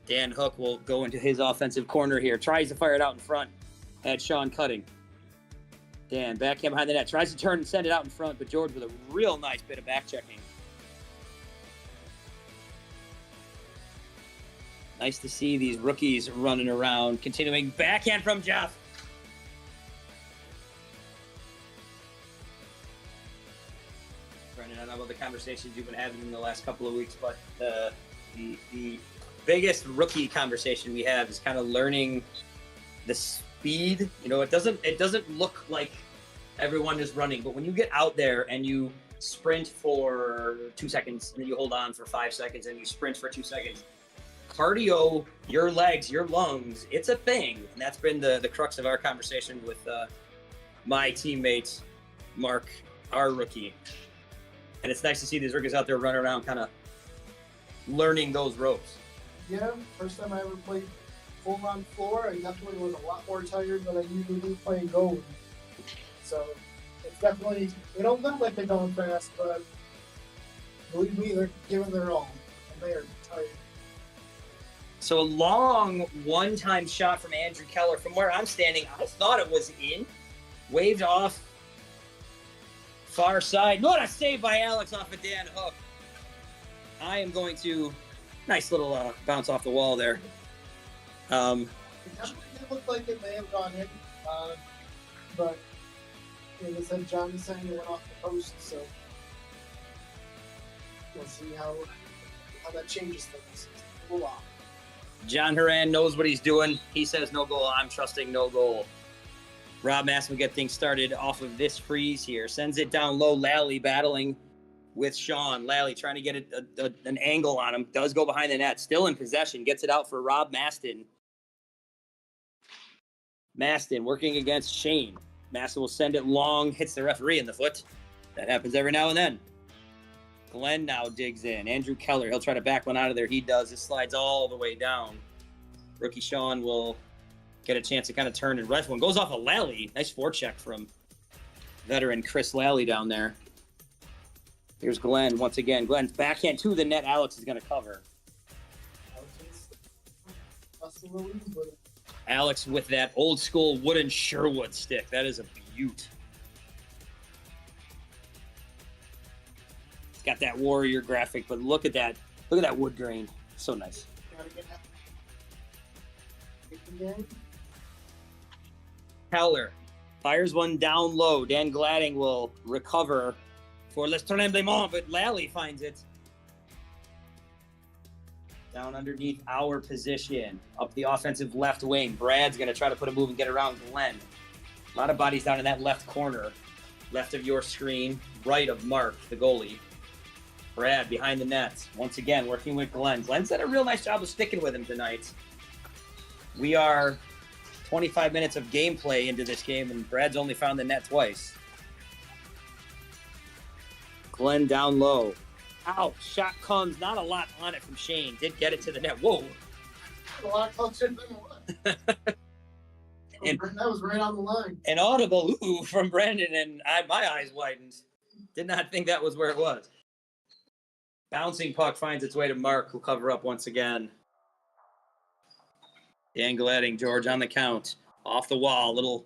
Dan Hook will go into his offensive corner here, tries to fire it out in front at Sean Cutting. Dan backhand behind the net, tries to turn and send it out in front, but George with a real nice bit of back checking. Nice to see these rookies running around. Continuing backhand from Jeff. Brendan, I don't know about the conversations you've been having in the last couple of weeks, but the biggest rookie conversation we have is kind of learning the speed. You know, it doesn't look like everyone is running, but when you get out there and you sprint for 2 seconds, and then you hold on for 5 seconds, and you sprint for 2 seconds, cardio, your legs, your lungs, it's a thing. And that's been the crux of our conversation with my teammate, Mark, our rookie. And it's nice to see these rookies out there running around kind of learning those ropes. Yeah, first time I ever played full on floor, I definitely was a lot more tired than I usually do playing gold. So it's definitely, they don't look like they're going fast, but believe me, they're giving their all, and they are tired. So a long one-time shot from Andrew Keller. From where I'm standing, I thought it was in. Waved off. Far side. What a save by Alex off of Dan Hook. I am going to... Nice little bounce off the wall there. It definitely did look like it may have gone in, but like I said, John is saying it went off the post, so we'll see how that changes things. A little off. John Horan knows what he's doing. He says no goal. I'm trusting no goal. Rob Masson will get things started off of this freeze here. Sends it down low. Lally battling with Sean. Lally trying to get an angle on him. Does go behind the net. Still in possession. Gets it out for Rob Maston. Maston working against Shane. Maston will send it long. Hits the referee in the foot. That happens every now and then. Glenn now digs in. Andrew Keller, he'll try to back one out of there. He does. It slides all the way down. Rookie Sean will get a chance to kind of turn and rifle. And goes off a Lally. Nice forecheck from veteran Chris Lally down there. Here's Glenn once again. Glenn's backhand to the net. Alex is going to cover. Alex with that old school wooden Sherwood stick. That is a beaut. It's got that warrior graphic, but look at that. Look at that wood grain. So nice. Keller fires one down low. Dan Gladding will recover for Les Tremblements, but Lally finds it. Down underneath our position. Up the offensive left wing. Brad's going to try to put a move and get around Glenn. A lot of bodies down in that left corner. Left of your screen. Right of Mark, the goalie. Brad behind the net. Once again, working with Glenn. Glenn's done a real nice job of sticking with him tonight. We are 25 minutes of gameplay into this game, and Brad's only found the net twice. Glenn down low. Out. Shot comes. Not a lot on it from Shane. Did get it to the net. Whoa. A lot closer than it was. That was right on the line. An audible ooh from Brandon, and my eyes widened. Did not think that was where it was. Bouncing puck finds its way to Mark, who'll cover up once again. Dan Gladding, George on the count. Off the wall. Little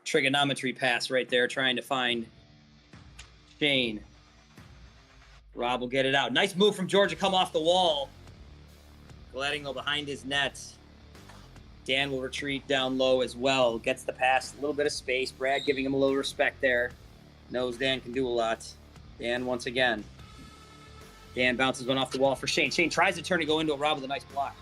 trigonometry pass right there, trying to find Shane. Rob will get it out. Nice move from George to come off the wall. Gladding go behind his net. Dan will retreat down low as well. Gets the pass, a little bit of space. Brad giving him a little respect there. Knows Dan can do a lot. Dan once again. Dan bounces one off the wall for Shane. Shane tries to turn and go into it. Rob with a nice block.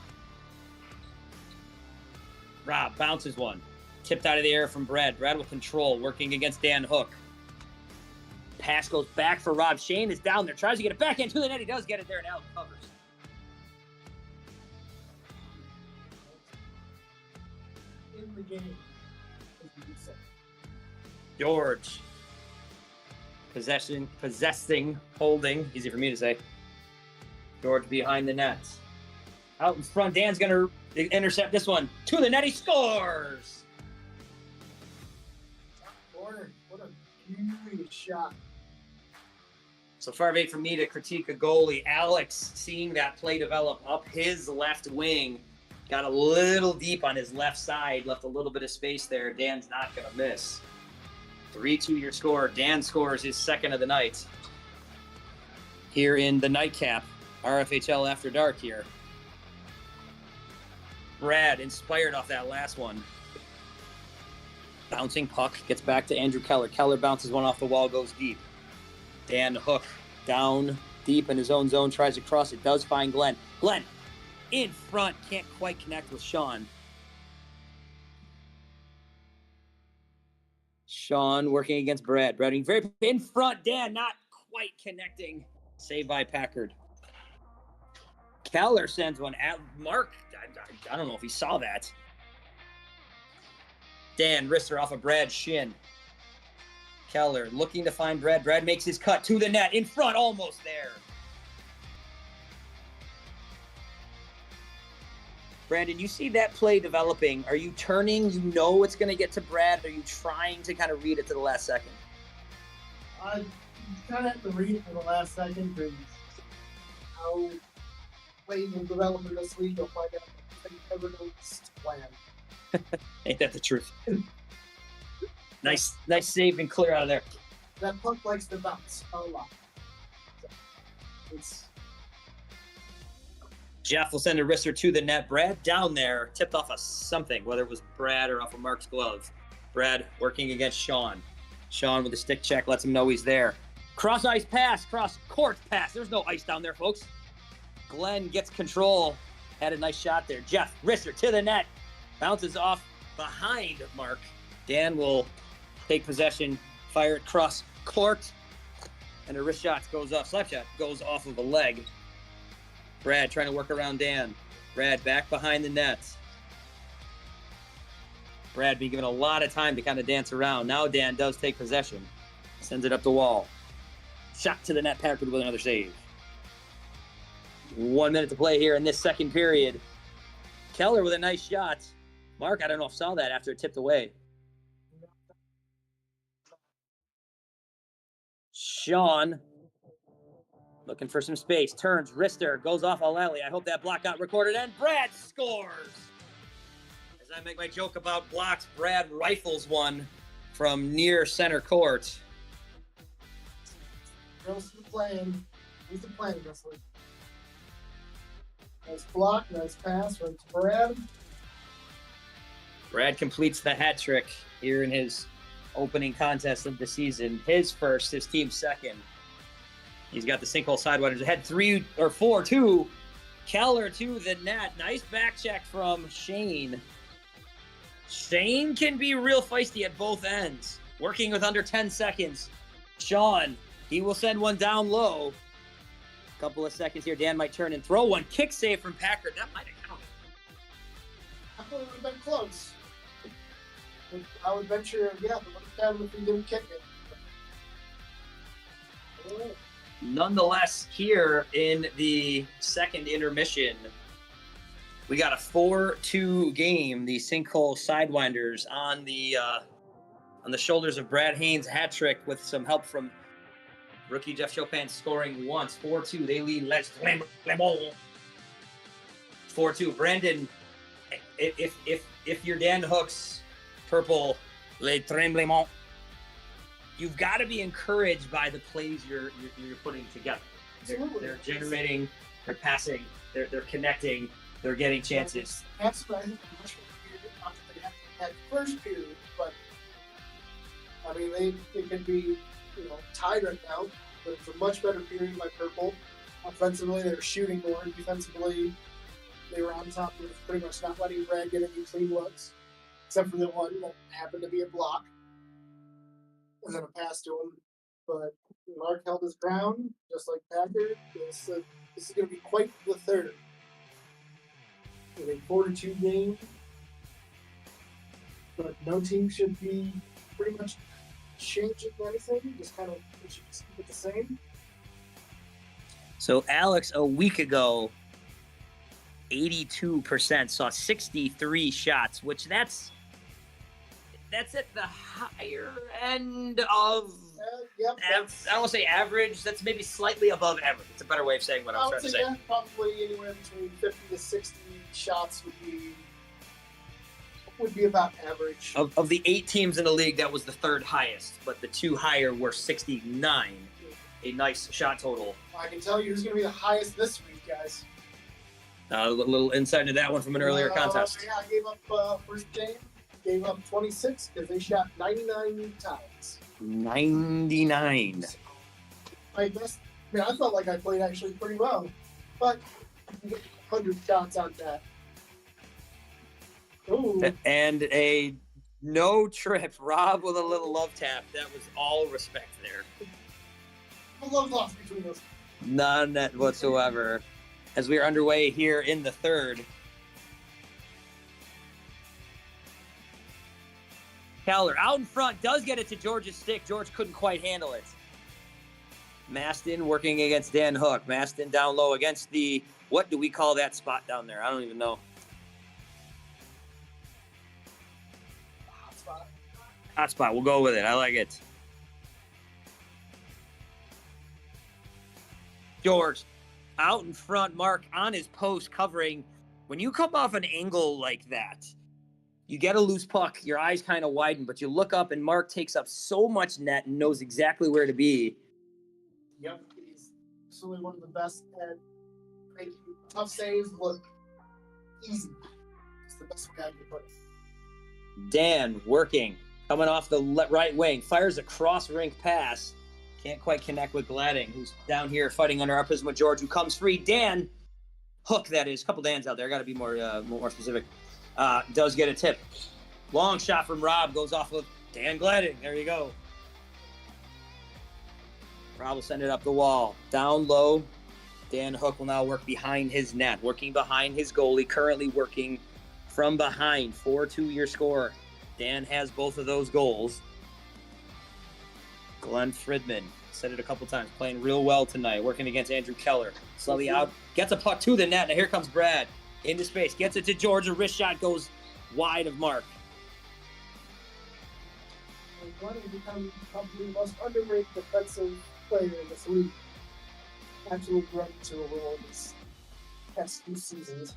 Rob bounces one. Tipped out of the air from Brad. Brad will control, working against Dan Hook. Pass goes back for Rob. Shane is down there. Tries to get it back into the net. He does get it there, and Alex covers. In the game. George. Possessing, holding. Easy for me to say. George behind the net. Out in front. Dan's going to intercept this one. To the net. He scores. Corner. What a beauty shot. So far away from me to critique a goalie. Alex seeing that play develop up his left wing. Got a little deep on his left side. Left a little bit of space there. Dan's not going to miss. 3-2 your score. Dan scores his second of the night. Here in the nightcap. RFHL After Dark here. Brad, inspired off that last one. Bouncing puck gets back to Andrew Keller. Keller bounces one off the wall, goes deep. Dan Hook down deep in his own zone, tries to cross it, does find Glenn. Glenn in front, can't quite connect with Sean. Sean working against Brad. Brad being very in front. Dan not quite connecting. Saved by Packard. Keller sends one at Mark. I don't know if he saw that. Dan wrister off of Brad's shin. Keller looking to find Brad. Brad makes his cut to the net. In front, almost there. Brandon, you see that play developing. Are you turning? You know it's going to get to Brad. Are you trying to kind of read it to the last second? I kind of have to read it for the last second because how plays will develop in this league. You'll find out if they ever knows to plan. Ain't that the truth? Nice save and clear out of there. That puck likes to bounce a lot. So it's Jeff will send a wrister to the net. Brad down there, tipped off of something, whether it was Brad or off of Mark's glove. Brad working against Sean. Sean with a stick check lets him know he's there. Cross ice pass, cross court pass. There's no ice down there, folks. Glenn gets control. Had a nice shot there. Jeff, wrister to the net. Bounces off behind Mark. Dan will take possession, fire it cross court, and a wrist shot goes off. Slap shot goes off of a leg. Brad trying to work around Dan. Brad back behind the net. Brad being given a lot of time to kind of dance around. Now Dan does take possession. Sends it up the wall. Shot to the net. Packard with another save. 1 minute to play here in this second period. Keller with a nice shot. Mark, I don't know if saw that after it tipped away. Sean looking for some space. Turns, wrister, goes off O'Lally. I hope that block got recorded, and Brad scores! As I make my joke about blocks, Brad rifles one from near center court. goes to the plan. He's the plan in this league. Nice block, nice pass right to Brad. Brad completes the hat trick here in his opening contest of the season. His first, his team's second. He's got the sinkhole Sidewinders ahead 4-2. Keller to the net. Nice back check from Shane. Shane can be real feisty at both ends. Working with under 10 seconds. Sean, he will send one down low. Couple of seconds here. Dan might turn and throw one. Kick save from Packard. That might have counted. I thought it would have been close. I would venture, yeah, it would have counted if he didn't kick it. Oh. Nonetheless, here in the second intermission, we got a 4-2 game. The sinkhole Sidewinders on the shoulders of Brad Haynes' hat trick with some help from rookie Jeff Chopin scoring once. 4-2. They lead Les Tremblements. 4-2. Brandon, if you're Dan Hook's purple Les Tremblements, you've got to be encouraged by the plays you're putting together. They're generating, they're passing, they're connecting, they're getting chances. That's what I think the much period, not that they have to have first period, but I mean they can be, tied right now, but it's a much better period by Purple. Offensively, they were shooting more. Defensively, they were on top of pretty much not letting Brad get any clean looks, except for the one that happened to be a block. And then a pass to him. But Mark held his ground, just like Packard. This is going to be quite the third. In a 4-2 game. But no team should be pretty much changing anything. Just kind of keep it the same. So Alex, a week ago, 82%, saw 63 shots, which that's at the higher end of, Yep, I don't want to say average, that's maybe slightly above average. It's a better way of saying what I was trying to say. Yeah, probably anywhere between 50 to 60 shots would be about average. Of the 8 teams in the league, that was the third highest, but the 2 higher were 69. A nice shot total. I can tell you who's going to be the highest this week, guys. A little insight into that one from an earlier contest. Yeah, I gave up first game. Gave up 26 because they shot 99 times. 99. My best. I mean, I felt like I played actually pretty well, but you get 100 shots on that. Ooh. And a no trip. Rob with a little love tap. That was all respect there. A love lost between us. None whatsoever. As we are underway here in the third. Keller out in front, does get it to George's stick. George couldn't quite handle it. Maston working against Dan Hook. Maston down low against the, what do we call that spot down there? I don't even know. Hot spot. We'll go with it. I like it. George out in front. Mark on his post covering. When you come off an angle like that, you get a loose puck. Your eyes kind of widen, but you look up and Mark takes up so much net and knows exactly where to be. Yep, he's absolutely one of the best at making tough saves look easy. It's the best way I can put it. Dan working. Coming off the right wing, fires a cross-rink pass. Can't quite connect with Gladding, who's down here fighting under our prism with George, who comes free. Dan Hook, that is. A couple Dans out there. Got to be more specific. Does get a tip. Long shot from Rob. Goes off with Dan Gladding. There you go. Rob will send it up the wall. Down low. Dan Hook will now work behind his net. Working behind his goalie. Currently working from behind. 4-2 your score. Dan has both of those goals. Glenn Fridman said it a couple times, playing real well tonight, working against Andrew Keller. Slightly out, gets a puck to the net. Now here comes Brad into space, gets it to George. A wrist shot goes wide of Mark. Glenn has become probably the most underrated defensive player in this league. Absolutely grown to a role these past few seasons.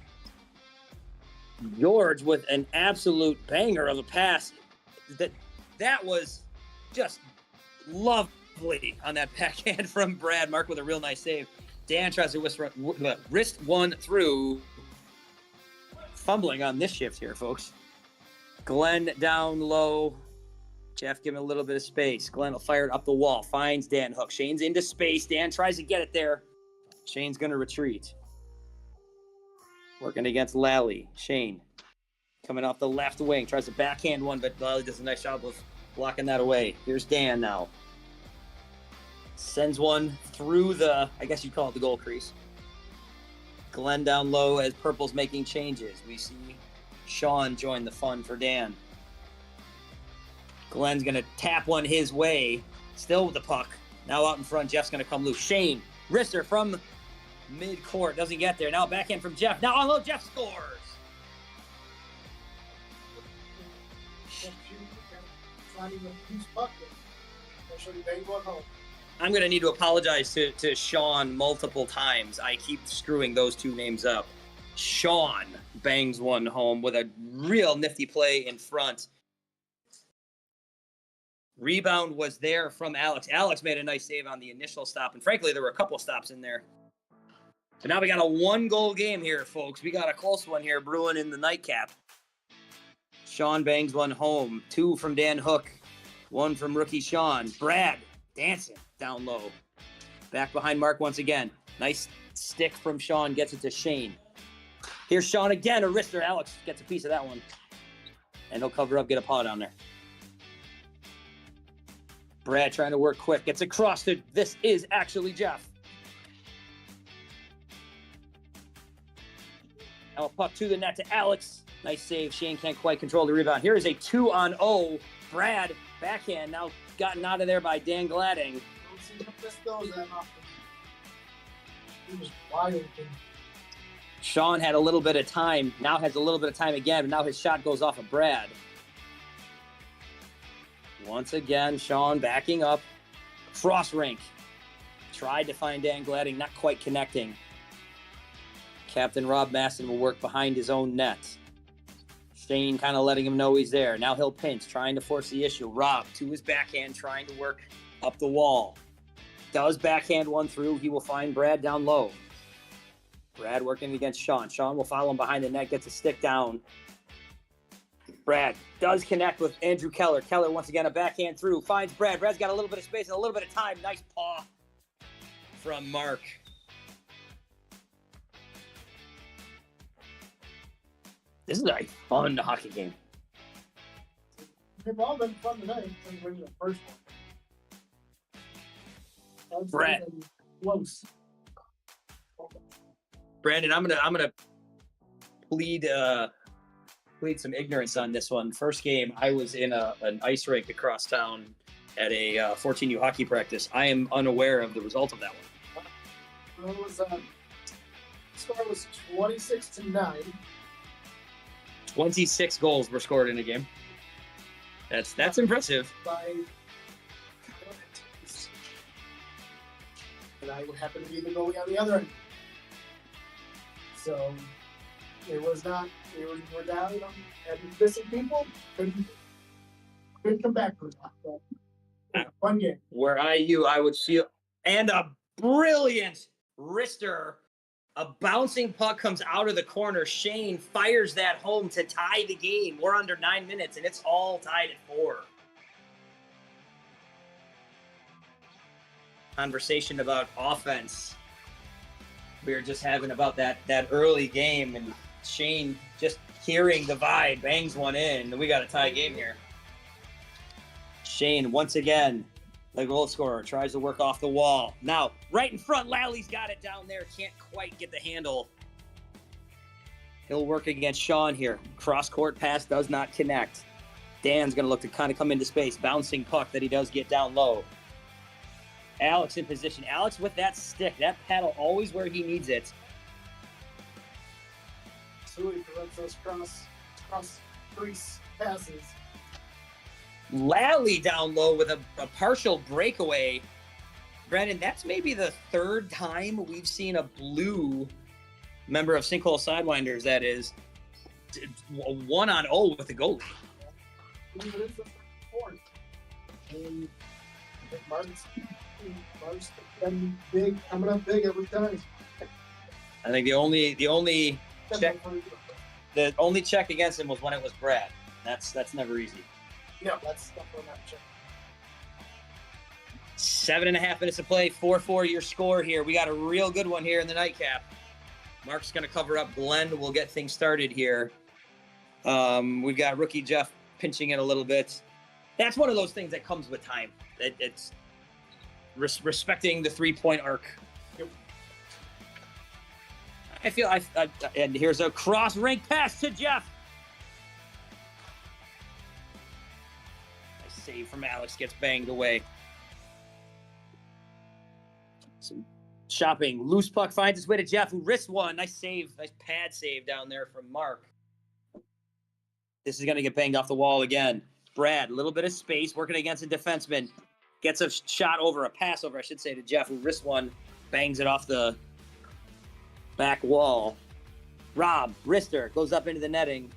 George with an absolute banger of a pass. That was just lovely on that backhand from Brad. Mark with a real nice save. Dan tries to wrist one through. Fumbling on this shift here, folks. Glenn down low. Jeff giving a little bit of space. Glenn will fire it up the wall. Finds Dan Hook. Shane's into space. Dan tries to get it there. Shane's going to retreat. Working against Lally. Shane coming off the left wing. Tries to backhand one, but Lally does a nice job of blocking that away. Here's Dan now. Sends one through the, I guess you'd call it the goal crease. Glenn down low as Purple's making changes. We see Sean join the fun for Dan. Glenn's going to tap one his way. Still with the puck. Now out in front, Jeff's going to come loose. Shane, wrister from mid-court. Doesn't get there. Now backhand from Jeff. Now on low, Jeff scores. I'm going to need to apologize to Sean multiple times. I keep screwing those two names up. Sean bangs one home with a real nifty play in front. Rebound was there from Alex. Alex made a nice save on the initial stop, and frankly, there were a couple stops in there. So now we got a one-goal game here, folks. We got a close one here brewing in the nightcap. Sean bangs one home. 2 from Dan Hook. 1 from rookie Sean. Brad dancing down low. Back behind Mark once again. Nice stick from Sean. Gets it to Shane. Here's Sean again. A wrister. Alex gets a piece of that one. And he'll cover up, get a paw down there. Brad trying to work quick. Gets across to, this is actually Jeff. Now a puck to the net to Alex. Nice save. Shane can't quite control the rebound. Here is a 2-on-0. Brad, backhand, now gotten out of there by Dan Gladding. Don't see him miss those that often. He was wide open. Sean had a little bit of time. Now has a little bit of time again, but now his shot goes off of Brad. Once again, Sean backing up. Cross rink. Tried to find Dan Gladding, not quite connecting. Captain Rob Masson will work behind his own net. Shane kind of letting him know he's there. Now he'll pinch, trying to force the issue. Rob to his backhand, trying to work up the wall. Does backhand one through. He will find Brad down low. Brad working against Sean. Sean will follow him behind the net, gets a stick down. Brad does connect with Andrew Keller. Keller, once again, a backhand through. Finds Brad. Brad's got a little bit of space and a little bit of time. Nice paw from Mark. This is a fun hockey game. They've all been fun tonight since winning the first one. Brad. Close. Brandon, I'm gonna plead some ignorance on this one. First game, I was in an ice rink across town at a 14U hockey practice. I am unaware of the result of that one. Well, it was score was 26-9. 26 goals were scored in a game. That's impressive. By and I happened to be the goalie on the other end. So it was not. We were down, and missing people. Couldn't come back for that. But fun game. Were I you, I would feel. And a brilliant wrister. A bouncing puck comes out of the corner. Shane fires that home to tie the game. We're under 9 minutes, and it's all tied at 4. Conversation about offense we were just having about that early game, and Shane just hearing the vibe bangs one in, and we got a tie game here. Shane once again, the goal scorer, tries to work off the wall. Now right in front, Lally's got it down there, can't quite get the handle. He'll work against Sean here. Cross court pass does not connect. Dan's gonna look to kind of come into space. Bouncing puck that he does get down low. Alex in position. Alex with that stick. That paddle always where he needs it. Absolutely prevents those cross crease passes. Lally down low with a partial breakaway. Brandon, that's maybe the third time we've seen a blue member of Sinkhole Sidewinders, that is, 1-on-0 with the goalie. It is the fourth. And I think Mark's been big, coming up big every time. I think the only check against him was when it was Brad. That's never easy. Yeah, that's definitely not check. 7.5 minutes to play, 4-4 your score here. We got a real good one here in the nightcap. Mark's going to cover up Glenn. We'll get things started here. We've got rookie Jeff pinching it a little bit. That's one of those things that comes with time. It's respecting the three-point arc. Yep. I feel and here's a cross-rink pass to Jeff. Nice save from Alex, gets banged away. Some shopping. Loose puck finds its way to Jeff, who wrists one. Nice save. Nice pad save down there from Mark. This is going to get banged off the wall again. Brad, a little bit of space, working against a defenseman. Gets a shot over, a pass over, I should say, to Jeff, who wrists one. Bangs it off the back wall. Rob, wrister, goes up into the netting.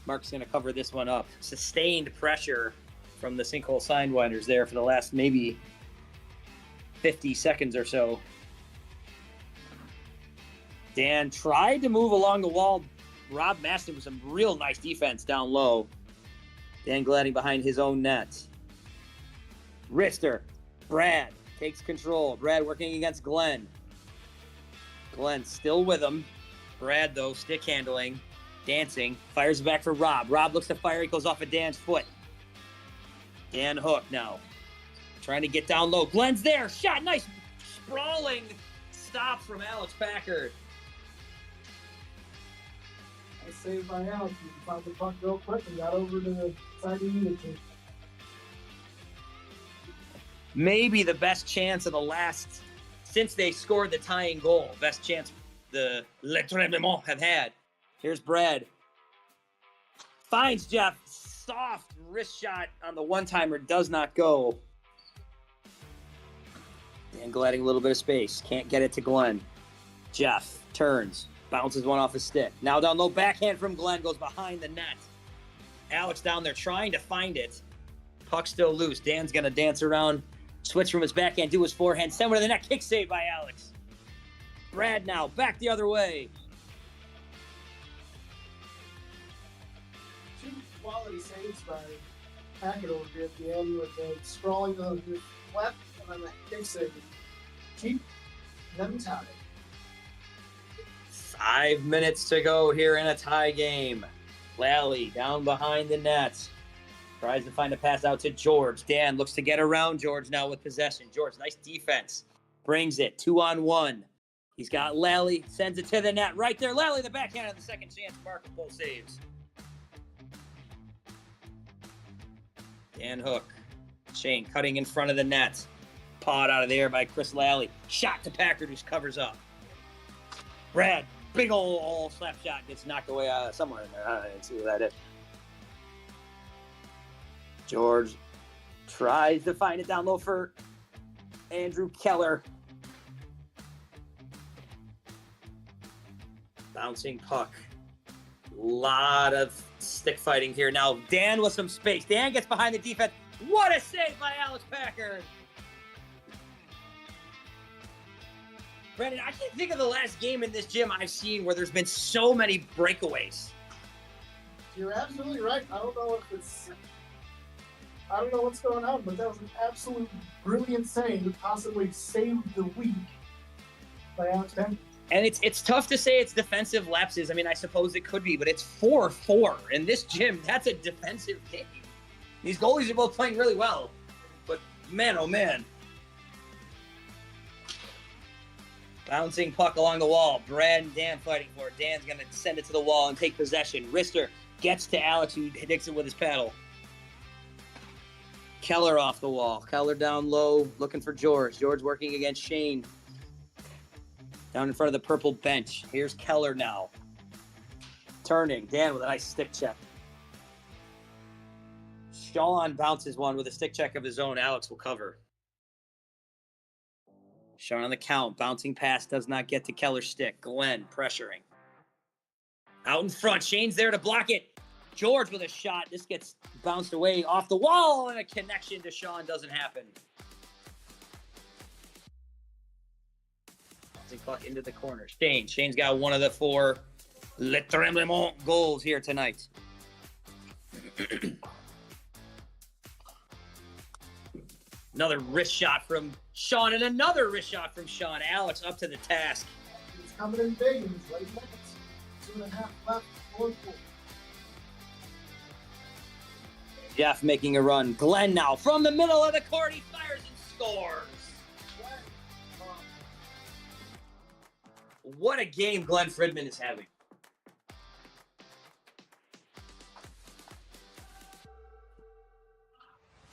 Mark's going to cover this one up. Sustained pressure from the Sinkhole Sidewinders there for the last maybe 50 seconds or so. Dan tried to move along the wall. Rob Maston with some real nice defense down low. Dan gliding behind his own net. Wrister. Brad takes control. Brad working against Glenn. Glenn still with him. Brad, though, stick handling. Dancing. Fires it back for Rob. Rob looks to fire. He goes off of Dan's foot. Dan hook now. Trying to get down low. Glenn's there. Shot. Nice sprawling stop from Alex Packard. Nice save by Alex. He found the puck real quick and got over to the side he needed to. Maybe the best chance of the last, since they scored the tying goal, best chance the Le Tremblements have had. Here's Brad. Finds Jeff. Soft wrist shot on the one-timer. Does not go. Dan gliding a little bit of space. Can't get it to Glenn. Jeff turns. Bounces one off his stick. Now down low. Backhand from Glenn. Goes behind the net. Alex down there trying to find it. Puck still loose. Dan's going to dance around. Switch from his backhand. Do his forehand. Send one to the net. Kick save by Alex. Brad now, back the other way. Two quality saves by Hackett over here at the end with the sprawling to the left and then that kick save. Keep them tied. 5 minutes to go here in a tie game. Lally down behind the net. Tries to find a pass out to George. Dan looks to get around George now with possession. George, nice defense. Brings it 2-on-1. He's got Lally, sends it to the net. Right there, Lally, the backhand of the second chance. Markable saves. Dan Hook. Shane cutting in front of the net. Pawed out of the air by Chris Lally. Shot to Packard, who covers up. Brad, big old slap shot, gets knocked away somewhere in there. I didn't see what that is. George tries to find it down low for Andrew Keller. Bouncing puck. Lot of stick fighting here. Now Dan with some space. Dan gets behind the defense. What a save by Alex Packard. Brandon, I can't think of the last game in this gym I've seen where there's been so many breakaways. You're absolutely right. I don't know what's going on, but that was an absolute brilliant save that possibly saved the week by Alex Packard. And it's tough to say it's defensive lapses. I mean, I suppose it could be, but it's 4-4 in this gym. That's a defensive game. These goalies are both playing really well, but man, oh man. Bouncing puck along the wall. Brad and Dan fighting for it. Dan's going to send it to the wall and take possession. Rister gets to Alex, who hits it with his paddle. Keller off the wall. Keller down low, looking for George. George working against Shane. Down in front of the purple bench. Here's Keller now. Turning. Dan with a nice stick check. Sean bounces one with a stick check of his own. Alex will cover. Sean on the count. Bouncing pass does not get to Keller's stick. Glenn pressuring. Out in front. Shane's there to block it. George with a shot. This gets bounced away off the wall, and a connection to Sean doesn't happen. Bouncing puck into the corner. Shane's got one of the 4 Le Tremblements goals here tonight. Another wrist shot from Sean, and another wrist shot from Sean. Alex up to the task. He's coming in big, and he's late minutes. 2.5 left, 4-4. Jeff making a run. Glenn now from the middle of the court. He fires and scores. What a game Glenn Fridman is having.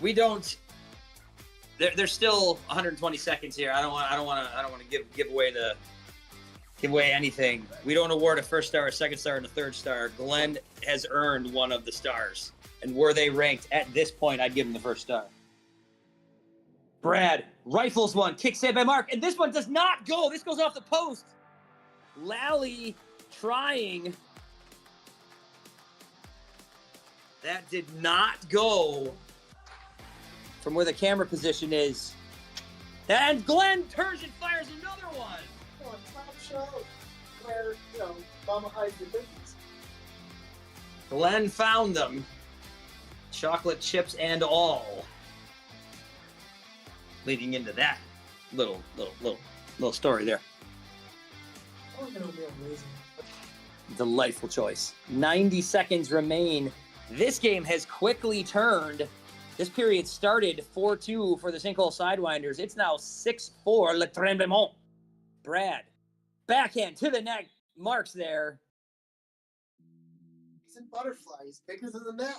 We don't. There's still 120 seconds here. I don't want to give away anything. We don't award a first star, a second star, and a third star. Glenn has earned one of the stars. And were they ranked at this point, I'd give him the first star. Brad rifles one, kick save by Mark, and this one does not go. This goes off the post. Lally trying. That did not go from where the camera position is. And Glenn turns and fires another one. Oh, a top show where, Mama hides your business. Glenn found them. Chocolate chips and all. Leading into that little story there. Oh, that would be amazing. Delightful choice. 90 seconds remain. This game has quickly turned. This period started 4-2 for the Sinkhole Sidewinders. It's now 6-4 Le Tremblement. Brad, backhand to the neck. Mark's there. He's a butterfly. He's bigger than the net.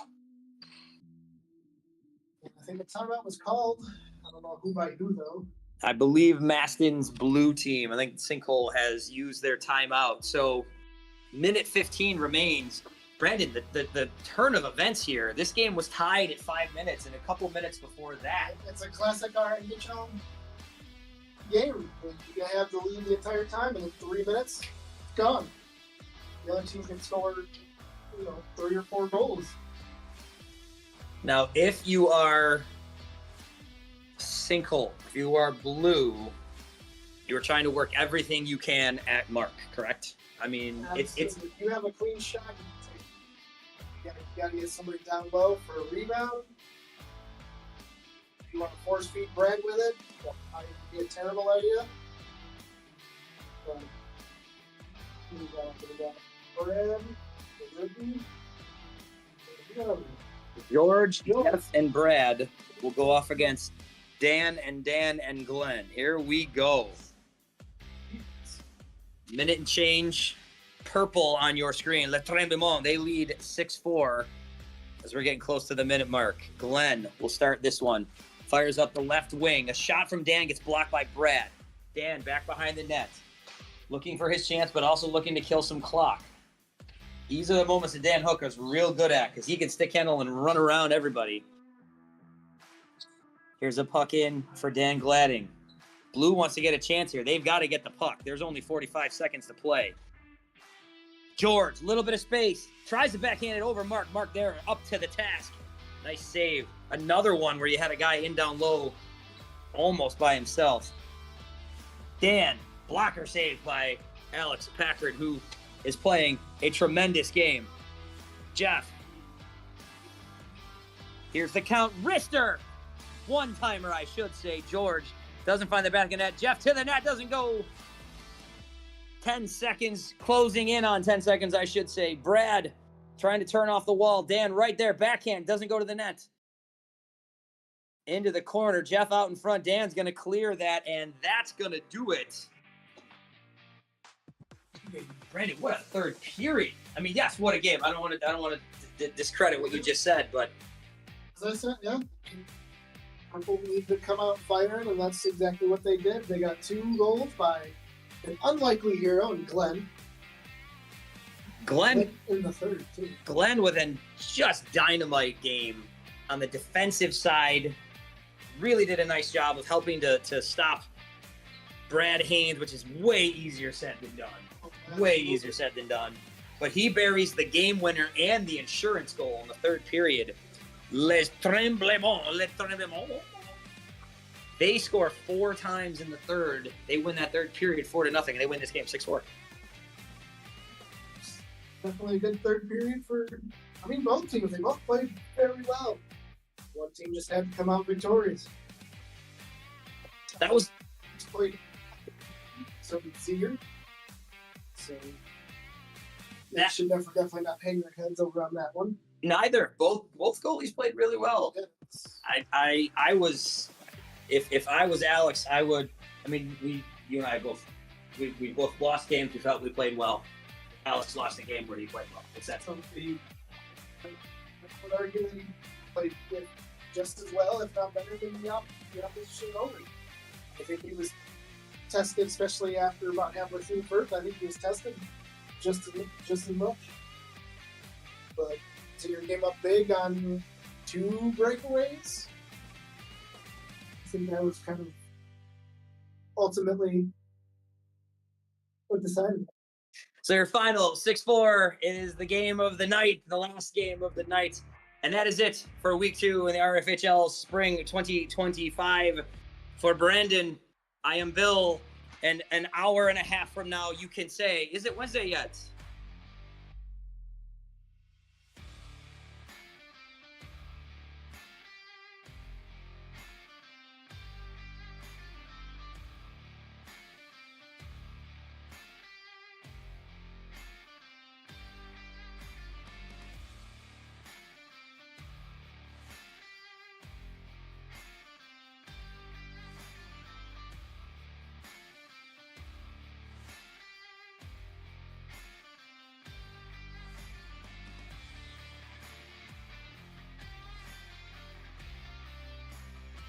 I think the timeout was called. I don't know who by who, though. I believe Maston's blue team. I think Sinkhole has used their timeout. So, minute 15 remains. Brandon, the turn of events here. This game was tied at 5 minutes, and a couple minutes before that. It's a classic RNHL game. You have the lead the entire time, and in 3 minutes, it's gone. The other team can score, 3 or 4 goals. Now, if you are Sinkhole, if you are blue, You were trying to work everything you can at Mark, correct? I mean, it's If you have a clean shot, you gotta get somebody down low for a rebound. If you want to force feed Brad with it, that might be a terrible idea. But we got Brad, Ricky, George, Jeff, and Brad will go off against Dan and Glenn. Here we go. Minute and change. Purple on your screen. Le Tremblements, they lead 6-4 as we're getting close to the minute mark. Glenn will start this one. Fires up the left wing. A shot from Dan gets blocked by Brad. Dan back behind the net. Looking for his chance, but also looking to kill some clock. These are the moments that Dan Hooker's real good at because he can stick handle and run around everybody. Here's a puck in for Dan Gladding. Blue wants to get a chance here. They've got to get the puck. There's only 45 seconds to play. George, a little bit of space. Tries to backhand it over Mark. Mark there, up to the task. Nice save. Another one where you had a guy in down low almost by himself. Dan, blocker saved by Alex Packard, who is playing a tremendous game. Jeff. Here's the count. Wrister. One-timer, I should say. George doesn't find the back of net. Jeff to the net, doesn't go. 10 seconds, closing in on 10 seconds, I should say. Brad trying to turn off the wall. Dan right there, backhand, doesn't go to the net. Into the corner, Jeff out in front. Dan's going to clear that, and that's going to do it. Brandon, what a third period. I mean, yes, what a game. I don't want to discredit what you just said, but as I said, yeah. People need to come out firing, and that's exactly what they did. They got 2 goals by an unlikely hero in Glenn. Glenn in the third, too. Glenn with a just dynamite game on the defensive side. Really did a nice job of helping to stop Brad Haynes, which is way easier said than done. Way easier said than done. But he buries the game winner and the insurance goal in the third period. Les Tremblements. They score 4 times in the third. They win that third period 4-0, and they win this game 6-4. Definitely a good third period for, both teams. They both played very well. One team just had to come out victorious. That was played so Seager. So that should definitely not hang their heads over on that one. Neither. Both goalies played really well. I was, if I was Alex, I would. You and I both, we both lost games. We felt we played well. Alex lost a game where he played well. It's that. I would argue that he played just as well, if not better, than the opposition goalie. I think he was tested, especially after about halfway through first. I think he was tested just as much. But Senior came up big on 2 breakaways. I think that was kind of ultimately what decided. So your final 6-4 is the game of the night, the last game of the night. And that is it for week 2 in the Rfhl Spring 2025. For Brandon, I am Bill. And an hour and a half from now, you can say, is it Wednesday yet?